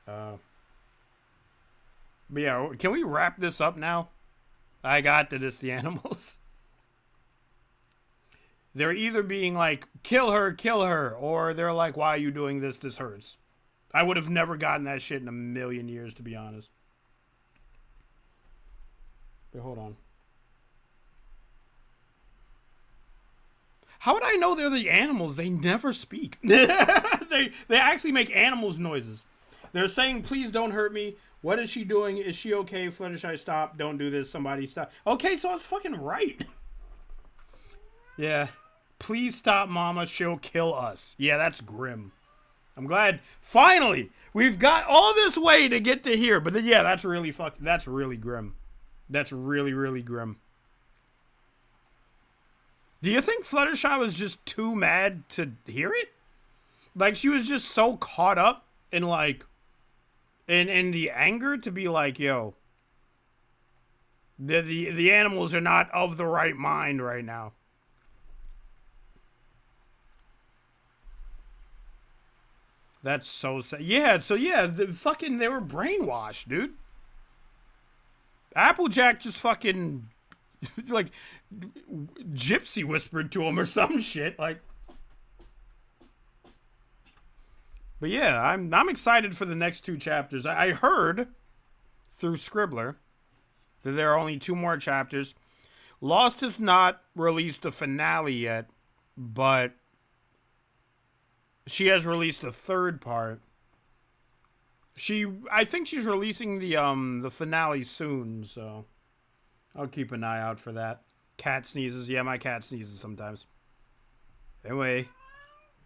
But yeah, can we wrap this up now? I got that it's the animals. They're either being like, kill her, or they're like, why are you doing this? This hurts. I would have never gotten that shit in a million years, to be honest. Wait, hold on. How would I know they're the animals? They never speak. They actually make animals noises. They're saying, please don't hurt me. What is she doing? Is she okay? Fluttershy, stop. Don't do this. Somebody stop. Okay, so I was fucking right. Yeah. Please stop, Mama. She'll kill us. Yeah, that's grim. I'm glad. Finally, we've got all this way to get to here. But then, yeah, that's really grim. That's really, really grim. Do you think Fluttershy was just too mad to hear it? Like, she was just so caught up in, like... In the anger to be like, yo, the animals are not of the right mind right now. That's so sad. Yeah, so yeah, they were brainwashed, dude. Applejack just fucking, like, gypsy whispered to him or some shit, like. But yeah, I'm excited for the next two chapters. I heard through Scribbler that there are only 2 more chapters. Lost has not released a finale yet, but she has released a 3rd part. I think she's releasing the finale soon, so I'll keep an eye out for that. Cat sneezes. Yeah, my cat sneezes sometimes. Anyway,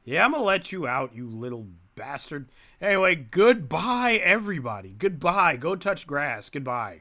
yeah, I'm gonna let you out, you little bastard. Anyway, goodbye, everybody. Goodbye. Go touch grass. Goodbye.